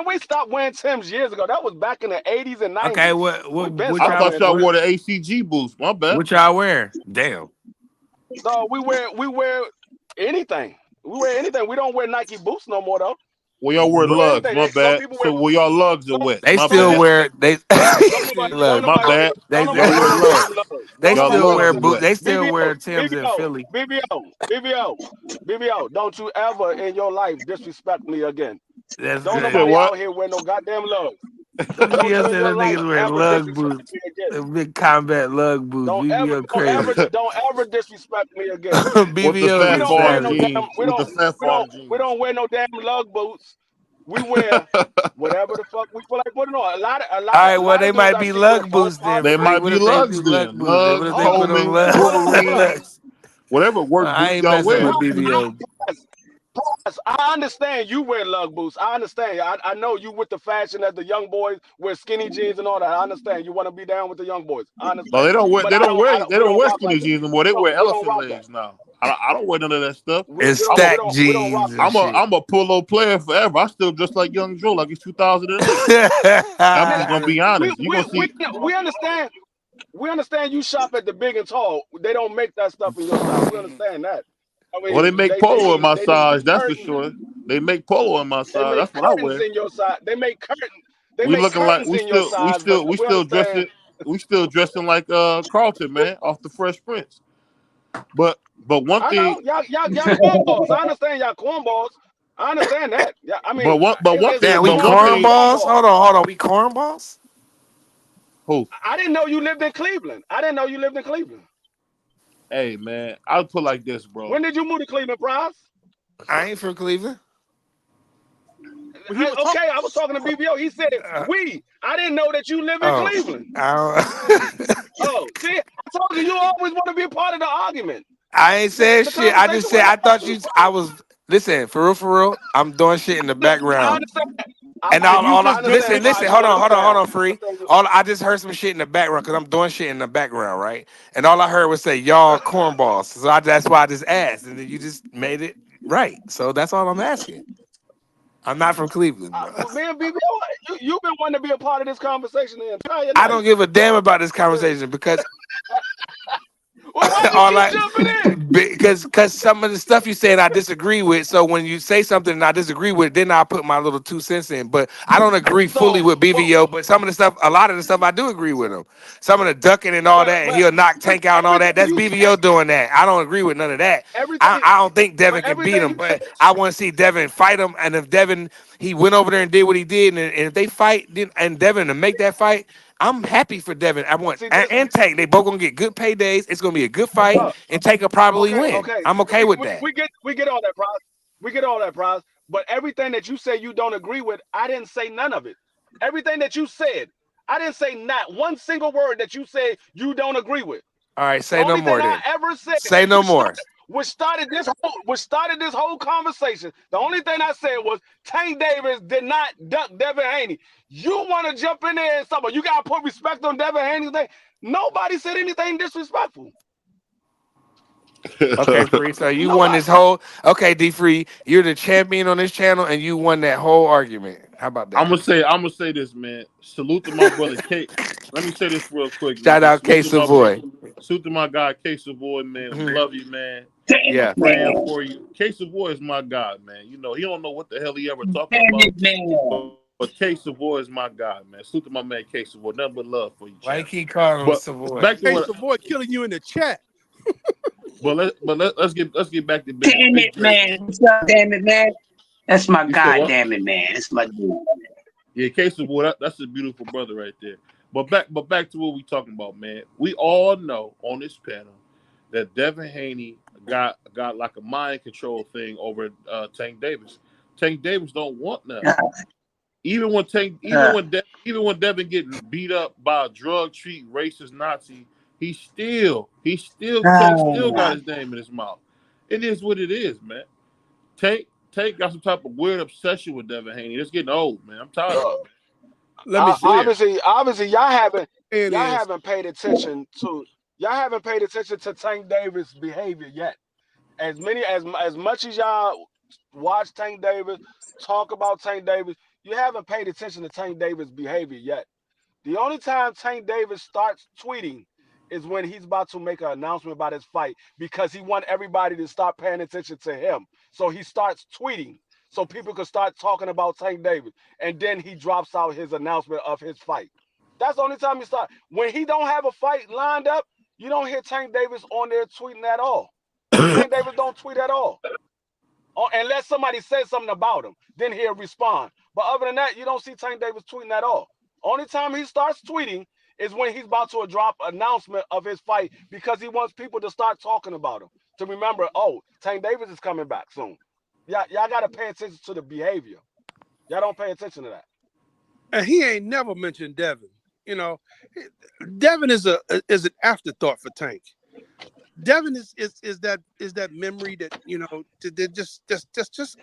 we stopped wearing Timbs years ago. That was back in the 80s and 90s. Okay, what I thought y'all wore the ACG boots. My bad. What y'all wear? Damn. No, we wear anything. We wear anything. We don't wear Nike boots no more though. Well, y'all wear lugs. My bad. So well, y'all lugs are wet. They still wear they. My bad. They still wear boots. They still wear Timbs in Philly. BBO, don't you ever in your life disrespect me again. Don't nobody out here wear no goddamn lugs. BBO said the niggas wear lug boots. The big combat lug boots. BBO crazy. Don't ever disrespect me again. BBO we don't wear no damn lug boots. We wear whatever the fuck we feel like putting on. A lot. All right, well they might be lug boots then. They might be lugs then. Lugs, whatever works. I ain't messing with BBO. I understand you wear lug boots. I understand. I know you with the fashion that the young boys wear skinny jeans and all that. I understand. You want to be down with the young boys. I understand. No, they don't wear skinny jeans anymore. They wear elephant legs now. I don't wear none of that stuff. It's stack jeans. I'm a polo player forever. I still dress like Young Joe, like it's 2008. I'm just gonna be honest. We understand. We understand you shop at the big and tall. They don't make that stuff in your size. We understand that. I mean, well, they make polo in my size, that's for sure. They make polo in my size. That's what I wear. In your size. They make curtains. We looking like we still dressing like Carlton, man, off the Fresh Prince. But one thing, y'all cornballs. I understand y'all cornballs. I understand that. Yeah, I mean, but one thing, we cornballs. Hold on, we cornballs. Who? I didn't know you lived in Cleveland. Hey man, I'll put like this, bro. When did you move to Cleveland, Price? I ain't from Cleveland. Okay, I was talking to BBO. He said we. I didn't know that you live in Cleveland. See, I told you always want to be a part of the argument. I ain't saying shit. I just said I thought you. I was listen for real. I'm doing shit in the background. And listen. Hold on, free. I just heard some shit in the background because I'm doing shit in the background, right? And all I heard was say y'all cornballs. So that's why I just asked, and then you just made it right. So that's all I'm asking. I'm not from Cleveland, bro. Man, BBO, you've been wanting to be a part of this conversation the entire night. I don't give a damn about this conversation because well, why you all keep I, jumping in? because some of the stuff you said I disagree with. So when you say something and I disagree with, then I put my little 2 cents in. But I don't agree fully with BVO. But some of the stuff, a lot of the stuff, I do agree with him. Some of the ducking and all that, and he'll knock Tank out and all that. That's BVO doing that. I don't agree with none of that. I don't think Devin can beat him, but I want to see Devin fight him. And if Devin, he went over there and did what he did, and if they fight, and Devin to make that fight, I'm happy for Devin. I want and Tank. They both gonna get good paydays. It's gonna be a good fight, and Tank will probably win. Okay. I'm okay with that. We get all that, Bros. We get all that, Bros. But everything that you say you don't agree with, I didn't say none of it. Everything that you said, I didn't say not one single word that you said you don't agree with. All right, say no more then. I ever said, say no more. Which started this whole conversation. The only thing I said was Tank Davis did not duck Devin Haney. You want to jump in there and something? You got to put respect on Devin Haney's name. Nobody said anything disrespectful. Okay, Free. So you won this whole. Okay, D Free, you're the champion on this channel, and you won that whole argument. How about that? I'm gonna say this, man. Salute to my brother K. Let me say this real quick. Shout out K Savoy. Salute to my guy K Savoy, man. We love you, man. Yeah, praying for you. K Savoy is my guy, man. You know he don't know what the hell he ever talking about. But K Savoy is my guy, man. Salute to my man K Savoy. Nothing but love for you. Why you keep calling him Savoy? Back to K Savoy killing you in the chat. let's get back to business. Damn it, man. Damn it, man. That's my guy, damn it, man. That's my dude. Yeah, K Savoy, that's a beautiful brother right there. But back to what we talking about, man. We all know on this panel that Devin Haney got like a mind control thing over Tank Davis. Tank Davis don't want nothing. Even when Devin getting beat up by a drug treat racist Nazi, he still Tank still got his name in his mouth. It is what it is, man. Tank got some type of weird obsession with Devin Haney. It's getting old, man. I'm tired of it. Let me see. Obviously, y'all haven't paid attention to Tank Davis' behavior yet. As much as y'all watch Tank Davis, talk about Tank Davis, you haven't paid attention to Tank Davis' behavior yet. The only time Tank Davis starts tweeting is when he's about to make an announcement about his fight, because he wants everybody to start paying attention to him. So he starts tweeting so people can start talking about Tank Davis, and then he drops out his announcement of his fight. That's the only time he starts. When he don't have a fight lined up, you don't hear Tank Davis on there tweeting at all. Tank Davis don't tweet at all. Unless somebody says something about him, then he'll respond. But other than that, you don't see Tank Davis tweeting at all. Only time he starts tweeting is when he's about to drop an announcement of his fight, because he wants people to start talking about him. To remember, Tank Davis is coming back soon. Y'all got to pay attention to the behavior. Y'all don't pay attention to that. And he ain't never mentioned Devin. You know, Devin is an afterthought for Tank. Devin is that memory that, you know, just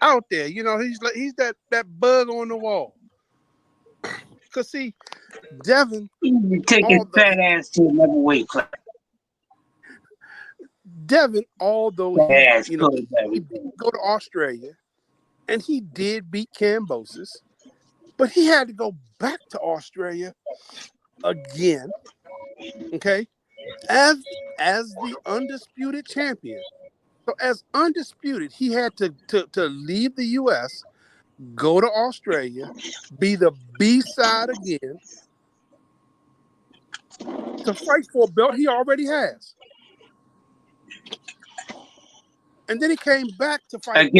out there. You know, he's that bug on the wall. Cause see, Devin, take his fat ass to another weight class. Devin, although he go to Australia, and he did beat Kambosos, but he had to go back to Australia again. Okay, as the undisputed champion. So as undisputed, he had to leave the U.S., go to Australia, be the B-side again, to fight for a belt he already has. And then he came back to fight.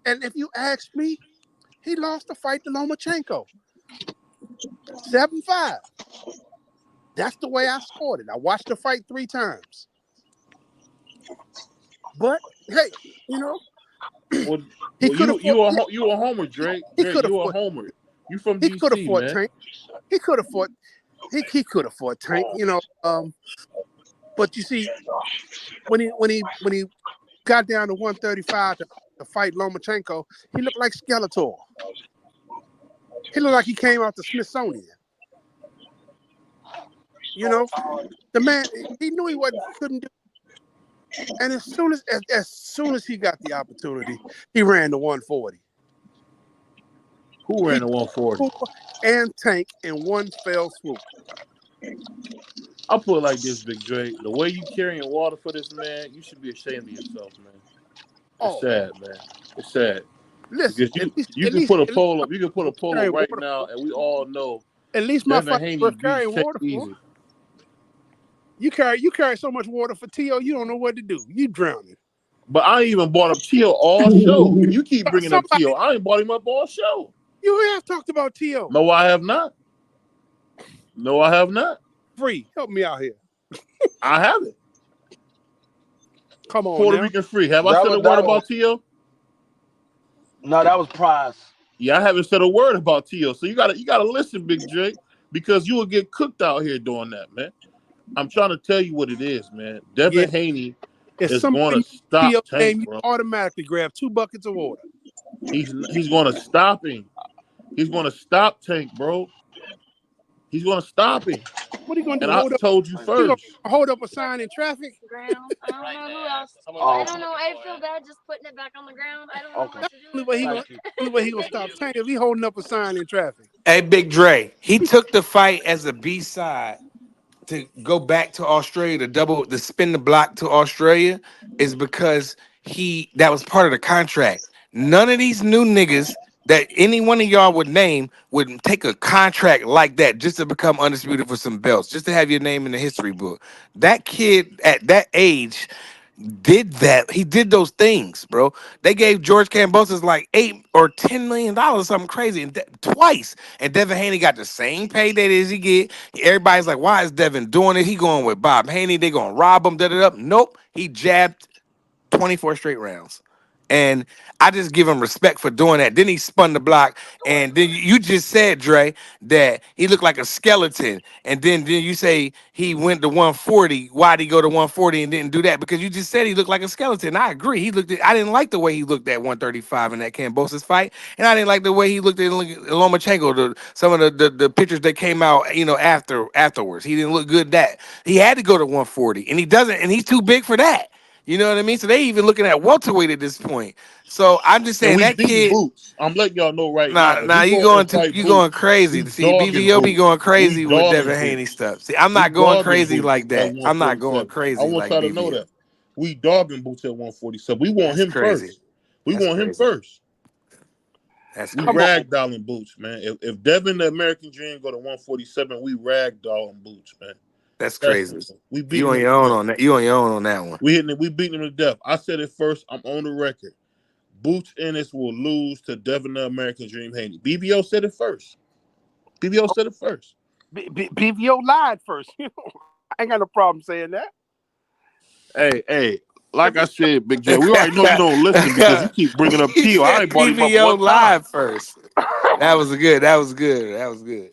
And if you ask me, he lost the fight to Lomachenko. 7-5. That's the way I scored it. I watched the fight 3 times. But hey, you know, you a homer, Drake. You a homer. You from DC, he could have fought man. Tank. He could have fought. He could have fought Tank. You know, but you see, when he got down to 135 to fight Lomachenko, he looked like Skeletor. He looked like he came out the Smithsonian. You know, the man, he knew he couldn't do. And as soon as he got the opportunity, he ran to 140. Who ran the 140? And Tank in one fell swoop. I'll put it like this, Big Dre. The way you carrying water for this man, you should be ashamed of yourself, man. It's sad, man. It's sad. Listen, because you can put a poll up. You can put a poll up right now, and we all know. At least my Devin Haney was carrying water easy. for. You carry so much water for T.O., you don't know what to do. You drowning. But I ain't even bought up T.O. all show. You keep bringing up T.O. I ain't bought him up all show. You have talked about T.O. No, I have not. No, I have not. Free, help me out here. I haven't. Come on, Puerto Rican Free. Have I said a word about T.O.? No, that was Prize. Yeah, I haven't said a word about T.O. So you gotta listen, Big J, because you will get cooked out here doing that, man. I'm trying to tell you what it is, man. Devin Haney is going to stop Tank, bro. You automatically grab 2 buckets of water. He's going to stop him. He's going to stop Tank, bro. He's going to stop him. What are you going to do? And I told you first. Hold up a sign in traffic? Ground. I don't know who else. I don't know. I feel bad just putting it back on the ground. I don't know what to do. Only way he gonna stop Tank if he holding up a sign in traffic. Hey, Big Dre, he took the fight as a B-side to go back to Australia to spin the block to Australia is because that was part of the contract. None of these new niggas that any one of y'all would name would take a contract like that just to become undisputed for some belts, just to have your name in the history book. That kid at that age did that. He did those things, bro. They gave George Kambosos like $8 or $10 million, something crazy, and twice. And Devin Haney got the same payday as he get. Everybody's like, why is Devin doing it? He going with Bob Haney. They gonna rob him. Nope. He jabbed 24 straight rounds. And I just give him respect for doing that. Then he spun the block, and then you just said, Dre, that he looked like a skeleton. And then you say he went to 140. Why'd he go to 140 and didn't do that? Because you just said he looked like a skeleton. I agree. I didn't like the way he looked at 135 in that Kambosos fight, and I didn't like the way he looked at Lomachenko. Some of the pictures that came out, afterwards, he didn't look good. That he had to go to 140, and he doesn't, and he's too big for that. You know what I mean? So they even looking at welterweight at this point. So I'm just saying that kid. Boots. I'm letting y'all know right now. Nah, you going crazy. See, BBO be going crazy with Devin Haney stuff. See, I'm not going crazy like that. I'm not going crazy. I want y'all to know that we dogging Boots at 147. We want him first. We want him first. That's we ragdolling Boots, man. If Devin the American Dream go to 147, we ragdolling Boots, man. That's crazy. We beat you on your own on that. You on your own on that one. We beat him to death. I said it first. I'm on the record. Boots Ennis will lose to Devin the American Dream Haney. BBO said it first. BBO said it first. BBO lied first. I ain't got no problem saying that. Hey. Like I said, Big J, we already know you don't listen because you keep bringing up T.O. I ain't brought him up BBO one live time. first. That was good.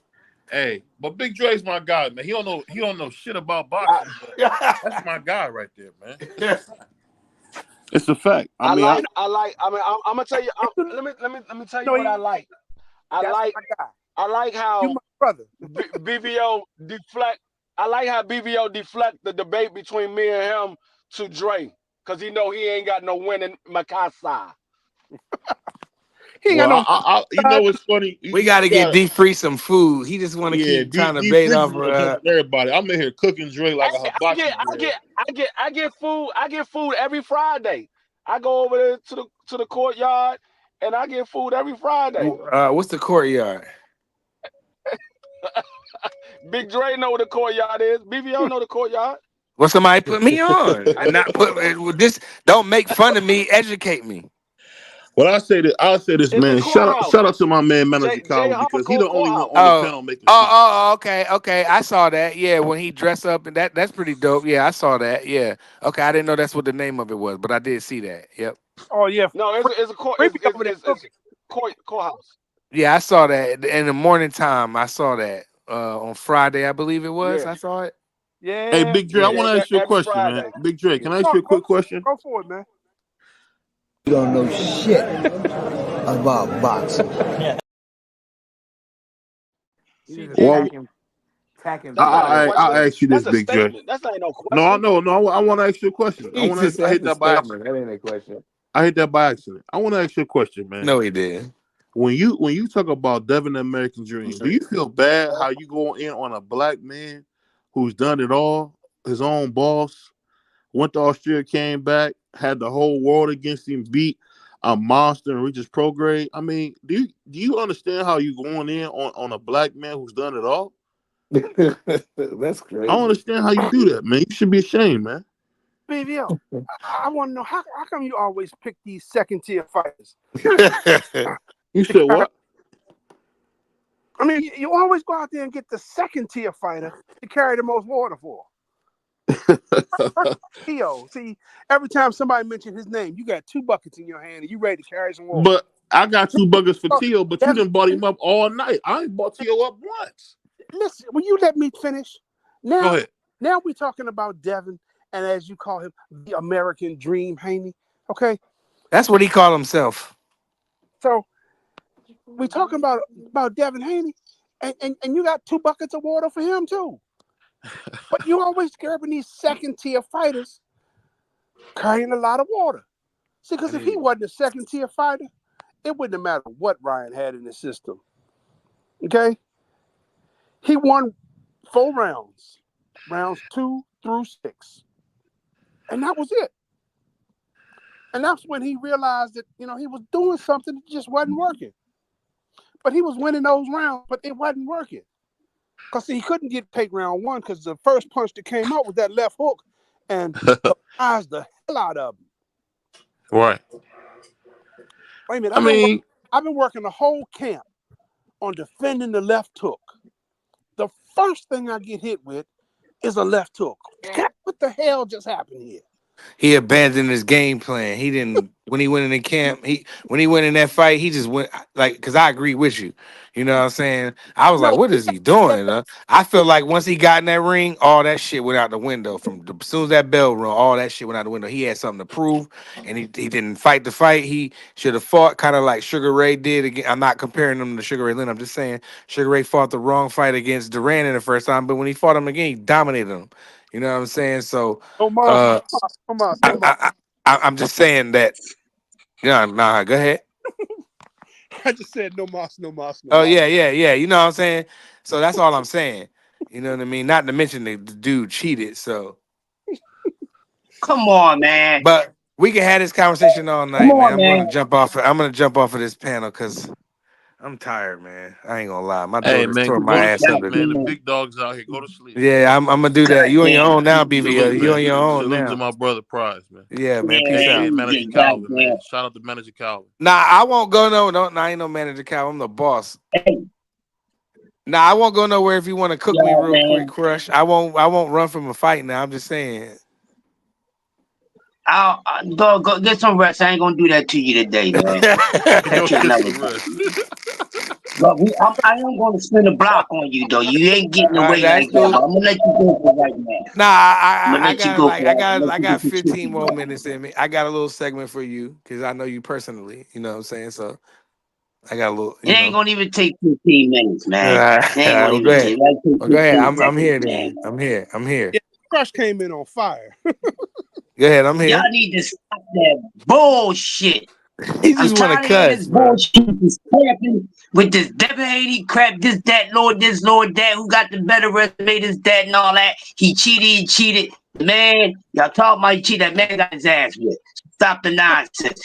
Hey, but Big Dre's my guy, man. He don't know shit about boxing. That's my guy right there, man. It's a fact. I'm gonna tell you. Let me tell you what I like. I like how you my brother. BBO deflect. I like how BBO deflect the debate between me and him to Dre, because he know he ain't got no winning Mikasa. You know what's funny? We got to get D-Free some food. He just want to keep trying to bait off everybody. I'm in here cooking Dre like a hibachi. I get food. I get food every Friday. I go over there to the courtyard and I get food every Friday. What's the courtyard? Big Dre know what the courtyard is. BBO know the courtyard. Well, somebody put me on. I not put this. Don't make fun of me. Educate me. Well, I'll say this, man. Shout out to my man, Manager Collins, because he the only one on the panel making. Okay. I saw that. Yeah, when he dressed up, and that's pretty dope. Yeah, I saw that. Yeah. Okay, I didn't know that's what the name of it was, but I did see that. Yep. Oh yeah. No, it's a court. It's courthouse. Yeah, I saw that in the morning time. I saw that on Friday, I believe it was. Yeah. I saw it. Yeah. Hey, Big Dre, I want to ask you a question, man. Big Dre, can I ask you a quick question? Go for it, man. You don't know shit about boxing. Well, I'll ask you this, Big Dre. That's not no question. No. I want to ask you a question. I hit that by accident. That ain't a question. I hit that by accident. I want to ask you a question, man. No, he did. when you talk about Devin the American Dream, do you feel bad how you go in on a black man who's done it all, his own boss, went to Australia, came back, had the whole world against him, beat a monster and reached his pro grade? I mean, do you understand how you going in on a black man who's done it all? That's crazy. I don't understand how you do that, man. You should be ashamed, man. BVO, I want to know how come you always pick these second tier fighters? You said what? I mean, you always go out there and get the second tier fighter to carry the most water for. Theo, see, every time somebody mentioned his name, you got 2 buckets in your hand and you ready to carry some water. But I got 2 buckets for Tio, but you didn't bought him up all night. I ain't bought Tio up once. Listen, will you let me finish? Now, Go ahead. Now we're talking about Devin, and as you call him, the American Dream, Haney. Okay, that's what he called himself. So we're talking about Devin Haney, and you got 2 buckets of water for him too. But you always grabbing these second tier fighters carrying a lot of water. See, because if he wasn't a second tier fighter, it wouldn't have mattered what Ryan had in the system. Okay, he won 4 rounds, rounds 2 through 6, and that was it. And that's when he realized that, he was doing something that just wasn't working. But he was winning those rounds, but it wasn't working. Because he couldn't take round 1 because the first punch that came out was that left hook and surprised the hell out of him. Right. Wait a minute. I've been working the whole camp on defending the left hook. The first thing I get hit with is a left hook. What the hell just happened here? He abandoned his game plan. He didn't when he went in the camp. When he went in that fight, he just went because I agree with you. You know what I'm saying? I was like, what is he doing? I feel like once he got in that ring, all that shit went out the window. As soon as that bell rung, all that shit went out the window. He had something to prove, and he didn't fight the fight. He should have fought kind of like Sugar Ray did. Again, I'm not comparing him to Sugar Ray Leonard. I'm just saying Sugar Ray fought the wrong fight against Duran in the first time, but when he fought him again, he dominated him. You know what I'm saying? So I'm just saying that. Yeah, nah, go ahead. I just said no mas, no mas, no Oh, mas. yeah. You know what I'm saying? So that's all I'm saying. You know what I mean? Not to mention the dude cheated, so. Come on, man. But we can have this conversation all night, man. I'm gonna jump off of this panel because I'm tired, man. I ain't gonna lie. My daughter's tore my ass up. Man, the big dogs out here. Go to sleep. Yeah, I'm gonna do that. You on your own now, BVO. You on your own Salute now. to my brother Prize, man. Yeah, man. Peace out. Manager Calvin, man. Shout out to Manager Calvin. Nah, I won't go I ain't no Manager Calvin. I'm the boss. Nah, I won't go nowhere if you want to cook me real quick, Crush. I won't run from a fight now. I'm just saying. I'll go get some rest. I ain't gonna do that to you today, man. But I am gonna spin a block on you though. You ain't getting away like that. I'm gonna let you go for right now. Nah, I got 15 more minutes in me. I got a little segment for you because I know you personally. You know what I'm saying? So I got a little. It ain't gonna even take 15 minutes, man. Go ahead. I'm here, man. I'm here. Yeah, Crush came in on fire. Go ahead, I'm here. Y'all need to stop that bullshit. He just want to cuss, bullshit with this Devin Haney crap, this, Lord, that, who got the better resume, this, that, and all that. He cheated. Man, y'all talk about he cheated. That man got his ass whipped. Stop the nonsense.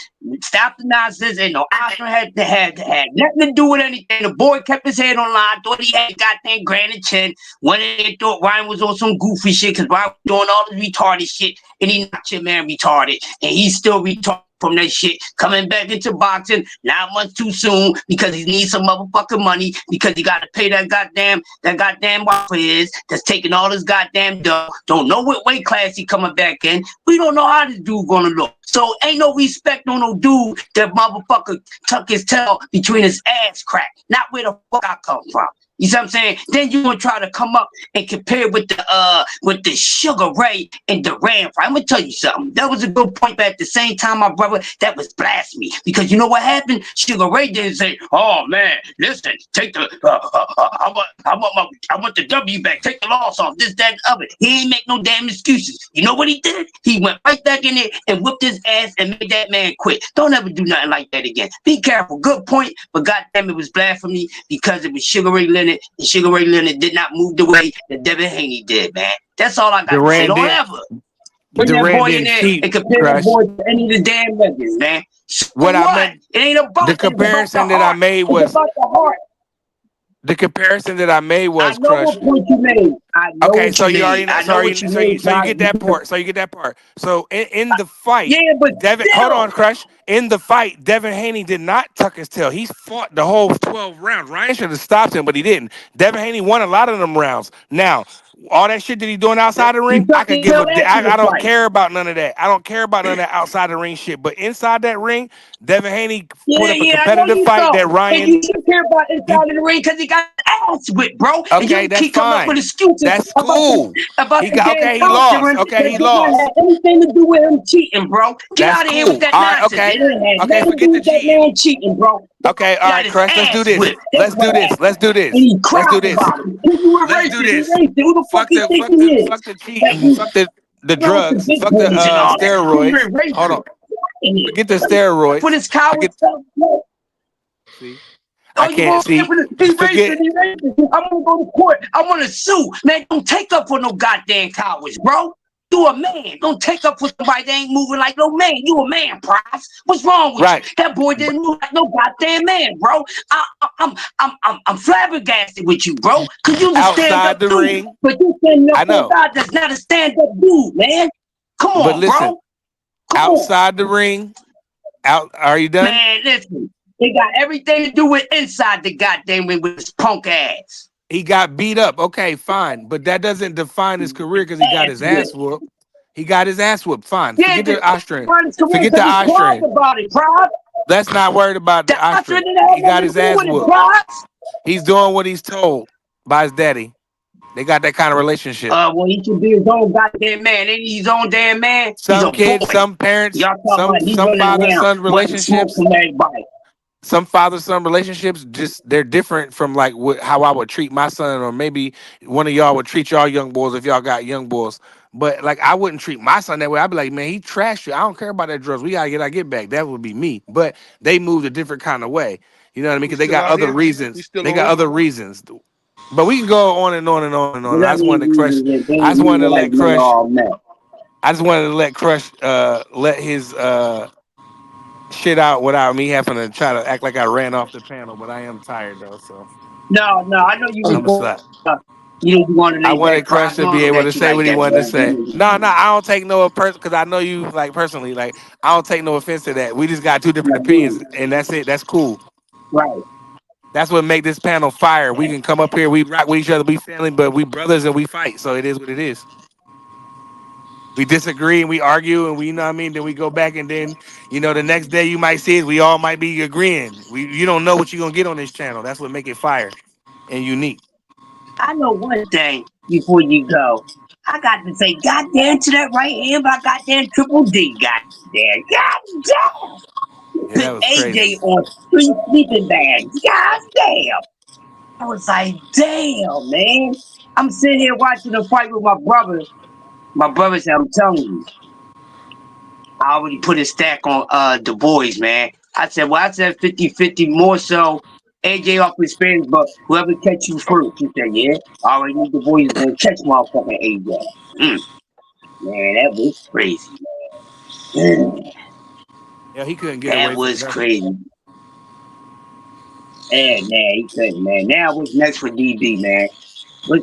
Ain't no option had nothing to do with anything. The boy kept his head on line. Thought he had goddamn granite chin. Went in and thought Ryan was on some goofy shit because Ryan was doing all this retarded shit. And he knocked your man retarded. And he's still retarded from that shit. Coming back into boxing, not much too soon because he needs some motherfucking money because he got to pay that goddamn wife of his that's taking all his goddamn dough. Don't know what weight class he coming back in. We don't know how this dude gonna look. So ain't no respect on no dude that motherfucker tuck his tail between his ass crack. Not where the fuck I come from. You see what I'm saying? Then you gonna try to come up and compare with the Sugar Ray and Duran fight. I'm gonna tell you something. That was a good point, but at the same time, my brother, that was blasphemy. Because you know what happened? Sugar Ray didn't say, "Oh man, listen, take the I want the W back, take the loss off, this, that, and other." He ain't make no damn excuses. You know what he did? He went right back in there and whipped his ass and made that man quit. Don't ever do nothing like that again. Be careful. Good point, but goddamn, it was blasphemy because it was Sugar Ray Leonard. And Sugar Ray Leonard did not move the way that Devin Haney did, man. That's all I got to say. Don't ever bring that boy in there and compare that boy to any of the damn legends, man. So What I meant, it ain't about the comparison that I made was it's about the heart. the comparison that I made was I know Crush. what point you made. I know Okay, what so you you already made. I know sorry, what you so made. you get that part. So you get that part. So in the fight, Yeah, but Devin, hold on, Crush. In the fight, Devin Haney did not tuck his tail. He fought the whole 12 rounds. Ryan should have stopped him, but he didn't. Devin Haney won a lot of them rounds. Now, all that shit that he doing outside the ring, I could give a. I don't care about none of that. I don't care about none of that outside the ring shit. But inside that ring, Devin Haney put up a I know competitive you fight thought. that And Ryan. you should care about inside of the ring because he got ass whipped, bro. And Okay, you that's keep coming up with fine. excuses That's about cool. about He the got damn okay. He lost. countering Okay, that he did not lost. have anything to do with him cheating, bro. Get That's out of here with cool. that All right. nonsense. Okay. It didn't have Okay. nothing to Forget do the with that cheating. man cheating, bro. Okay. All He got right, his Crush. Let's do ass this. whipped. Let's That's do what this. happened. Let's do this. And he Let's do cried this. about it. And you Let's erased do it. He this. erased it. Who the fuck Fuck you the think fuck he the is? fuck the Like cheating. you Fuck the know, the drugs. big Fuck the boys and all that. You steroids. erased Hold it. on. Forget the steroids. Put his coward Forget. self. See. Oh, I you can't want to see. he Forget. racist, he racist. I'm gonna go to court. I want to sue. Man, don't take up for no goddamn cowards, bro. You a man. Don't take up for somebody that ain't moving like no man. You a man, Prize. What's wrong with Right. you? That boy didn't move like no goddamn man, bro. I'm flabbergasted with you, bro. Cause you just stand Outside up the dude, ring. but you standing I up for know. God that's not a stand up dude, man. Come But on, listen. bro. Come on. Outside the ring. Out. Are you done? Man, listen. It got everything to do with inside the goddamn ring with his punk ass. He got beat up. Okay, fine. But that doesn't define his career because he got his ass whooped. He got his ass whooped. Fine. Yeah, Forget the eye strain. Forget Forget the eye strain. about it, Prod. Let's not worry about the eye strain. He got his ass whooped. He's doing what he's told by his daddy. They got that kind of relationship. Well, he should be his own goddamn man. Ain't he his own damn man? Some kids, some parents, some father-son relationships. Some father-son relationships, just they're different from like how I would treat my son, or maybe one of y'all would treat y'all young boys if y'all got young boys. But like I wouldn't treat my son that way. I'd be like, man, he trashed you. I don't care about that drugs. We gotta get our get back. That would be me. But they moved a different kind of way. You know what I mean? Because they got other reasons. They got other reasons. But we can go on and on and on and on. I just wanted to crush. I just wanted to let Crush. I just wanted to let Crush let his shit out without me having to try to act like I ran off the panel. But I am tired though, so. No, I know you was. You want to. I wanted Crush to be able to say what he wanted to say. No, I don't take no offense because I know you like personally. Like I don't take no offense to that. We just got two different opinions, and that's it. That's cool. Right. That's what make this panel fire. We can come up here, we rock with each other, we family, but we brothers and we fight. So it is what it is. We disagree and we argue and we, you know what I mean? Then we go back and then, you know, the next day you might see it. We all might be agreeing. You don't know what you're gonna get on this channel. That's what make it fire and unique. I know one thing before you go. I got to say goddamn to that right hand by goddamn Triple D. Goddamn. Goddamn. Yeah, that was AJ crazy. on 3 sleeping bags. Goddamn. I was like, damn, man. I'm sitting here watching the fight with my brother. My brother said, I'm telling you, I already put a stack on the boys, man. I said 50-50 more so. AJ off his fans, but whoever catch you first, he said, yeah. I already knew the boys gonna catch motherfucking AJ. Man, that was crazy, man. Yeah, he couldn't get away That from was that. crazy. Yeah, man, he couldn't, man. Now what's next for DB, man?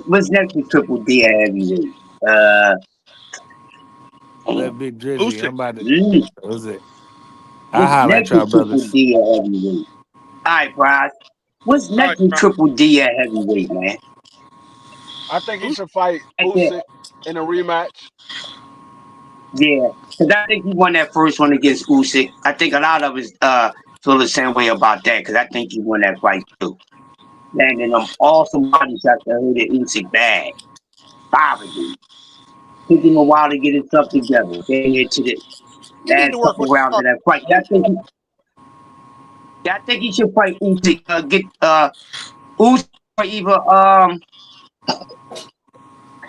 What's next for Triple D at heavyweight? That big Drizzy. I'm about to. That was it. What's I holler next at y'all for Triple brothers. D at heavyweight? All right, Bryce. What's next for Triple D at heavyweight, man? I think he should fight Usyk in a rematch. Yeah, because I think he won that first one against Usyk. I think a lot of us feel the same way about that because I think he won that fight too. landing them awesome body shots that hurt the Usyk bad. 5 of them. Took him a while to get himself together. Then get to the He need last to work couple with the rounds of that fight. I think he should fight Usyk. Get Usyk or either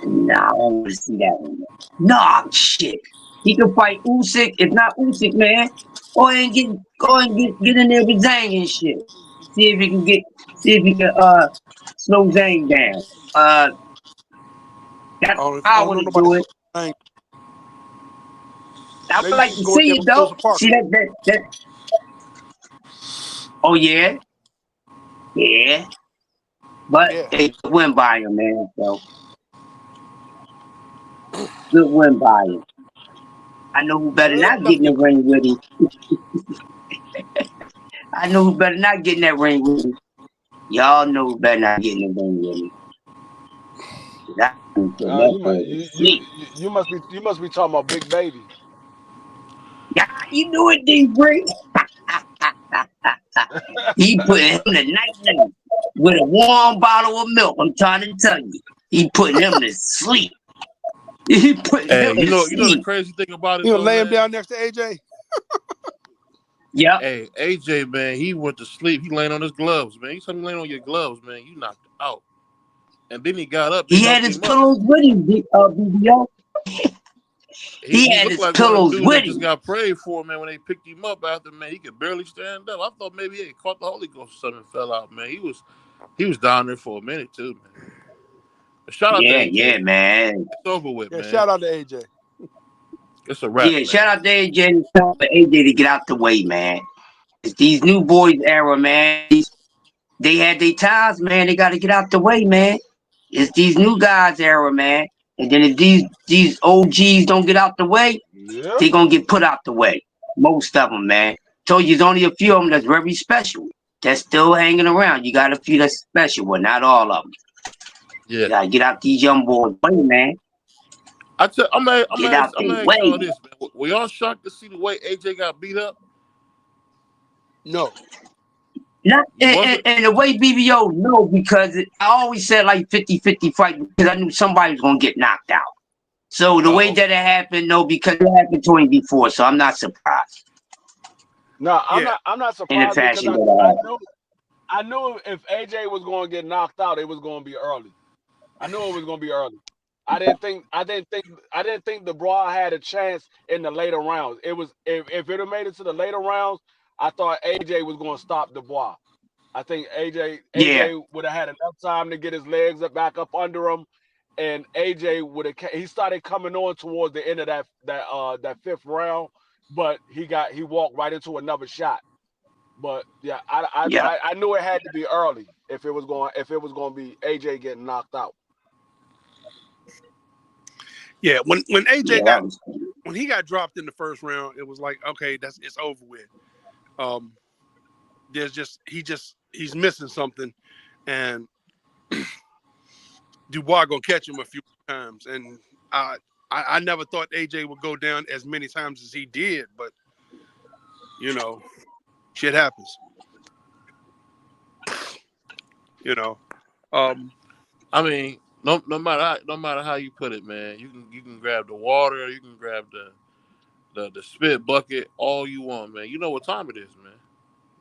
No, I don't want to see that one. No, shit. He can fight Usyk. If not Usyk, man, go and get in there with Zhang and shit. See if he can slow Zhang down. That's how I want to do it. I would like to see it though. See that. Oh yeah. Yeah. But they win by him, man. So good win by him. I know who better not get in the ring with him. I know who better not get in that ring with him. Y'all know who better not get in the ring with him. You must be talking about Big Baby. Yeah, you knew it, D-Bree. He put him to night with a warm bottle of milk. I'm trying to tell you, he putting him to sleep. He putting him to sleep. You know the crazy thing about it. You gonna lay him down next to AJ? Yeah. Hey, AJ, man, he went to sleep. He laying on his gloves, man. You said him laying on your gloves, man. You knocked him out. And then he got up. He had his pillows with him, BBO. He had his pillows with him. Just got prayed for, man. When they picked him up after, man, he could barely stand up. I thought maybe he caught the Holy Ghost or something and fell out, man. He was down there for a minute too, man. But shout out to AJ. Yeah, man. It's over with, man. Shout out to AJ. It's a wrap. Yeah, shout out to AJ and shout out to AJ to get out the way, man. It's these new boys era, man. They had their times, man. They got to get out the way, man. It's these new guys era, man. And then if these OGs don't get out the way, they gonna get put out the way. Most of them, man. Told you, there's only a few of them that's very special. That's still hanging around. You got a few that's special, but not all of them. Yeah. You gotta get out these young boys' way, man. I'm gonna ask y'all this, man. Were y'all shocked to see the way AJ got beat up? No. Not and the way BBO, no, because I always said like 50-50 fight because I knew somebody was gonna get knocked out. So the way that it happened, no, because it happened to him before, so I'm not surprised. No, I'm not surprised In the fashion because I knew if AJ was going to get knocked out, it was going to be early. I knew it was going to be early. I didn't think the Brawl had a chance in the later rounds. It was if it had made it to the later rounds, I thought AJ was going to stop Dubois. I think AJ would have had enough time to get his legs back up under him, and AJ would have. He started coming on towards the end of that fifth round, but he walked right into another shot. But yeah, I knew it had to be early if it was going to be AJ getting knocked out. Yeah, when AJ when he got dropped in the first round, it was like, okay, it's over with. He's missing something, and Dubois gonna catch him a few times, and I never thought AJ would go down as many times as he did, but you know, shit happens. You know, I mean, no matter how you put it, man, you can grab the water, you can grab the spit bucket, all you want, man. You know what time it is, man.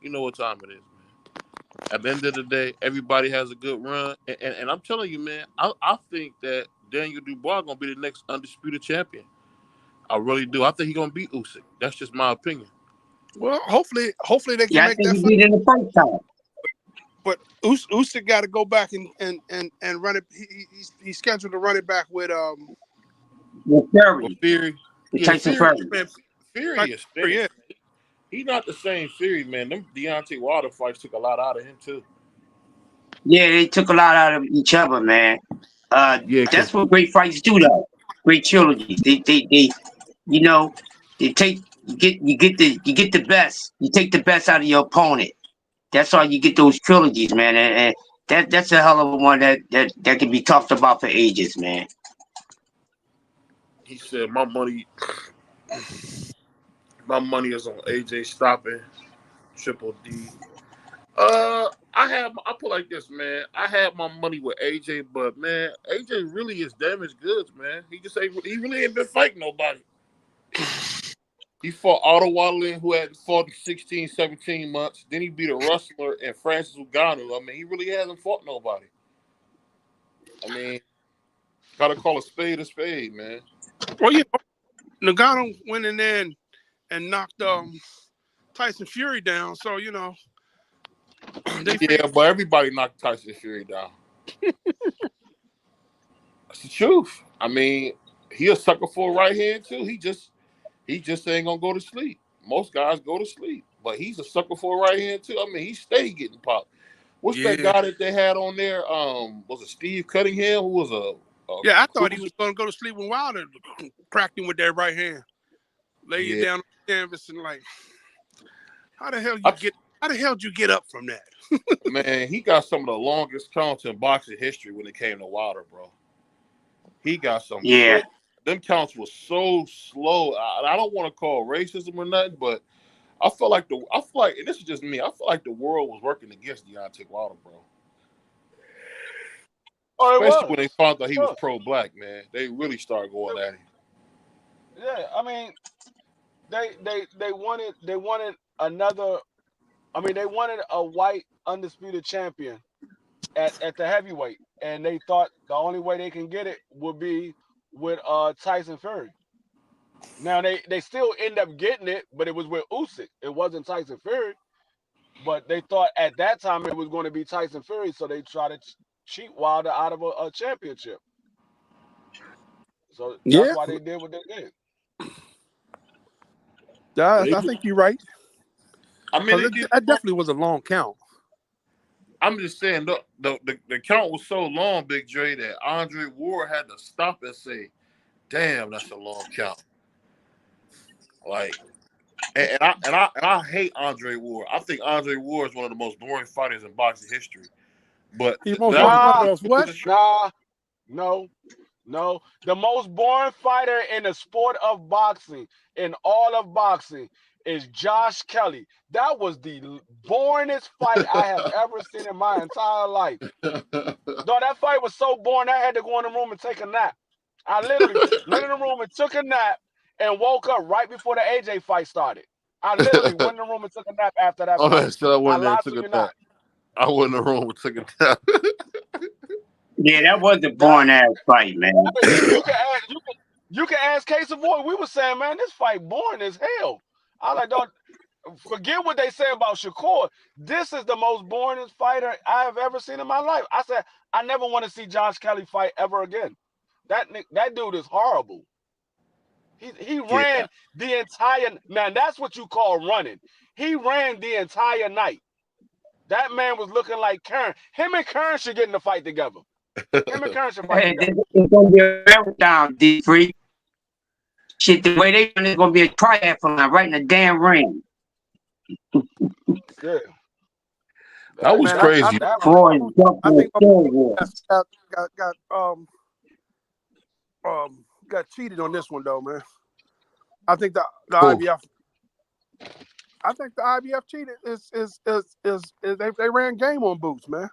You know what time it is, man. At the end of the day, everybody has a good run, and I'm telling you, man, I think that Daniel Dubois gonna be the next undisputed champion. I really do. I think he's gonna beat Usyk. That's just my opinion. Well, hopefully they can I make think that he fight. beat in the first time. But Usyk got to go back and run it. He's scheduled to run it back with Fury. Tyson Fury. Man, Fury is Fury. He's not the same Fury, man. Them Deontay Wilder fights took a lot out of him too. Yeah, they took a lot out of each other, man. That's what great fights do, though. Great trilogies. They you know, you get the best. You take the best out of your opponent. That's how you get those trilogies, man. And that's a hell of a one that can be talked about for ages, man. He said, my money is on AJ stopping Triple D. I I put like this, man. I had my money with AJ, but man, AJ really is damaged goods, man. He really ain't been fighting nobody. He fought Otto Wallin, who had fought in 16, 17 months. Then he beat a wrestler in Francis Ngannou. I mean, he really hasn't fought nobody. I mean, gotta call a spade, man. Well, you know, Ngannou went in there and knocked Tyson Fury down. So, you know. But everybody knocked Tyson Fury down. That's the truth. I mean, he a sucker for a right hand too. He just ain't gonna go to sleep. Most guys go to sleep, but he's a sucker for a right hand too. I mean, he stay getting popped. What's that guy that they had on there? Was it Steve Cunningham, who was I thought he was gonna go to sleep when Wilder cracked him with that right hand. Lay you down on the canvas and like, how the hell did you get up from that? Man, he got some of the longest counts in boxing history when it came to Wilder, bro. He got some. Yeah. Them counts were so slow. I don't want to call racism or nothing, but I feel like, and this is just me, I feel like the world was working against Deontay Wilder, bro. Especially when they found out he was pro-black, man. They really started going at him. Yeah, I mean, they wanted another. I mean, they wanted a white undisputed champion at the heavyweight, and they thought the only way they can get it would be with Tyson Fury. Now they still end up getting it, but it was with Usyk. It wasn't Tyson Fury. But they thought at that time it was going to be Tyson Fury, so they tried to cheat Wilder out of a championship. So that's why they did what they did. I think you're right. I mean, that definitely was a long count. I'm just saying, the count was so long, Big Dre, that Andre Ward had to stop and say, "Damn, that's a long count." Like, and I hate Andre Ward. I think Andre Ward is one of the most boring fighters in boxing history. But No. The most boring fighter in the sport of boxing, in all of boxing, is Josh Kelly. That was the boringest fight I have ever seen in my entire life. No, that fight was so boring, I had to go in the room and take a nap. I literally went in the room and took a nap and woke up right before the AJ fight started. I literally went in the room and took a nap after that fight. So I went there and took a nap. I went in the room and took a nap. Yeah, that was a boring ass fight, man. You can ask Case Boy. We were saying, man, this fight boring as hell. I like, don't forget what they say about Shakur. This is the most boringest fighter I have ever seen in my life. I said, I never want to see Josh Kelly fight ever again. That dude is horrible. He ran the entire, man, that's what you call running. He ran the entire night. That man was looking like Kern. Him and Kern should get in the fight together. Him and Kern should fight together. It's going to be a meltdown, D3. Shit, the way they run is going to be a triathlon right in the damn ring. Yeah. That was crazy. I think got cheated on this one though, man. I think the IBF. I think the IBF cheated is they ran game on Boots, man.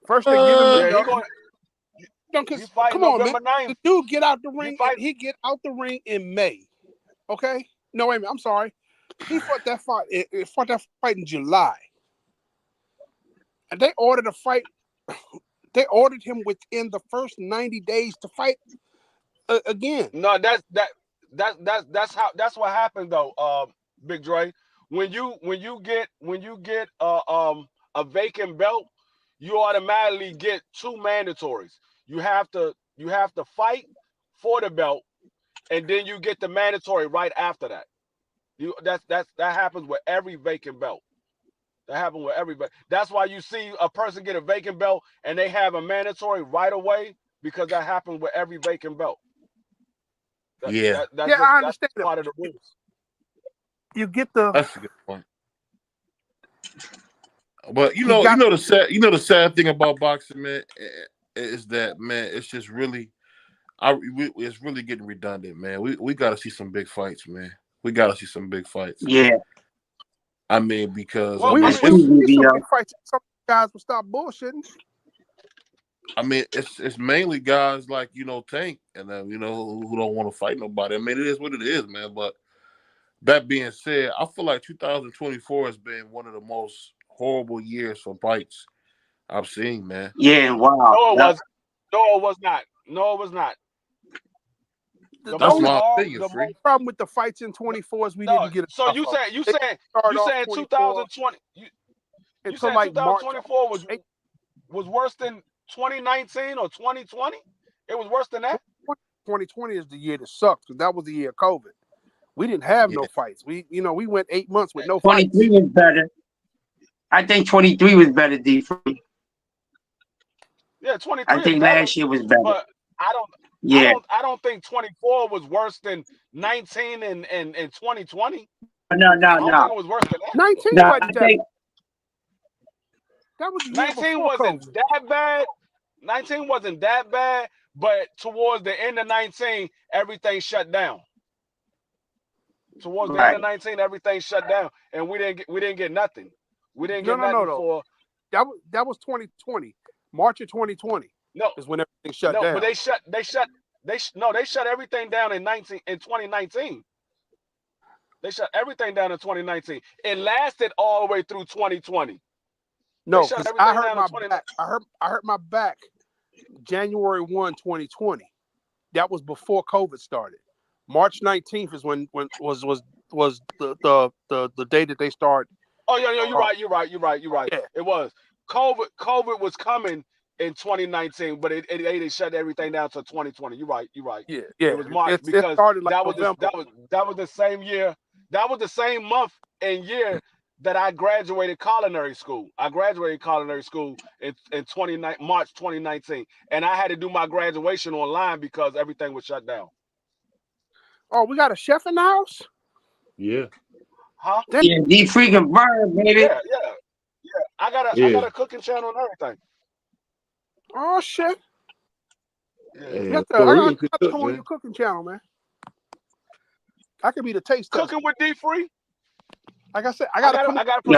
First they give him come on, man. The dude get out the ring. He get out the ring in May. Okay? No, wait a minute. I'm sorry. He fought that fight. Fought that fight in July. And they ordered a fight. They ordered him within the first 90 days to fight again. No, that's what happened though, Big Dre. When you get a vacant belt, you automatically get two mandatories. You have to fight for the belt, and then you get the mandatory right after that. That happens with every vacant belt. That happens with everybody. That's why you see a person get a vacant belt and they have a mandatory right away, because that happens with every vacant belt. I understand. That's part of the rules. You get the. That's a good point. But the sad thing about boxing, man, is that, man, it's just really, it's really getting redundant, man. We got to see some big fights, man. We got to see some big fights. Yeah. I mean, because Well, I mean, I We mean, we need so many fights. Some guys will stop bullshitting. it's mainly guys like Tank and who don't want to fight nobody. I mean, it is what it is, man. But that being said, I feel like 2024 has been one of the most horrible years for fights I've seen, man. Yeah, wow. No, it was. No, it was not. No, it was not. That's my opinion. The problem with the fights in 24 is we didn't get. So you said 2020. You said like 2024 was worse than 2019 or 2020. It was worse than that. 2020 is the year that sucked because that was the year of COVID. We didn't have no fights. We went 8 months with no fights. 23 was better. I think 23 was better, D3. Yeah, 23. I think last year was better. But I don't think 24 was worse than 19 and 2020. No. I don't think it was worse than that. 19 No, wasn't I that. think That was the year 19 before wasn't COVID. that bad. 19 wasn't that bad, but towards the end of 19, everything shut down. Towards the end of 19, everything shut down, and we didn't get nothing. We didn't get nothing for that was 2020. March of 2020. No, is when everything shut down. No, but they shut everything down in 2019. They shut everything down in 2019. It lasted all the way through 2020. No, because I hurt my back. I hurt my back January 1, 2020. That was before COVID started. March 19th is when was the day that they start. Oh yeah, you're right. Yeah. It was COVID was coming in 2019, but they shut everything down to 2020. You're right. Yeah. It was March because that was the same year. That was the same month and year that I graduated culinary school. I graduated culinary school in March 2019, and I had to do my graduation online because everything was shut down. Oh, we got a chef in the house? Yeah. Huh? Yeah, D freaking burn, baby. Yeah. I got a cooking channel and everything. Oh shit. Yeah. I got to come on your cooking channel, man. I could be the taste tester. Cooking with D3. Like I said, I gotta put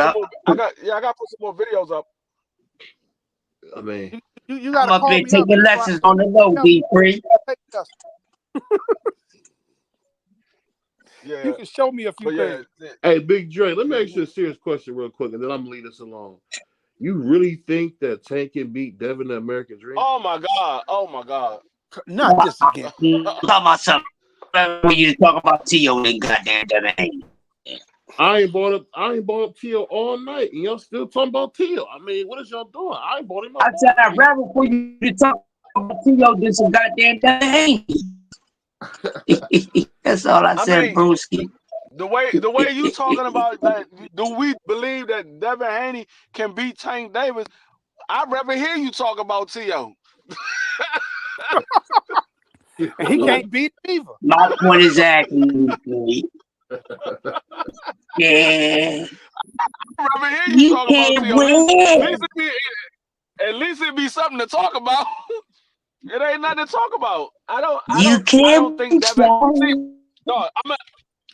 some more videos up. I mean, you gotta I'm up there taking lessons on the low, D3. Yeah. You can show me a few things. Hey, Big Dre, let me ask you a serious question real quick, and then I'm gonna leave this alone. You really think that Tank can beat Devin the American Dream? Oh my God. Not this again. Talk about something. When you talk about T.O. then goddamn Devin. I ain't bought up T.O. all night, and y'all still talking about T.O. I mean, what is y'all doing? I ain't bought him up. I said I'd rather for you to talk about T.O. than some goddamn Devin. That's all I said, Brewski. The way you talking about that, do we believe that Devin Haney can beat Tank Davis? I'd rather hear you talk about T.O. And he can't beat him either. My point is exactly. Yeah. I'd rather hear you talk about T.O. At least it be something to talk about. It ain't nothing to talk about. I don't think Devin. No,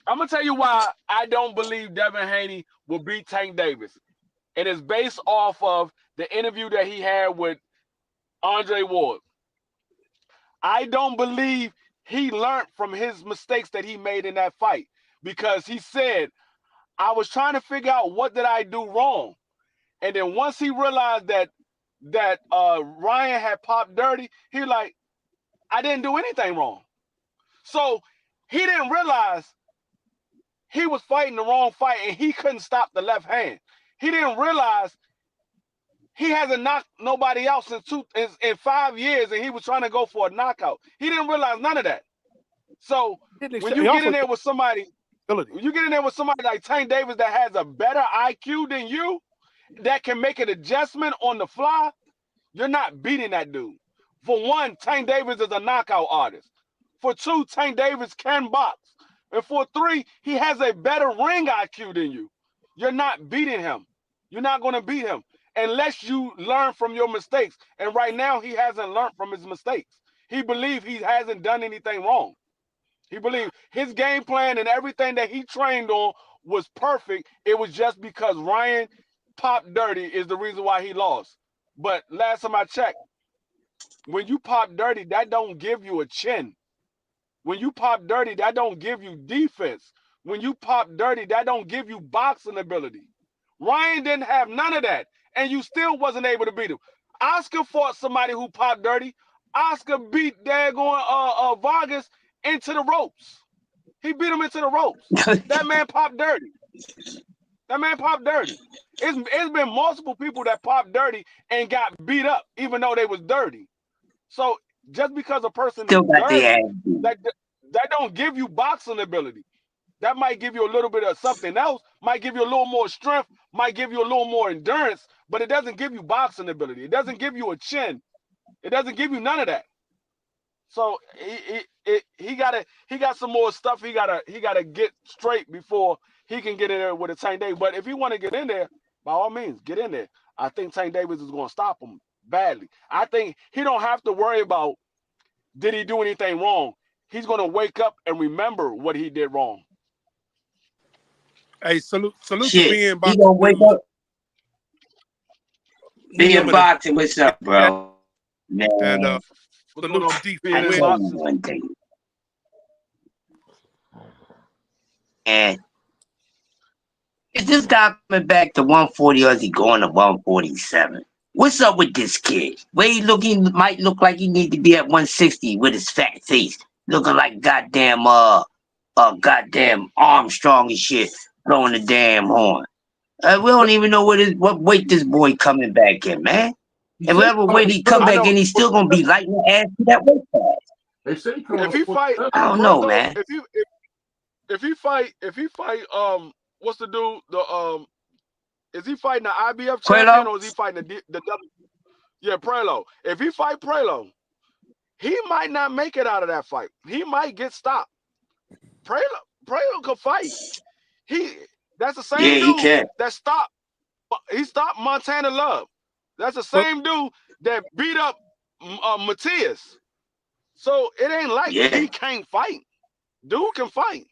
I'm gonna tell you why I don't believe Devin Haney will beat Tank Davis. It is based off of the interview that he had with Andre Ward. I don't believe he learned from his mistakes that he made in that fight because he said, I was trying to figure out what did I do wrong. And then once he realized that Ryan had popped dirty, he was like, I didn't do anything wrong. So he didn't realize he was fighting the wrong fight and he couldn't stop the left hand. He didn't realize he hasn't knocked nobody else in 5 years and he was trying to go for a knockout. He didn't realize none of that. So when you get in there with somebody like Tank Davis that has a better IQ than you, that can make an adjustment on the fly, you're not beating that dude. For one, Tank Davis is a knockout artist. For two, Tank Davis can box. And for three, he has a better ring IQ than you. You're not beating him. You're not going to beat him unless you learn from your mistakes. And right now, he hasn't learned from his mistakes. He believes he hasn't done anything wrong. He believed his game plan and everything that he trained on was perfect. It was just because Ryan popped dirty is the reason why he lost. But last time I checked, when you pop dirty, that don't give you a chin. When you pop dirty, that don't give you defense. When you pop dirty, that don't give you boxing ability. Ryan didn't have none of that, and you still wasn't able to beat him. Oscar fought somebody who popped dirty. Oscar beat daggone Vargas into the ropes. He beat him into the ropes. That man popped dirty. That man popped dirty. It's been multiple people that popped dirty and got beat up, even though they was dirty. So just because a person Still is got the dirty, ass. that don't give you boxing ability. That might give you a little bit of something else, might give you a little more strength, might give you a little more endurance, but it doesn't give you boxing ability. It doesn't give you a chin. It doesn't give you none of that. So he got some more stuff he gotta get straight before he can get in there with a Tank Davis. But if he want to get in there, by all means, get in there. I think Tank Davis is gonna stop him badly. I think he don't have to worry about did he do anything wrong. He's gonna wake up and remember what he did wrong. Hey, salute to Shit, being he boxing. gonna wake up. Being boxing, what's up, bro? Man, And salute to D I for tell winning. you one thing. And is this guy coming back to 140 or is he going to 147? What's up with this kid? Where he might look like he need to be at 160 with his fat face, looking like goddamn goddamn Armstrong and shit, blowing the damn horn. We don't even know what weight this boy coming back in, man. And whatever weight he come back in, he's still gonna be lighting the ass to that weight class. They say If he fight, I don't know, man. If he fight, what's the dude? Is he fighting the IBF champion or is he fighting the W? Yeah, Prelo. If he fight Prelo, he might not make it out of that fight. He might get stopped. Prelo could fight. That's the same dude that stopped. He stopped Montana Love. That's the same dude that beat up Matias. So it ain't like he can't fight. Dude can fight.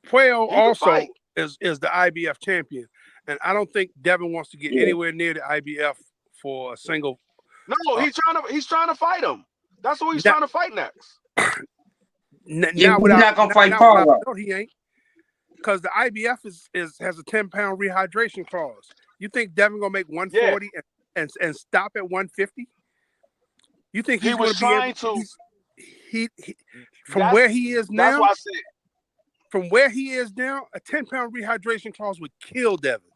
Puello also is the IBF champion, and I don't think Devin wants to get anywhere near the IBF for a single. No, he's trying to fight him. That's who he's trying to fight next. He's not gonna fight Paul. No, he ain't. Because the IBF has a 10-pound rehydration clause. You think Devin gonna make 140 and stop at 150? You think he's going to be able to? He from where he is now. That's why I said. From where he is now, a 10-pound rehydration clause would kill Devin.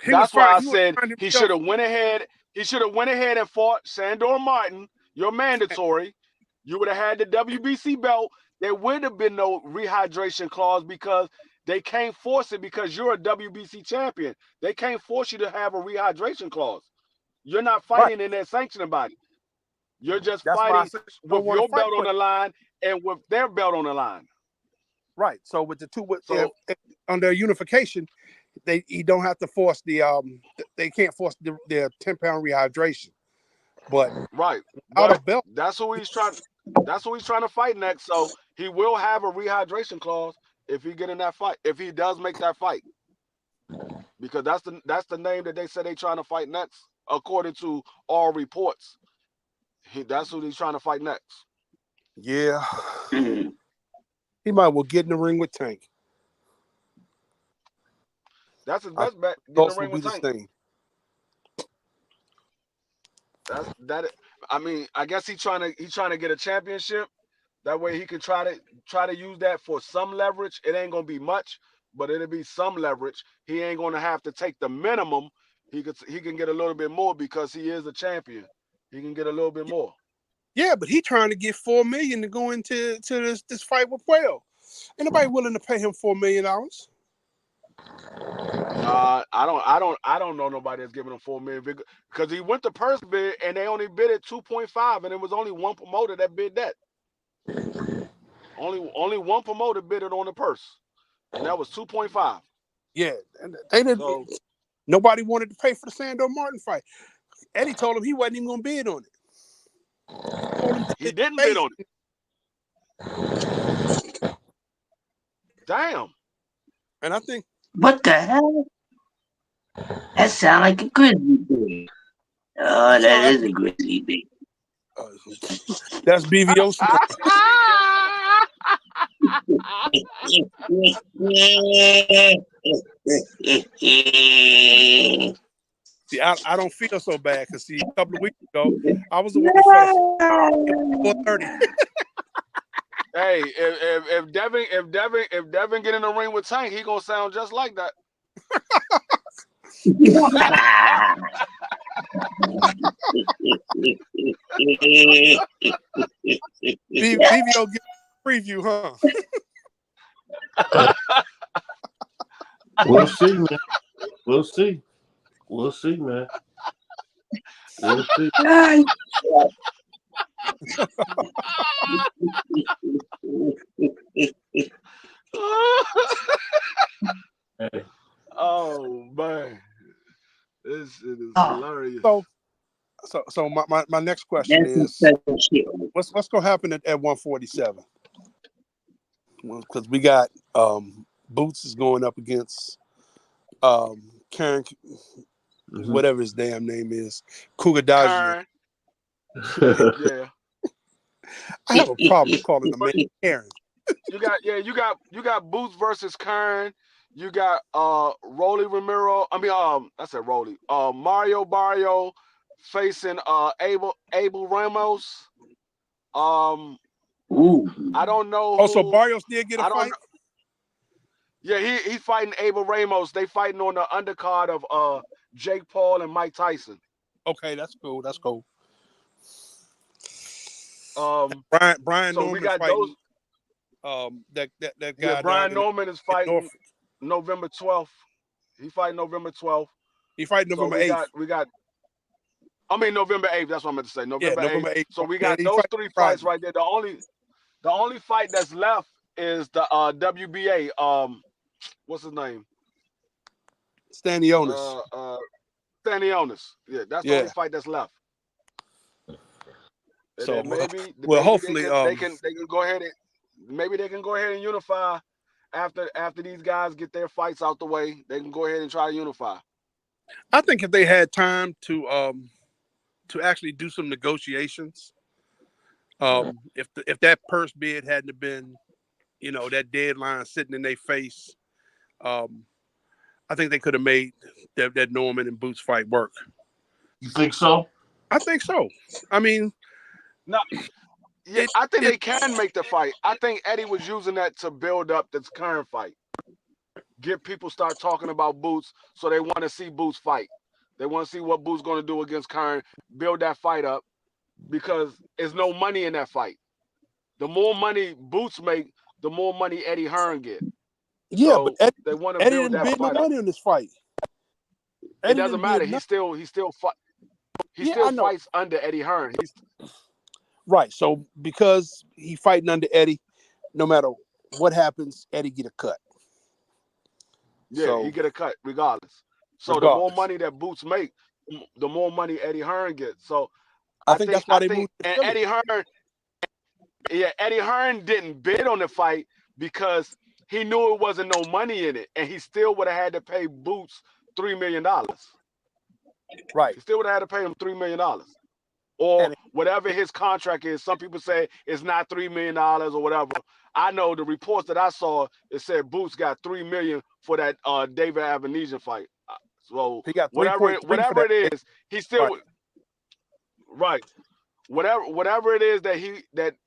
That's why I said he should have went ahead. He should have went ahead and fought Sandor Martin. You're mandatory. You would have had the WBC belt. There would have been no rehydration clause because they can't force it because you're a WBC champion. They can't force you to have a rehydration clause. You're not fighting in their sanctioning body. You're just fighting with your belt on the line and with their belt on the line. Right. So with the two, under unification, he don't have to force they can't force their 10-pound rehydration. But right, out of belt, that's who he's trying to fight next. So he will have a rehydration clause if he get in that fight. If he does make that fight, because that's the name that they said they trying to fight next, according to all reports. That's who he's trying to fight next. Yeah, he might well get in the ring with Tank. That's his best bet. Get in the ring with Tank. Thing. I mean, I guess he's trying to get a championship. That way he can try to use that for some leverage. It ain't gonna be much, but it'll be some leverage. He ain't gonna have to take the minimum. He can get a little bit more because he is a champion. He can get a little bit more. Yeah, but he trying to get $4 million to go into this fight with Puello. Ain't nobody willing to pay him $4 million. I don't know nobody that's giving him $4 million because he went to purse bid and they only bid at 2.5 and it was only one promoter that bid that. Only one promoter bid it on the purse, and that was 2.5. Yeah, and they didn't. So, nobody wanted to pay for the Sandor Martin fight. Eddie told him he wasn't even going to bid on it. He didn't bid on it. Damn. And I think. What the hell? That sound like a grizzly bear. Oh, that is a grizzly bear. That's BVO. See, I don't feel so bad because see, a couple of weeks ago, I was the one that fell 4:30. Hey, if Devin get in the ring with Tank, he gonna sound just like that. BVO get a preview, huh? We'll see, man. We'll see. We'll see, man. We'll see. Hey. Oh man, this shit is hilarious. So my next question is, what's gonna happen at 147? Because we got Boots is going up against Karen, whatever his damn name is, Kugadaji. Yeah. I have a problem calling the man Karen. You got Boots versus Kern. You got Rolly Romero. I said Rolly. Mario Barrio facing Abel Ramos. I don't know. Oh, so Barrios did get a fight? Yeah, he's fighting Abel Ramos. They fighting on the undercard of Jake Paul and Mike Tyson. Okay, that's cool. That's cool. Brian so Norman we got fighting, those. That guy. Brian Norman is fighting November 12th. He fighting November 12th. He fighting November 8th. November 8th. That's what I meant to say. November 8th. So we got Yeah, those three fights right there. The only fight that's left is the WBA. What's his name? Stanionis. Stanionis. Yeah, that's the only fight that's left. So hopefully they can go ahead and unify after these guys get their fights out the way. They can go ahead and try to unify. I think if they had time to actually do some negotiations, if that purse bid hadn't have been, that deadline sitting in their face, I think they could have made that Norman and Boots fight work. You think so? I think so. No, yeah, I think they can make the fight. I think Eddie was using that to build up this current fight. Get people start talking about Boots, so they want to see Boots fight. They want to see what Boots going to do against Kern, build that fight up, because there's no money in that fight. The more money Boots make, the more money Eddie Hearn get. Yeah, so but they want to Eddie build didn't that bid no fight money in this fight. It doesn't matter. He still fights under Eddie Hearn. Right. So because he fighting under Eddie, no matter what happens, Eddie get a cut. Yeah, he get a cut regardless. So the more money that Boots make, the more money Eddie Hearn gets. So I think that's why they moved. And Eddie Hearn didn't bid on the fight because he knew it wasn't no money in it, and he still would have had to pay Boots $3 million. Right. He still would have had to pay him $3 million. Or whatever his contract is. Some people say it's not $3 million or whatever. I know the reports that I saw, it said Boots got $3 million for that David Avanesian fight. So he got whatever it is, he still right. Whatever it is that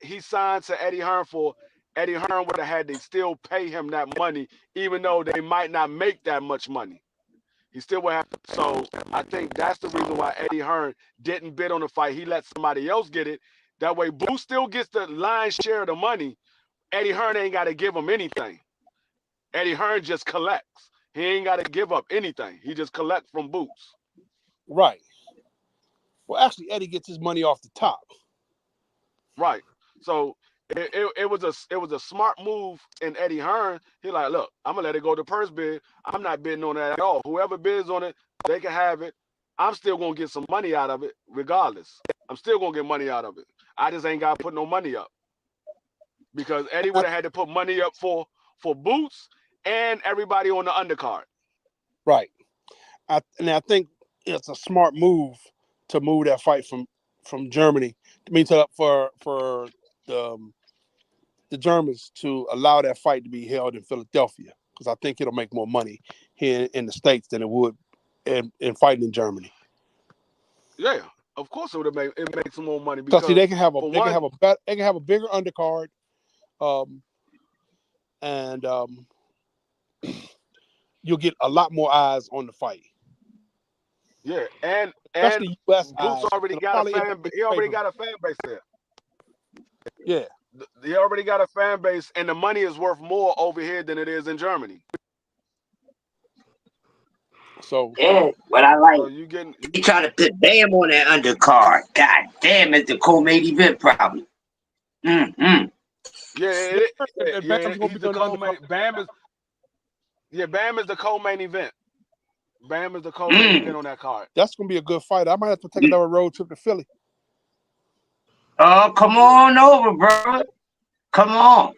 he signed to Eddie Hearn for, Eddie Hearn would have had to still pay him that money, even though they might not make that much money. He still would have to. So I think that's the reason why Eddie Hearn didn't bid on the fight. He let somebody else get it. That way, Boots still gets the lion's share of the money. Eddie Hearn ain't got to give him anything. Eddie Hearn just collects. He ain't got to give up anything. He just collects from Boots. Right. Well, actually, Eddie gets his money off the top. Right. So it was a smart move in Eddie Hearn. He like, look, I'm gonna let it go to purse bid. I'm not bidding on that at all. Whoever bids on it, they can have it. I'm still gonna get some money out of it, regardless. I'm still gonna get money out of it. I just ain't gotta put no money up. Because Eddie would have had to put money up for for Boots and everybody on the undercard. Right. I think it's a smart move to move that fight from Germany. I mean, for the Germans to allow that fight to be held in Philadelphia, because I think it'll make more money here in the States than it would in fighting in Germany. Yeah, of course it makes some more money because because they can have for one, a bigger undercard, and you'll get a lot more eyes on the fight. Yeah, and especially U.S. Boots eyes. already got a fan. He already got a fan base there. Yeah, he already got a fan base, and the money is worth more over here than it is in Germany. So yeah, what I like, so you trying to put Bam on that undercard. God damn, it's the co-main event probably. Yeah, he's the co-main. Bam is the co-main event. Bam is the co-main event on that card. That's gonna be a good fight. I might have to take another road trip to Philly. Oh, come on over, bro. Come on.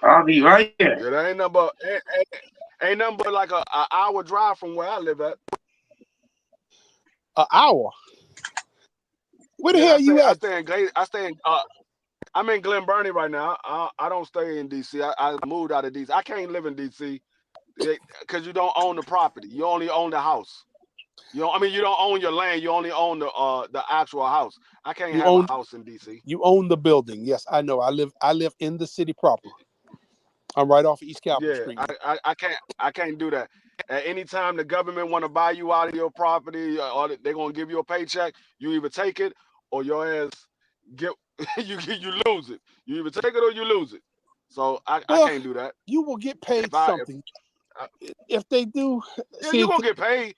I'll be right here. Yeah, that ain't nothing but like an hour drive from where I live at. An hour? Where the hell you at? I'm in Glen Burnie right now. I don't stay in DC. I moved out of DC. I can't live in DC because you don't own the property. You only own the house. You don't own your land. You only own the actual house. I can't have a house in DC. You own the building. Yes, I know. I live in the city proper. I'm right off East Capitol Street. I can't do that. At any time the government want to buy you out of your property, or they're gonna give you a paycheck, you either take it or your ass you lose it. You either take it or you lose it. So I can't do that. You will get paid something. If they do, you're gonna get paid.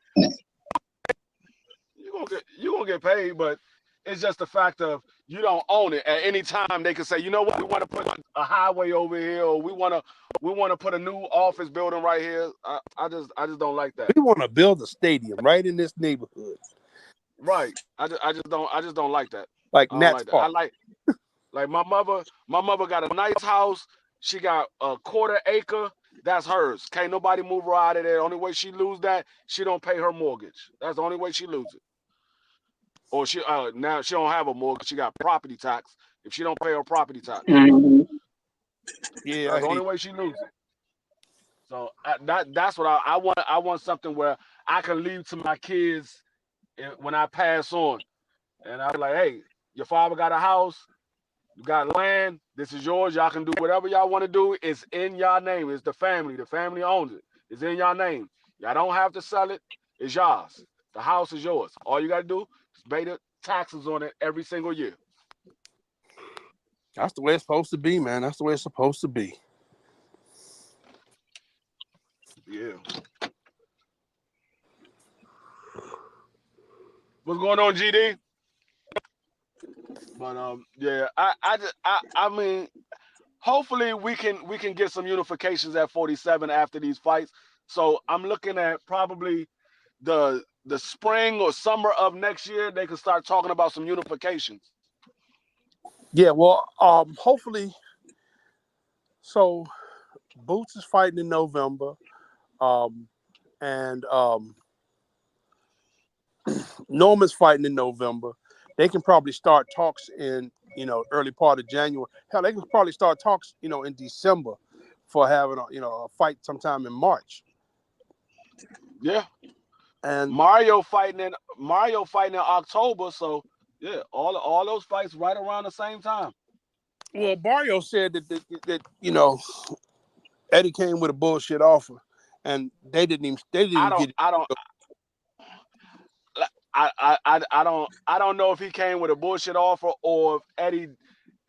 You're gonna get paid, but it's just the fact of you don't own it. At any time they can say, you know what, we want to put a highway over here, or we want to put a new office building right here. I just don't like that. We want to build a stadium right in this neighborhood. Right. I just don't like that. Like Nats Park. I like my mother got a nice house. She got a 1/4 acre. That's hers. Can't nobody move her out of there. The only way she lose that, she don't pay her mortgage. That's the only way she lose it. Or she now she don't have a mortgage. She got property tax. If she don't pay her property tax, Yeah, that's the only way she loses. So that's what I want. I want something where I can leave to my kids when I pass on, and I'm like, hey, your father got a house, you got land. This is yours. Y'all can do whatever y'all want to do. It's in y'all name. It's the family. The family owns it. It's in y'all name. Y'all don't have to sell it. It's yours. The house is yours. All you gotta do is pay the taxes on it every single year. That's the way it's supposed to be, man. That's the way it's supposed to be. Yeah. What's going on, GD? But yeah, I mean, hopefully we can get some unifications at 47 after these fights. So I'm looking at probably the spring or summer of next year they can start talking about some unifications. Yeah, well, hopefully. So Boots is fighting in November, and Norman's fighting in November. They can probably start talks in early part of January. Hell, they can probably start talks in December for having a fight sometime in March. Yeah, and Mario fighting in October. So yeah, all those fights right around the same time. Well, Mario said that Eddie came with a bullshit offer, and they didn't get it. I don't know if he came with a bullshit offer or if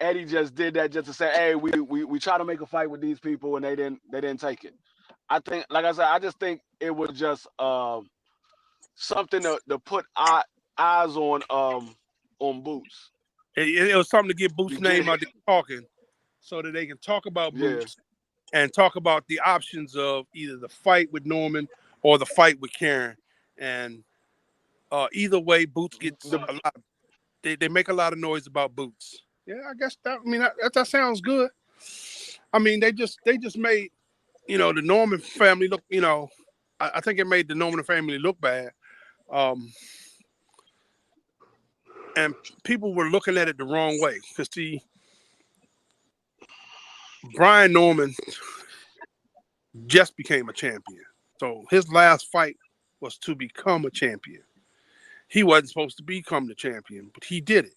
Eddie just did that just to say, hey, we try to make a fight with these people and they didn't take it. I think, like I said, I just think it was just something to put eyes on Boots. It was something to get Boots' name out there talking, so that they can talk about Boots and talk about the options of either the fight with Norman or the fight with Karen. And either way, Boots gets a lot. They make a lot of noise about Boots. Yeah, I guess that sounds good. I mean, they just made, the Norman family look, I think it made the Norman family look bad. And people were looking at it the wrong way. Because, see, Brian Norman just became a champion. So his last fight was to become a champion. He wasn't supposed to become the champion, but he did it.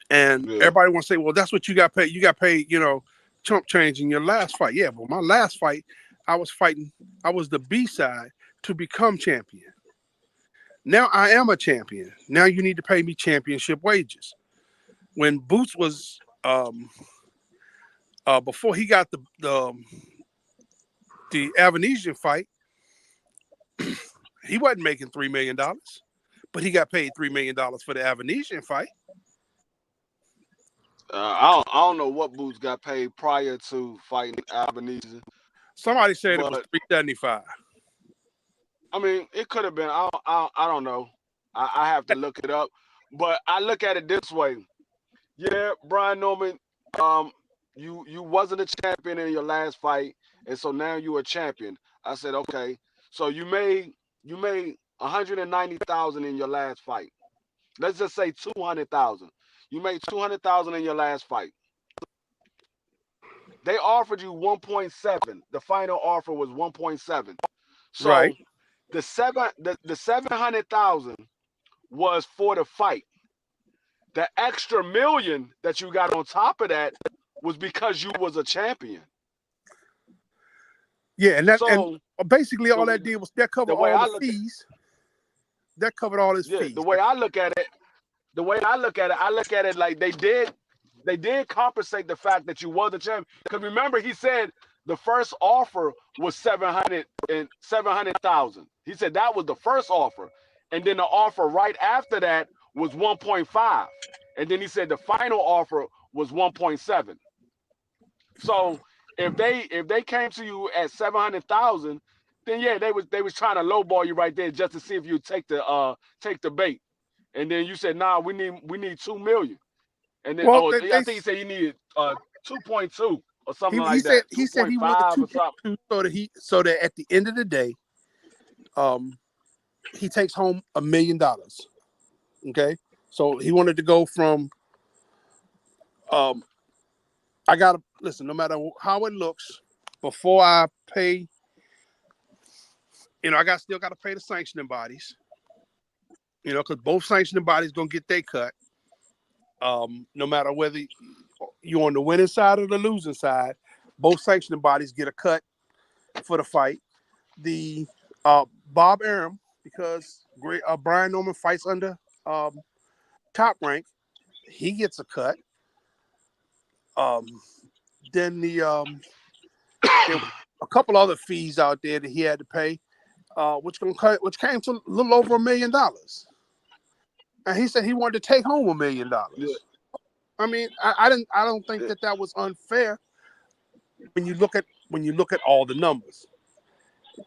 And everybody wants to say, well, that's what you got paid. You got paid, chump change in your last fight. Yeah, but my last fight, I was the B-side to become champion. Now I am a champion. Now you need to pay me championship wages. When Boots was before he got the Avanesian fight, he wasn't making $3 million, but he got paid $3 million for the Avanesian fight. I don't know what Boots got paid prior to fighting Albanese. Somebody said it was $375. I mean, it could have been. I don't know. I have to look it up. But I look at it this way. Yeah, Brian Norman, you wasn't a champion in your last fight, and so now you're a champion. I said, okay. So you made $190,000 in your last fight. Let's just say $200,000. You made $200,000 in your last fight. They offered you 1.7. The final offer was 1.7. So right. The 700,000 was for the fight. The extra $1 million that you got on top of that was because you was a champion. Yeah, and basically all that did was that covered all the fees. That covered all his fees. The way I look at it, I look at it like they did compensate the fact that you was a champion. Because remember, he said the first offer was $700,000. He said that was the first offer, and then the offer right after that was 1.5, and then he said the final offer was 1.7. So if they came to you at 700,000, then yeah, they was trying to lowball you right there just to see if you take the bait. And then you said, nah, we need 2 million. And then I think he said he needed 2.2 or something like that. He said he wanted 2.2 so that at the end of the day, he takes home $1 million. Okay, so he wanted to go from I gotta listen, no matter how it looks, before I pay, I still gotta pay the sanctioning bodies. Because both sanctioning bodies gonna get their cut. No matter whether you're on the winning side or the losing side, both sanctioning bodies get a cut for the fight. The Bob Arum, because Brian Norman fights under Top Rank, he gets a cut. Then there were a couple other fees out there that he had to pay, which came to a little over $1 million. And he said he wanted to take home $1 million. Yeah. I mean, I don't think that was unfair when you look at all the numbers.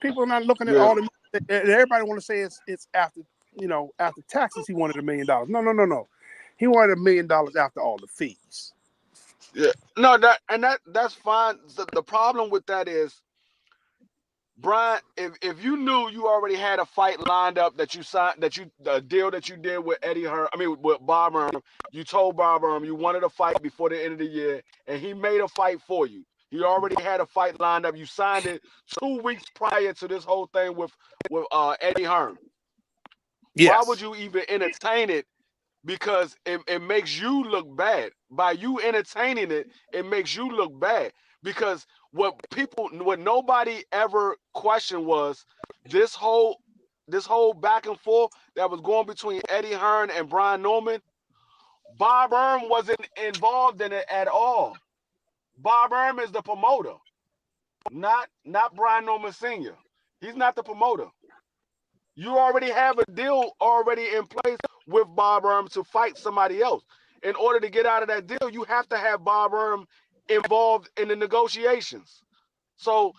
People are not looking at all the. Everybody want to say it's after after taxes he wanted $1 million. No. He wanted $1 million after all the fees. Yeah, no, that's fine. The problem with that is, Brian, if you knew you already had a fight lined up that you signed, the deal that you did with with Bob Arum, you told Bob Arum you wanted a fight before the end of the year, and he made a fight for you. He already had a fight lined up. You signed it 2 weeks prior to this whole thing with Eddie Hearn. Yes. Why would you even entertain it? Because it makes you look bad. By you entertaining it, it makes you look bad. Because what nobody ever questioned was this whole back and forth that was going between Eddie Hearn and Brian Norman. Bob Arum wasn't involved in it at all. Bob Arum is the promoter, not Brian Norman Sr. He's not the promoter. You already have a deal already in place with Bob Arum to fight somebody else. In order to get out of that deal, you have to have Bob Arum involved in the negotiations. So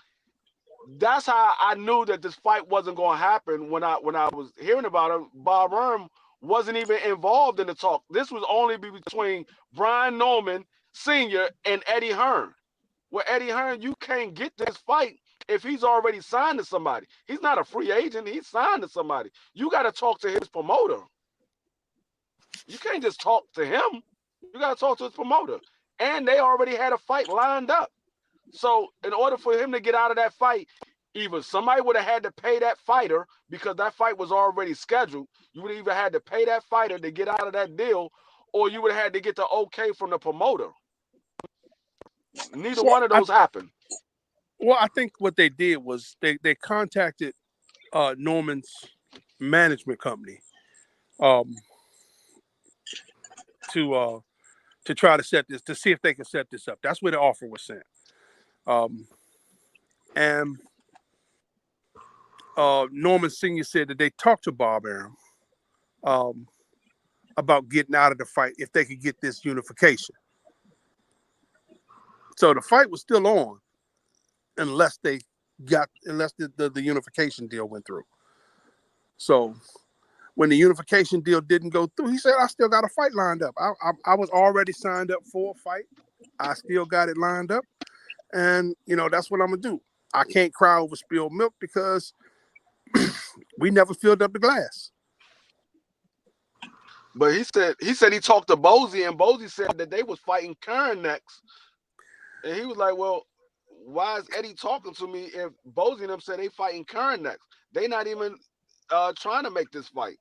that's how I knew that this fight wasn't going to happen. When I was hearing about it, Bob Arum wasn't even involved in the talk. This was only between Brian Norman Sr. and Eddie Hearn. Well, Eddie Hearn, you can't get this fight if he's already signed to somebody. He's not a free agent. He's signed to somebody. You got to talk to his promoter. You can't just talk to him. You got to talk to his promoter. And they already had a fight lined up. So in order for him to get out of that fight, either somebody would have had to pay that fighter because that fight was already scheduled. You would either had to pay that fighter to get out of that deal, or you would have had to get the okay from the promoter. Neither one of those happened. Well, I think what they did was they contacted Norman's management company to try to set this, to see if they can set this up. That's where the offer was sent. And Norman Sr. said that they talked to Bob Arum about getting out of the fight if they could get this unification. So the fight was still on unless the unification deal went through. So when the unification deal didn't go through, he said, I still got a fight lined up. I was already signed up for a fight. I still got it lined up. And, that's what I'm going to do. I can't cry over spilled milk because we never filled up the glass. But he said he talked to Bozy, and Bozy said that they was fighting Kern next. And he was like, well, why is Eddie talking to me if Bozy and them said they fighting Kern next? They not even trying to make this fight.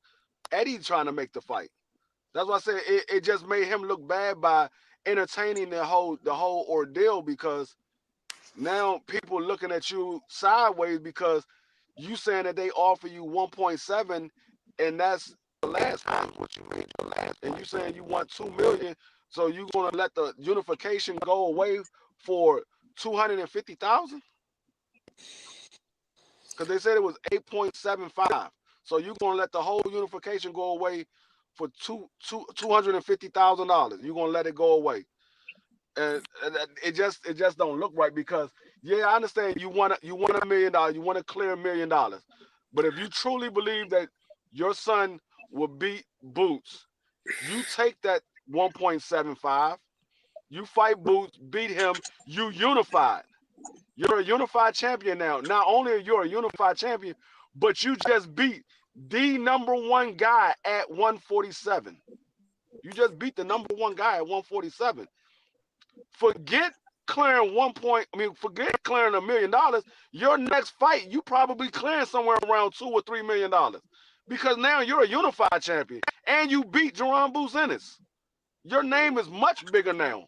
Eddie trying to make the fight. That's why I said it just made him look bad by entertaining the whole ordeal, because now people looking at you sideways because you saying that they offer you 1.7 and that's the last time what you made your last, and you saying you want 2 million, so you gonna let the unification go away for 250,000? Because they said it was 8.75. So you're gonna let the whole unification go away for $250,000. You're gonna let it go away. And it just don't look right, because I understand you want $1 million, you want to clear $1 million. But if you truly believe that your son will beat Boots, you take that 1.75, you fight Boots, beat him, you unified. You're a unified champion now. Not only are you a unified champion, but you just beat the -- guy at 147. You just beat the #1 guy at 147. Forget clearing forget clearing $1 million. Your next fight, you probably clearing somewhere around $2 or $3 million, because now you're a unified champion and you beat Jaron Boots Ennis. Your name is much bigger now.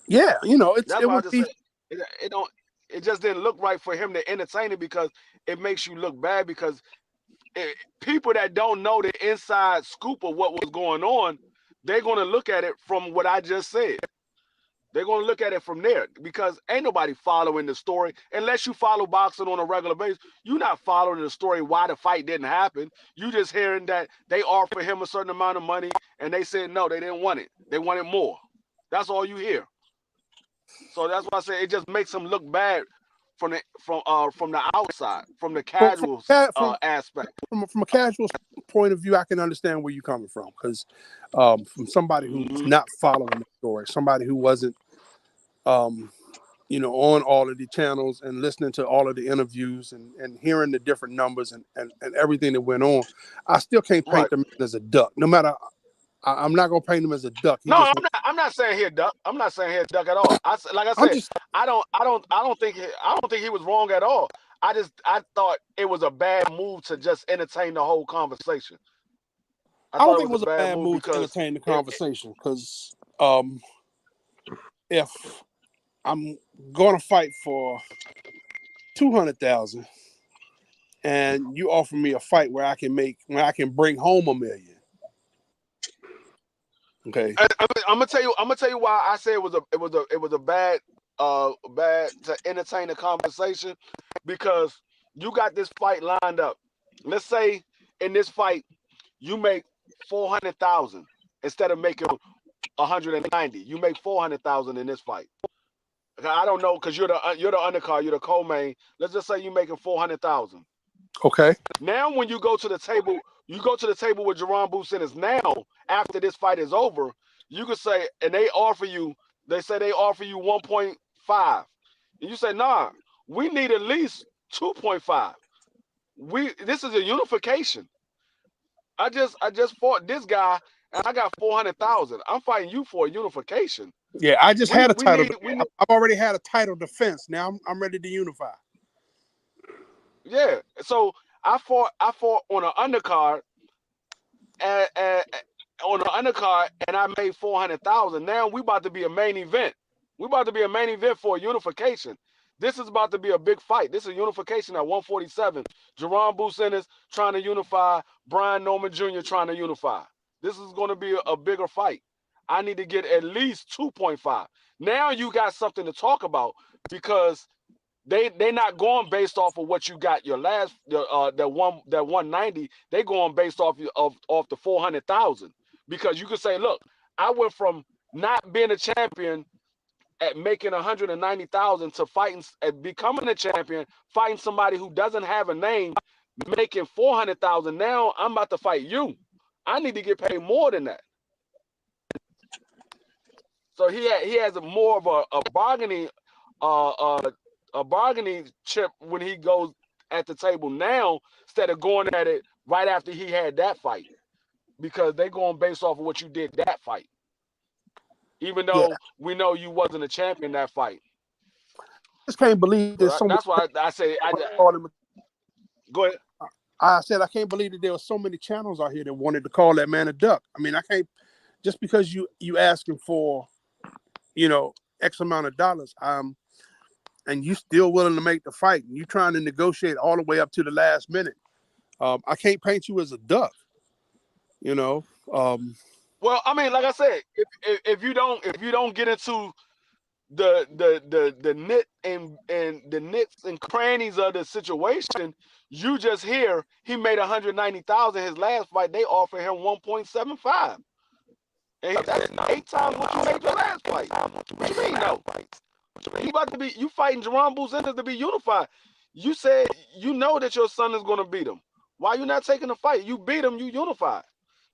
Yeah, it just didn't look right for him to entertain it, because it makes you look bad, because people that don't know the inside scoop of what was going on, they're going to look at it from what I just said. They're going to look at it from there, because ain't nobody following the story. Unless you follow boxing on a regular basis, you're not following the story why the fight didn't happen. You just hearing that they offered him a certain amount of money and they said no, they didn't want it. They wanted more. That's all you hear. So that's why I say it just makes him look bad from the outside, from the casual aspect. From a casual point of view, I can understand where you're coming from, because from somebody who's not following the story, somebody who wasn't, on all of the channels and listening to all of the interviews and hearing the different numbers and everything that went on, I still can't paint them as a duck. No matter, I'm not gonna paint him as a duck. I'm not saying here duck. I'm not saying here duck at all. I don't think he was wrong at all. I thought it was a bad move to just entertain the whole conversation. I don't think it was a bad move to entertain the conversation, because if I'm going to fight for 200,000 and you offer me a fight where I can bring home $1 million. Okay. I'm gonna tell you why I say it was a bad to entertain the conversation, because you got this fight lined up. Let's say in this fight you make 400,000 instead of making 190. You make 400,000 in this fight. I don't know, because you're the undercard, you're the co-main. Let's just say you're making 400,000. Okay. Now when you go to the table with Jaron Boots Ennis now, after this fight is over, you could say, and they say they offer you 1.5. And you say, nah, we need at least 2.5. This is a unification. I just fought this guy and I got 400,000. I'm fighting you for a unification. Yeah, I just had a title. I've already had a title defense. Now I'm ready to unify. Yeah. So I fought on an undercard and I made 400,000. Now we about to be a main event. We about to be a main event for a unification. This is about to be a big fight. This is a unification at 147. Jerron Bucenis trying to unify. Brian Norman Jr. trying to unify. This is going to be a bigger fight. I need to get at least 2.5. Now you got something to talk about because they're not going based off of what you got your last that 190. They going based off the 400,000 because you could say, look, I went from not being a champion at making 190,000 to fighting at becoming a champion, fighting somebody who doesn't have a name, making 400,000. Now I'm about to fight you. I need to get paid more than that. So he has more of a bargaining chip when he goes at the table now instead of going at it right after he had that fight, because they're going based off of what you did that fight. Even though we know you wasn't a champion that fight. I just can't believe there's so that's why I say go ahead. I said I can't believe that there were so many channels out here that wanted to call that man a duck. I mean, I can't just because you asking for, X amount of dollars, and you still willing to make the fight, and you trying to negotiate all the way up to the last minute. I can't paint you as a duck. Well, I mean, like I said, if you don't get into the nit and the nits and crannies of the situation, you just hear he made 190,000 his last fight. They offered him 1.75, and that's 8 times what you made your last fight. What you mean, no? He about to be you fighting Jerron Bucenis to be unified. You said you know that your son is going to beat him. Why you not taking the fight? You beat him, you unified.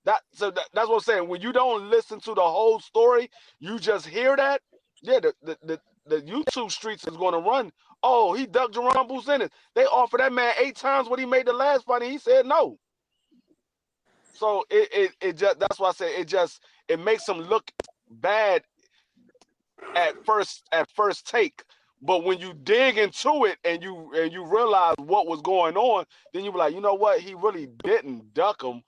That's what I'm saying. When you don't listen to the whole story, you just hear that. Yeah, the YouTube streets is going to run. Oh, he ducked Jerron Bucenis. They offered that man 8 times what he made the last fight, and he said no. So it just that's why I say it makes him look bad at first take. But when you dig into it and you realize what was going on, then you be like, you know what? He really didn't duck him.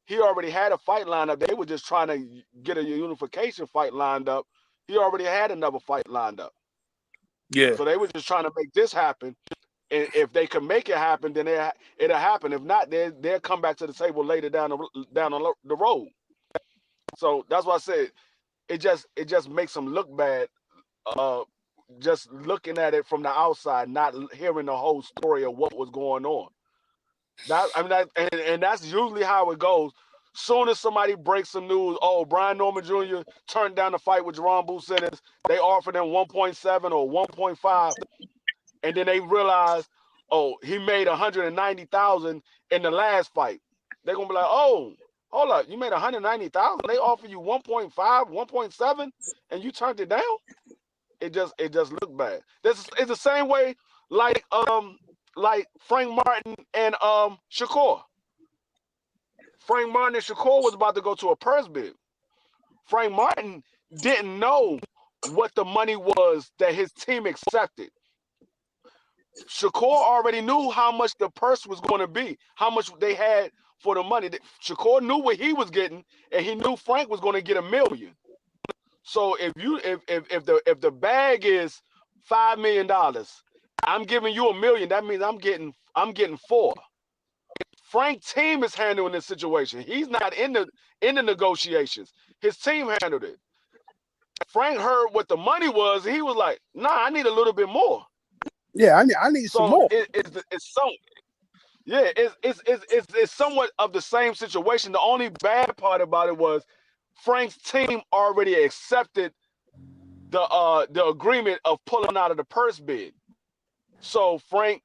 He already had a fight lined up. They were just trying to get a unification fight lined up. He already had another fight lined up. Yeah. So they were just trying to make this happen. And if they can make it happen, then it'll happen. If not, they'll come back to the table later down the road. So that's why I said it just makes them look bad. Just looking at it from the outside, not hearing the whole story of what was going on. And that's usually how it goes. Soon as somebody breaks some news, oh, Brian Norman Jr. turned down the fight with Jerron Bucenis, they offered him 1.7 or 1.5, and then they realize, oh, he made 190,000 in the last fight. They're gonna be like, oh, hold up, you made 190,000. They offered you 1.5, 1.7, and you turned it down. It just looked bad. It's the same way like Frank Martin and Shakur. Frank Martin and Shakur was about to go to a purse bid. Frank Martin didn't know what the money was that his team accepted. Shakur already knew how much the purse was going to be, how much they had for the money. Shakur knew what he was getting, and he knew Frank was going to get $1 million. So if the bag is $5 million, I'm giving you $1 million. That means I'm getting $4 million. Frank's team is handling this situation. He's not in the negotiations. His team handled it. Frank heard what the money was, and he was like, "Nah, I need a little bit more." Yeah, I need some more. It's somewhat of the same situation. The only bad part about it was Frank's team already accepted the agreement of pulling out of the purse bid. So Frank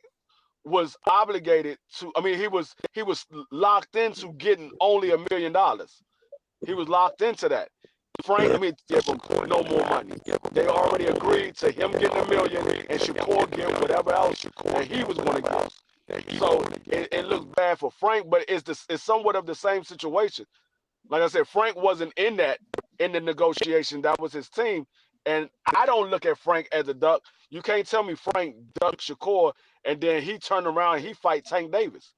was obligated to. I mean, he was locked into getting only $1 million. He was locked into that. Frank, give him no more money. They already agreed to him getting $1 million and Shakur getting whatever else that he was going to get. So it looks bad for Frank, but it's somewhat of the same situation. Like I said, Frank wasn't in the negotiation. That was his team. And I don't look at Frank as a duck. You can't tell me Frank ducked Shakur and then he turned around and he fight Tank Davis.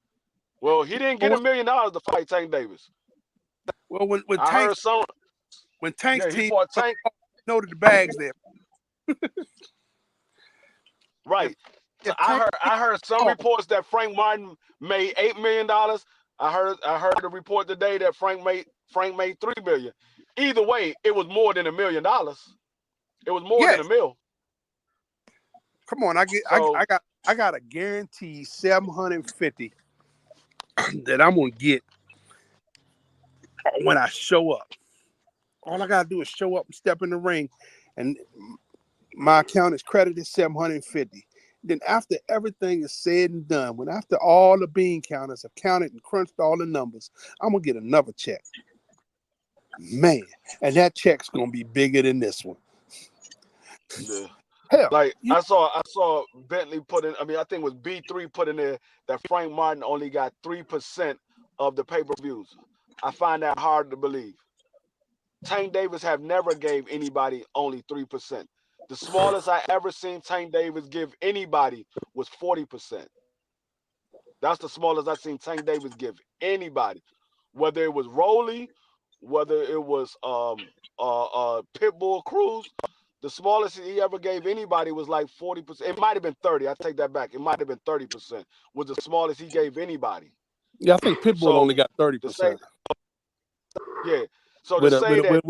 Well, he didn't get $1 million to fight Tank Davis. Well, when I heard some. When Tank's he team fought Tank, noted the bags there. Right. So I heard some reports that Frank Martin made $8 million. I heard a report today that Frank made $3 million. Either way, it was more than $1 million. It was more than $1 million. Come on, I got a guaranteed $750 that I'm gonna get when I show up. All I gotta do is show up and step in the ring, and my account is credited $750. Then after everything is said and done, when after all the bean counters have counted and crunched all the numbers, I'm gonna get another check. Man, and that check's gonna be bigger than this one. Yeah. Hell, like I saw Bentley put in. I think it was B3 put in there that Frank Martin only got 3% of the pay-per-views. I find that hard to believe. Tank Davis have never gave anybody only 3%. The smallest I ever seen Tank Davis give anybody was 40%. That's the smallest I've seen Tank Davis give anybody. Whether it was Rolly, whether it was Pitbull Cruz, the smallest he ever gave anybody was like 40%. It might have been 30. I take that back. It might have been 30% was the smallest he gave anybody. Yeah, I think Pitbull only got 30%. Yeah. So with to say a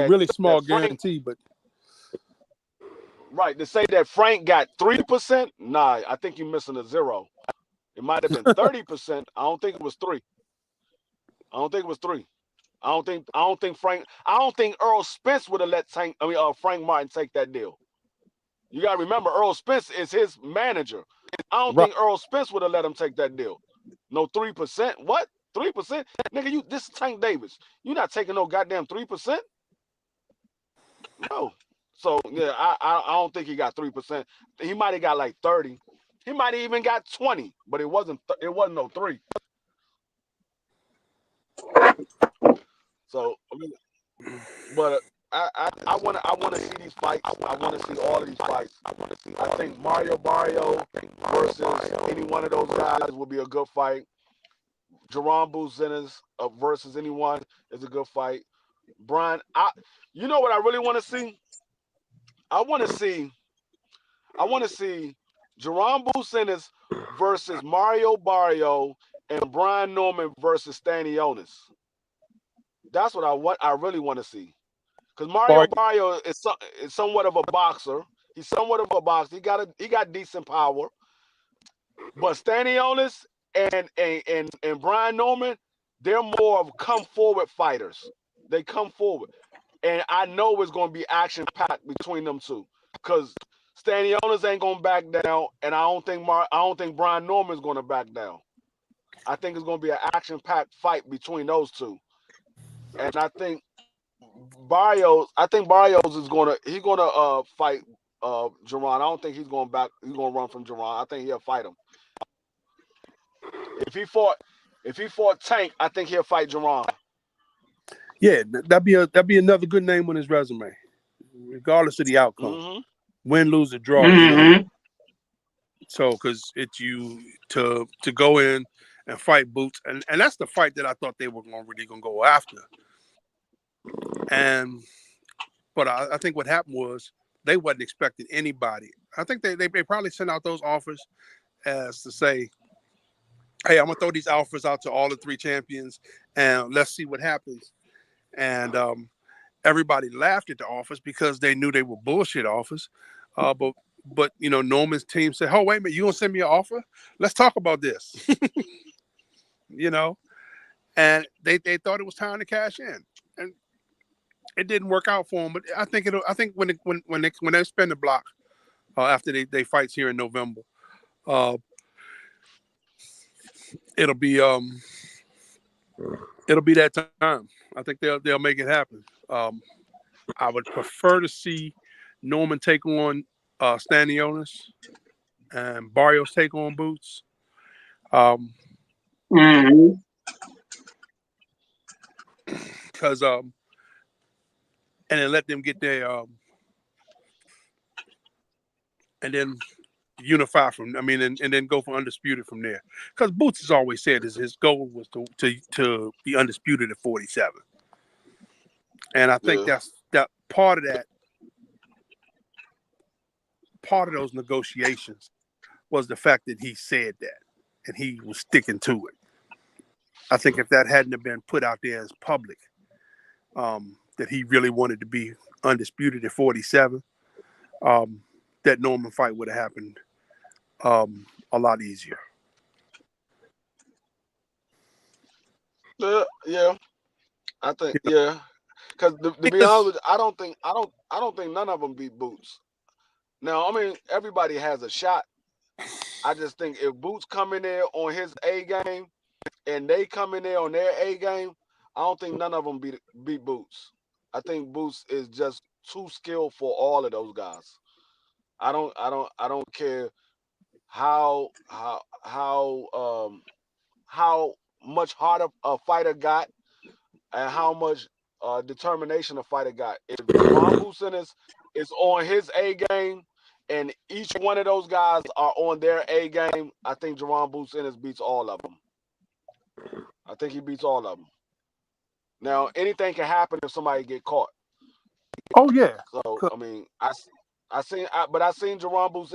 really small guarantee, but right, to say that Frank got 3%, nah, I think you're missing a zero. It might have been 30%. I don't think it was 3. I don't think Earl Spence would have let Frank Martin take that deal. You gotta remember, Earl Spence is his manager. I don't think Earl Spence would have let him take that deal. No 3%. What? 3%? Nigga, this is Tank Davis. You're not taking no goddamn 3%. No. So yeah, I don't think he got 3%. He might have got like 30. He might have even got 20, but it wasn't no 3. So but I want to see these fights. I want to see all of these fights. I think Mario Barrio versus any one of those guys will be a good fight. Jerome Buzinas versus anyone is a good fight. Brian, you know what I really want to see? I want to see Jerome Buzinas versus Mario Barrio and Brian Norman versus Stanionis. That's what I really want to see. Because Mario Barrio is somewhat of a boxer. He's somewhat of a boxer. He got decent power. But Stanionis and Brian Norman, they're more of come forward fighters. They come forward. And I know it's going to be action packed between them two. Because Stanionis ain't going to back down, and I don't think Brian Norman's going to back down. I think it's going to be an action packed fight between those two. And I think Barrios is gonna fight Jerron. I don't think he's gonna run from Jerron. I think he'll fight him. If he fought Tank, I think he'll fight Jerron. Yeah, that'd be another good name on his resume, regardless of the outcome. Mm-hmm. Win, lose, or draw. Mm-hmm. So, because it's you to go in and fight Boots, and that's the fight that I thought they were really gonna go after. But I think what happened was they wasn't expecting anybody. I think they probably sent out those offers as to say, hey, I'm gonna throw these offers out to all the 3 champions and let's see what happens. And everybody laughed at the offers because they knew they were bullshit offers. But you know, Norman's team said, "Oh, wait a minute, you gonna send me an offer? Let's talk about this." You know, and they thought it was time to cash in, and it didn't work out for them. But I think when they spin the block after they fights here in November, it'll be that time. I think they'll make it happen. I would prefer to see Norman take on Stanionis and Barrios take on Boots. Because and then let them get their and then unify from. I mean, and then go for undisputed from there. Because Boots has always said his goal was to be undisputed at 47, and I think Yeah. that part of those negotiations was the fact that he said that and he was sticking to it. I think if that hadn't have been put out there as public, that he really wanted to be undisputed at 47, that Norman fight would have happened a lot easier. Yeah. I think because to be honest with you, I don't think none of them beat Boots. Now, I mean, everybody has a shot. I just think if Boots come in there on his A game and they come in there on their A game, I don't think none of them beat Boots. I think Boots is just too skilled for all of those guys. I don't care how much harder a fighter got and how much determination a fighter got. If Jaron Boots is on his A game and each one of those guys are on their A game, I think Jaron Boots beats all of them. I think he beats all of them. Now, anything can happen if somebody get caught. Oh yeah. So I mean, I seen Jaron Boots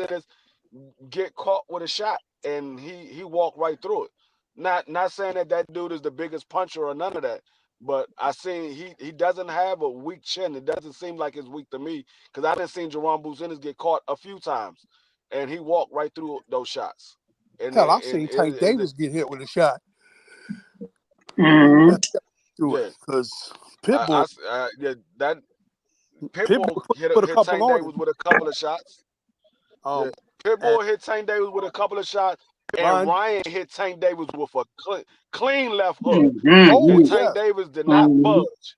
get caught with a shot and he walked right through it. Not saying that dude is the biggest puncher or none of that, but I seen he doesn't have a weak chin. It doesn't seem like it's weak to me because I didn't seen Jaron Boots get caught a few times, and he walked right through those shots. And hell, I've seen Tank Davis get hit with a shot. Yeah, because Pitbull. That Pitbull hit Tank Davis with a couple of shots. Pitbull hit Tank Davis with a couple of shots, and Ryan hit Tank Davis with a clean left hook. And Tank Davis did not budge.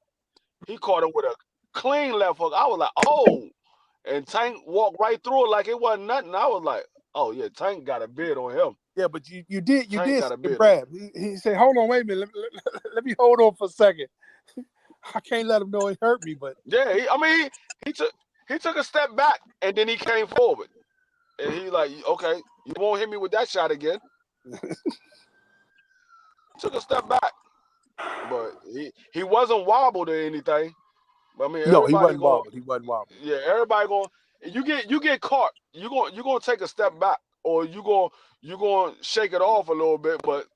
He caught him with a clean left hook. I was like, oh. And Tank walked right through it like it wasn't nothing. I was like, oh, yeah, Tank got a bid on him. Yeah, but you did Brad. He said, hold on, wait a minute. Let me hold on for a second. I can't let him know he hurt me, but yeah, he took a step back and then he came forward. And he like, okay, you won't hit me with that shot again. Took a step back. But he wasn't wobbled or anything. But I mean, no, he wasn't wobbled. He wasn't wobbled. Yeah, everybody going. You get caught. You gonna take a step back, or you gonna shake it off a little bit. But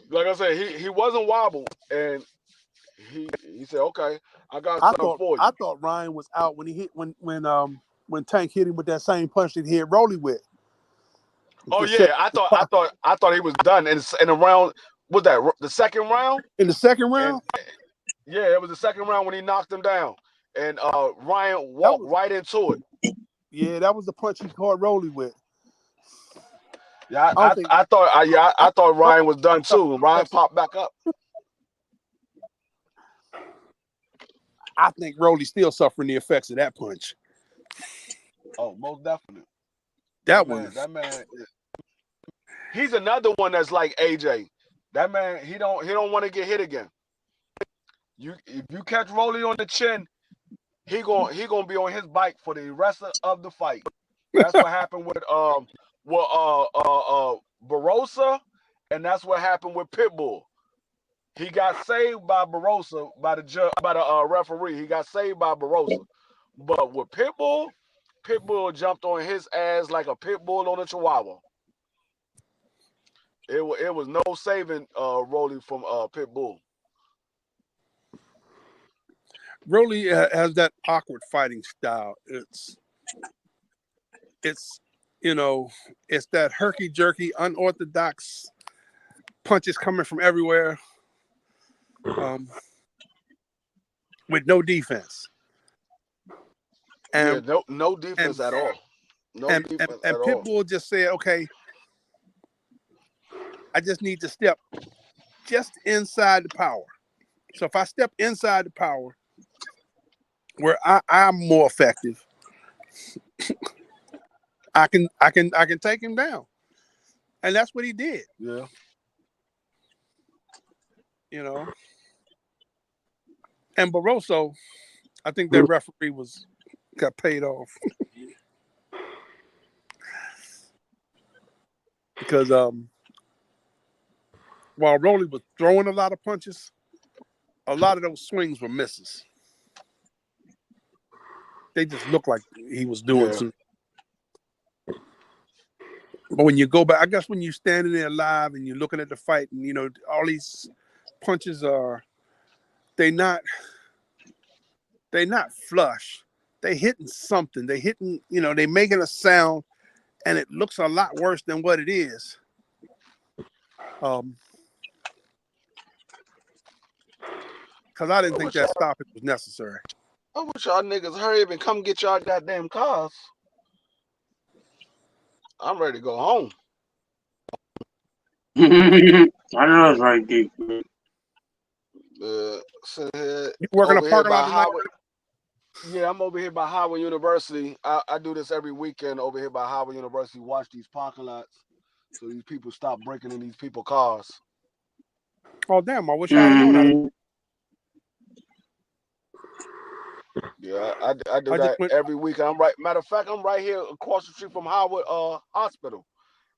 like I said, he wasn't wobbled, and he said, okay, I got something for you. I thought Ryan was out when he hit when Tank hit him with that same punch that he hit Rolly with. Oh yeah, I thought he was done in the round. Was that the second round? In the second round? Yeah, it was the second round when he knocked him down, and Ryan walked right into it. Yeah, that was the punch he caught Rolly with. Yeah, I thought Ryan was done too. Ryan popped back up. I think Rolly's still suffering the effects of that punch. Oh, most definitely. That man, he's another one that's like AJ. That man, he don't want to get hit again. If you catch Rolly on the chin, he gonna be on his bike for the rest of the fight. That's what happened with Barossa, and that's what happened with Pitbull. He got saved by Barossa by the referee. He got saved by Barossa, but with Pitbull jumped on his ass like a pit bull on a chihuahua. It was no saving Rolly from Pitbull. Rolly has that awkward fighting style. It's it's that herky-jerky, unorthodox punches coming from everywhere with no defense. And, no defense at all. And Pitbull just said, okay, I just need to step just inside the power. So if I step inside the power, where I'm more effective, I can take him down. And that's what he did. Yeah. You know. And Barroso, I think that referee got paid off. Because while Rolly was throwing a lot of punches, a lot of those swings were misses. They just looked like he was doing some. But when you go back, I guess when you're standing there live and you're looking at the fight, and you know all these punches they're not flush. They hitting something. They hitting, they making a sound, and it looks a lot worse than what it is. Because I didn't think that stoppage was necessary. I wish y'all niggas hurry up and come get y'all goddamn cars. I'm ready to go home. I know it's right, deep. Sit here, you working a parking lot tonight? Yeah, I'm over here by Howard University. I do this every weekend over here by Howard University. Watch these parking lots so these people stop breaking in these people's cars. Oh damn! I wish I had known that. Yeah, I do that every week. Matter of fact, I'm right here across the street from Howard Hospital.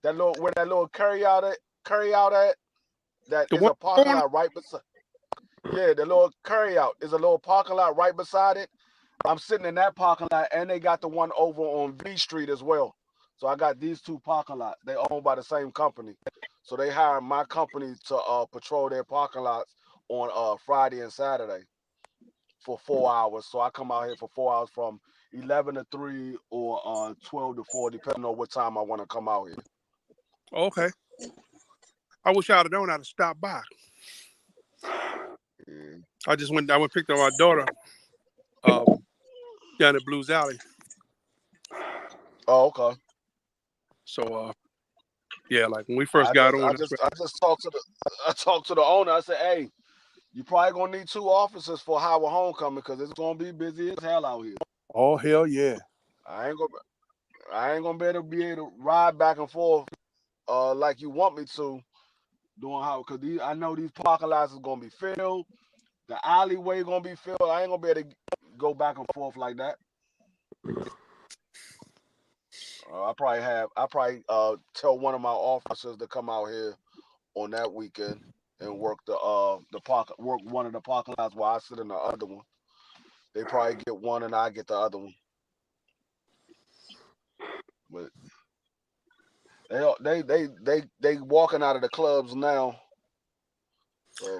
Where that little carry out at. That is a parking lot right beside. Yeah, the little carry out is a little parking lot right beside it. I'm sitting in that parking lot, and they got the one over on V Street as well. So I got these two parking lots. They owned by the same company. So they hired my company to patrol their parking lots on Friday and Saturday for 4 hours. So I come out here for 4 hours from 11 to 3 or 12 to 4, depending on what time I want to come out here. Okay. I wish I'd have known how to stop by. I went picked up my daughter down at Blues Alley. Oh, okay. So yeah, like when we first got on, I talked to the owner. I said, hey, you probably gonna need 2 officers for Howard Homecoming because it's gonna be busy as hell out here. Oh hell yeah. I ain't gonna be able to ride back and forth like you want me to doing how, because I know these parking lots is gonna be filled. The alleyway gonna be filled. I ain't gonna be able to go back and forth like that. I probably tell one of my officers to come out here on that weekend and work work one of the parking lots while I sit in the other one. They probably get one and I get the other one. But they walking out of the clubs now. So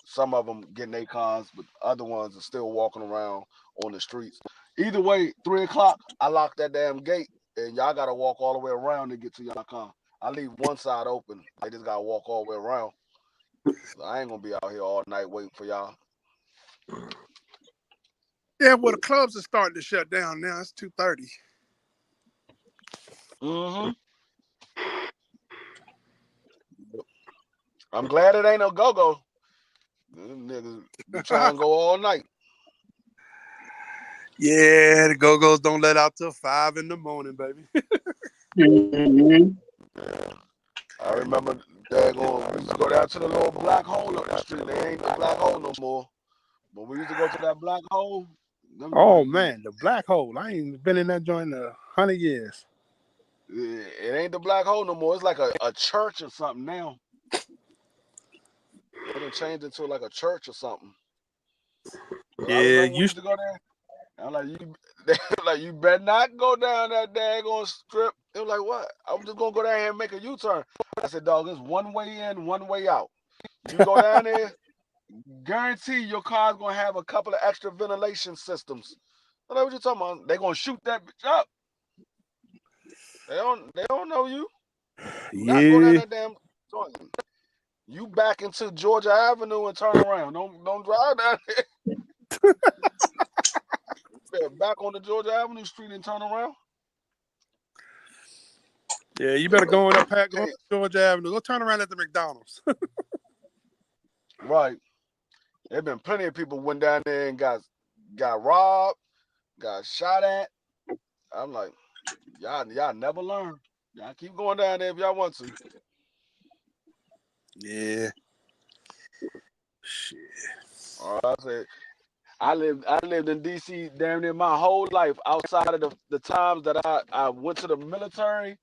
some of them getting their cars, but other ones are still walking around on the streets. Either way, 3 o'clock, I lock that damn gate, and y'all gotta walk all the way around to get to y'all car. I leave one side open. They just gotta walk all the way around. So I ain't gonna be out here all night waiting for y'all. Yeah, well, the clubs are starting to shut down now. It's 2:30. I'm glad it ain't no go-go. Niggas be trying to go all night. Yeah, the go-go's don't let out till 5 in the morning, baby. I remember we used to go down to the little black hole up the street. They ain't the black hole no more. But we used to go to that black hole. Oh man, the black hole. I ain't been in that joint in 100 years. It ain't the black hole no more. It's like a church or something now. They done changed it to like a church or something. But yeah, you used to go there. I'm like, you better not go down that daggone strip. They were like, what? I'm just gonna go down here and make a U-turn. I said, dog, it's one way in, one way out. You go down there, guarantee your car's gonna have a couple of extra ventilation systems. I know what you're talking about. They're gonna shoot that bitch up. They don't know you. Not go down that damn joint. You back into Georgia Avenue and turn around. Don't drive down there. Back on the Georgia Avenue street and turn around. Yeah, you better go on up Pat, go to Georgia Avenue. Go turn around at the McDonald's. Right. There been plenty of people went down there and got robbed. got shot at. I'm like, y'all never learn. Y'all keep going down there if y'all want to. Yeah. Shit. I said, I lived in DC damn near my whole life outside of the times that I went to the military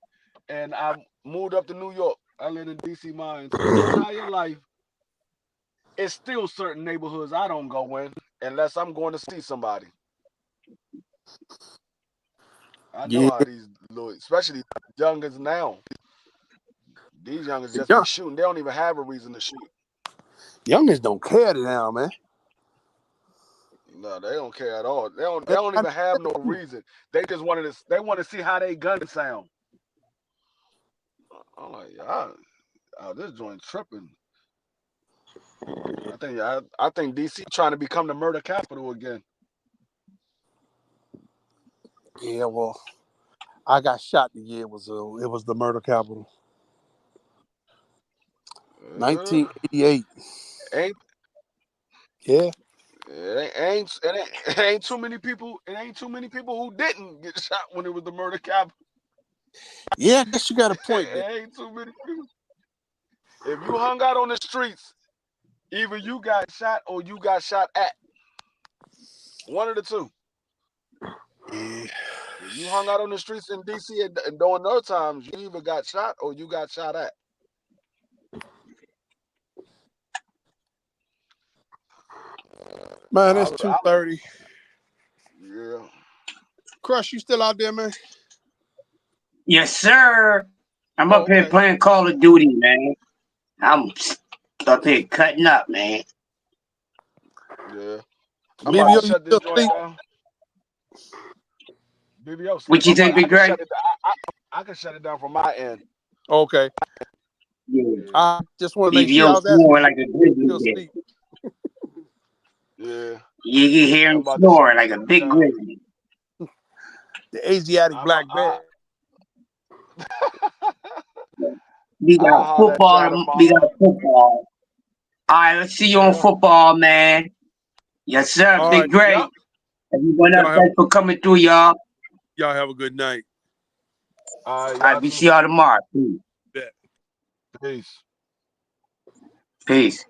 and I moved up to New York. I lived in DC my entire life. It's still certain neighborhoods I don't go in unless I'm going to see somebody. I know how these little, especially youngins now. These youngins just be shooting. They don't even have a reason to shoot. Youngins don't care now, man. No, they don't care at all. They don't even have no reason. They just want to see how they gun sound. I'm like, this joint tripping. I think DC trying to become the murder capital again. Yeah, well, I got shot the year it was the murder capital. 1988. Yeah. It ain't too many people. It ain't too many people who didn't get shot when it was the murder capital. Yeah, I guess you got a point. It ain't too many people. If you hung out on the streets, either you got shot or you got shot at. One of the two. Yeah. If you hung out on the streets in DC and during those times, you either got shot or you got shot at. Man, it's 2:30. Yeah. Crush, you still out there, man? Yes, sir. I'm up here playing Call of Duty, man. I'm up here cutting up, man. Yeah. I'm about to shut this joint down. BBO, what you think, Big Greg? I can shut it down from my end. Okay. Yeah. I just want to make sure BBO I was asking. snoring like a grizzly. Yeah. You can hear him snoring like a big grizzly. The Asiatic black bear. We got football. We got football. All right, let's see you on football, man. Yes, sir. All Big right. Greg. Yep. Everyone else, thanks for coming through, y'all. Y'all have a good night. All right, we see y'all tomorrow. Peace. Peace.